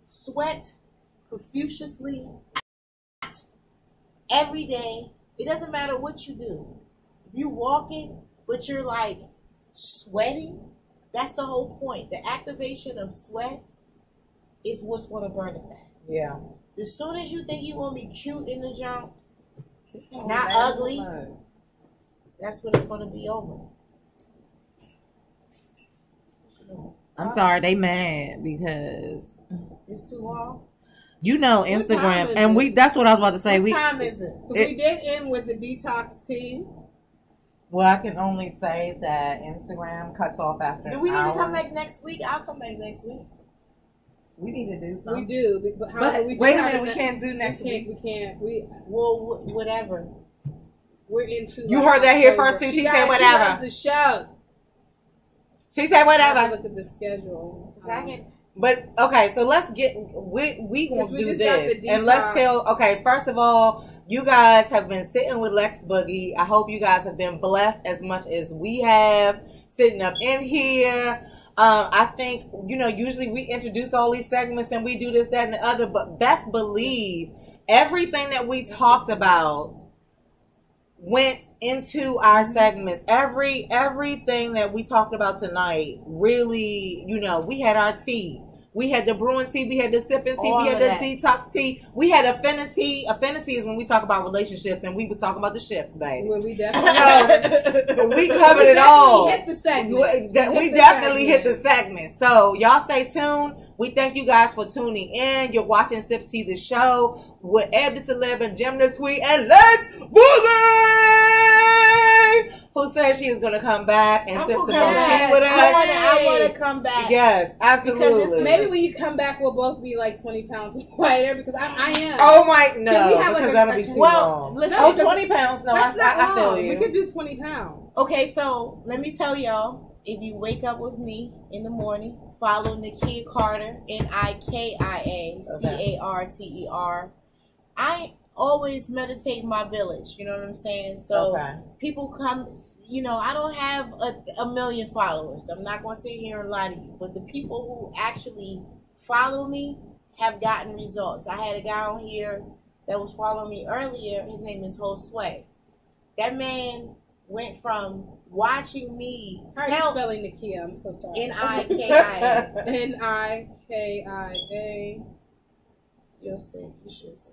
Sweat profusely every day. It doesn't matter what you do. If you walking, but you're like sweating, that's the whole point. The activation of sweat is what's going to burn the fat. Yeah. As soon as you think you're going to be cute in the jump, not man, ugly, so much. that's when it's going to be over. I'm sorry, they mad because It's too long. you know time Instagram, is and it? we that's what I was about to say. What time is it? Because we did end with the detox tea. Well, I can only say that Instagram cuts off after Do we an need hour. to come back next week? I'll come back next week. We need to do We something. do. But, however, But we do wait a have minute, we an- can't do next week. We can't. Well, whatever. We're into. You like heard that here October. first, too. She Guys, said whatever. She loves the show. She said I have whatever. to look at the schedule. 'Cause I can. But okay, so let's get we gonna Because we do just got this, the and let's detox. tell. Okay, first of all, you guys have been sitting with Lex Boogie. I hope you guys have been blessed as much as we have sitting up in here. I think usually we introduce all these segments and we do this, that, and the other. But best believe everything that we talked about went into our segments. Everything that we talked about tonight, really, we had our tea. We had the brewing tea, we had the sipping tea, All we had of the that. detox tea, we had affinity. Affinity is when we talk about relationships, and we was talking about the ships, baby. When we definitely. We covered it all. Hit the segment. We definitely hit the segment. So y'all stay tuned. We thank you guys for tuning in. You're watching Sips Tea the show with Eb the Celeb and Jim the Tweet and Lex Boogie, who says she is going to come back and sip some more tea with us. I want to come back. Yes, absolutely. Maybe when you come back, we'll both be like 20 pounds lighter because I am. Oh my, no, Can we have like because a- that'll be a- too well, long. listen, Oh, because 20 pounds. No, That's not I feel long. you. We could do 20 pounds. Okay, so let me tell y'all, if you wake up with me in the morning, follow Nakia Carter, Nikia Carter. I always meditate in my village, you know what I'm saying? So Okay. people come, I don't have a million followers. I'm not going to sit here and lie to you. But the people who actually follow me have gotten results. I had a guy on here that was following me earlier. His name is Josue. That man went from watching me How are you tell spelling Nikia? I'm so sorry. Nikia. Nikia. You'll see. You should see.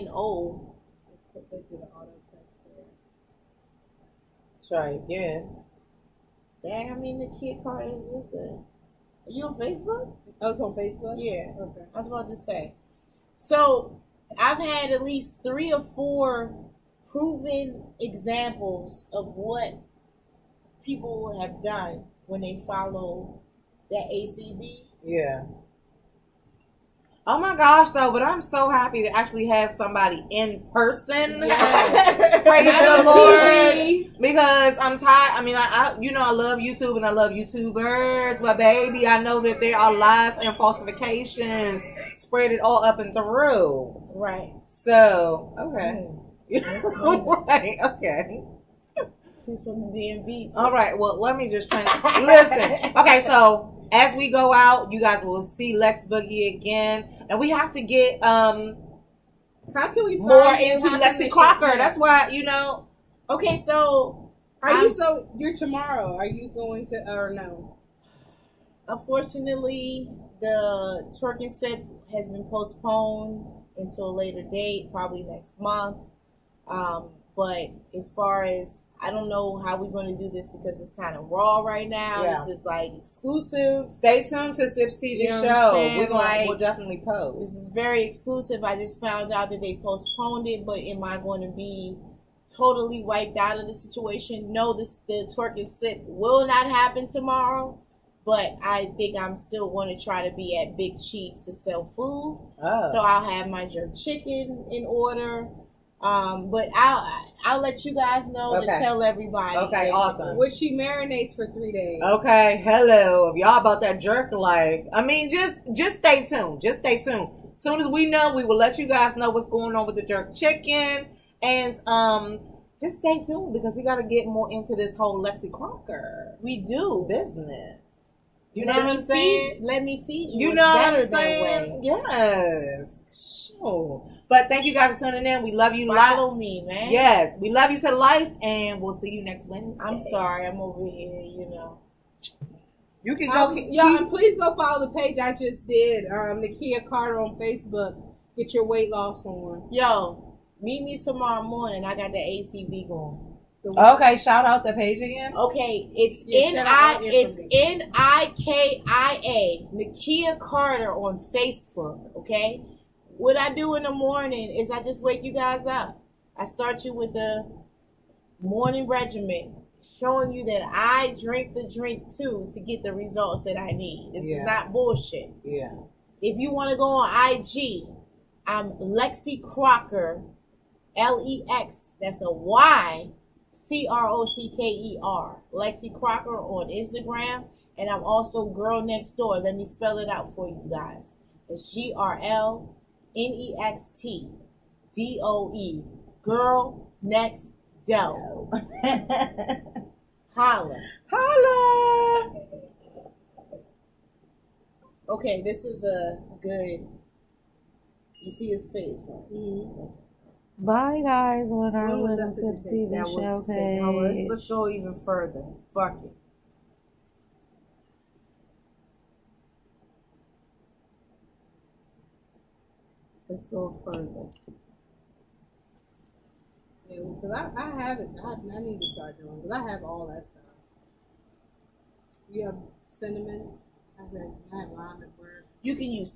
No. They do the auto text there. Try again. Dang, how many Nikia Carters is there? Are you on Facebook? Oh, it's on Facebook? Yeah. Okay. I was about to say. So I've had at least 3 or 4 proven examples of what people have done when they follow that ACB. Yeah. Oh my gosh, though, but I'm so happy to actually have somebody in person. Yes. Praise Not the on Lord. TV. Because I'm tired. I mean, I love YouTube and I love YouTubers, but baby, I know that there are lies and falsifications spread it all up and through. Right. So, okay. That's Right, okay. She's from the DMV. All right, well, let me just try. Listen. Okay, so as we go out, you guys will see Lex Boogie again. And we have to get How can we more find you? into How can Lexi they Crocker. check That's you? why, Okay, so You're tomorrow. Are you going to, or no? unfortunately, the twerking set has been postponed until a later date, probably next month. But as far as, I don't know how we're going to do this because it's kind of raw right now. Yeah. This is like exclusive. stay tuned to Sip See the You know what I'm show. saying? We'll definitely This post. is very exclusive. I just found out that they postponed it, but am I going to be totally wiped out of the situation? No, the twerking set will not happen tomorrow, but I think I'm still going to try to be at Big Chief to sell food. Oh. So I'll have my jerk chicken in order. But I'll let you guys know to Okay. tell everybody. Okay, basically. awesome. Which she marinates for 3 days. Okay, hello. If y'all about that jerk life, I mean, just stay tuned. Just stay tuned. Soon as we know, we will let you guys know what's going on with the jerk chicken. And just stay tuned because we got to get more into this whole Lexi Crocker We do. business. You let know me what I'm saying? Let me feed you. You It's know what better I'm that saying? way. Yes. Sure. But thank you guys for tuning in. We love you. Follow me, man. Yes, we love you to life, and we'll see you next Wednesday. I'm sorry, I'm over here, you know. You can Y'all, go. and please go follow the page I just did. Nikia Carter on Facebook. Get your weight loss on. Yo, meet me tomorrow morning. I got the ACB going. Okay, shout out the page again. Okay, it's Yeah, shout out all it's information. NIKIA, Nikia Carter on Facebook. Okay, what I do in the morning is I just wake you guys up. I start you with the morning regimen, showing you that I drink the drink too to get the results that I need. This is not bullshit. Yeah. If you want to go on IG, I'm Lexi Crocker, LEX. That's a Y. CROCKER. Lexi Crocker on Instagram. And I'm also Girl Next Door. Let me spell it out for you guys. It's GRLNEXTDOE. Girl Next Door. Holla. Holla. Okay, this is a good. You see his face, right? Mm-hmm. Bye, guys. On our When was little that Sip See the That show was page. oh, let's go even further. Fuck it. Let's go further. Yeah, because I have it. I need to start doing because I have all that stuff. You have cinnamon. I have lime and burr. You can use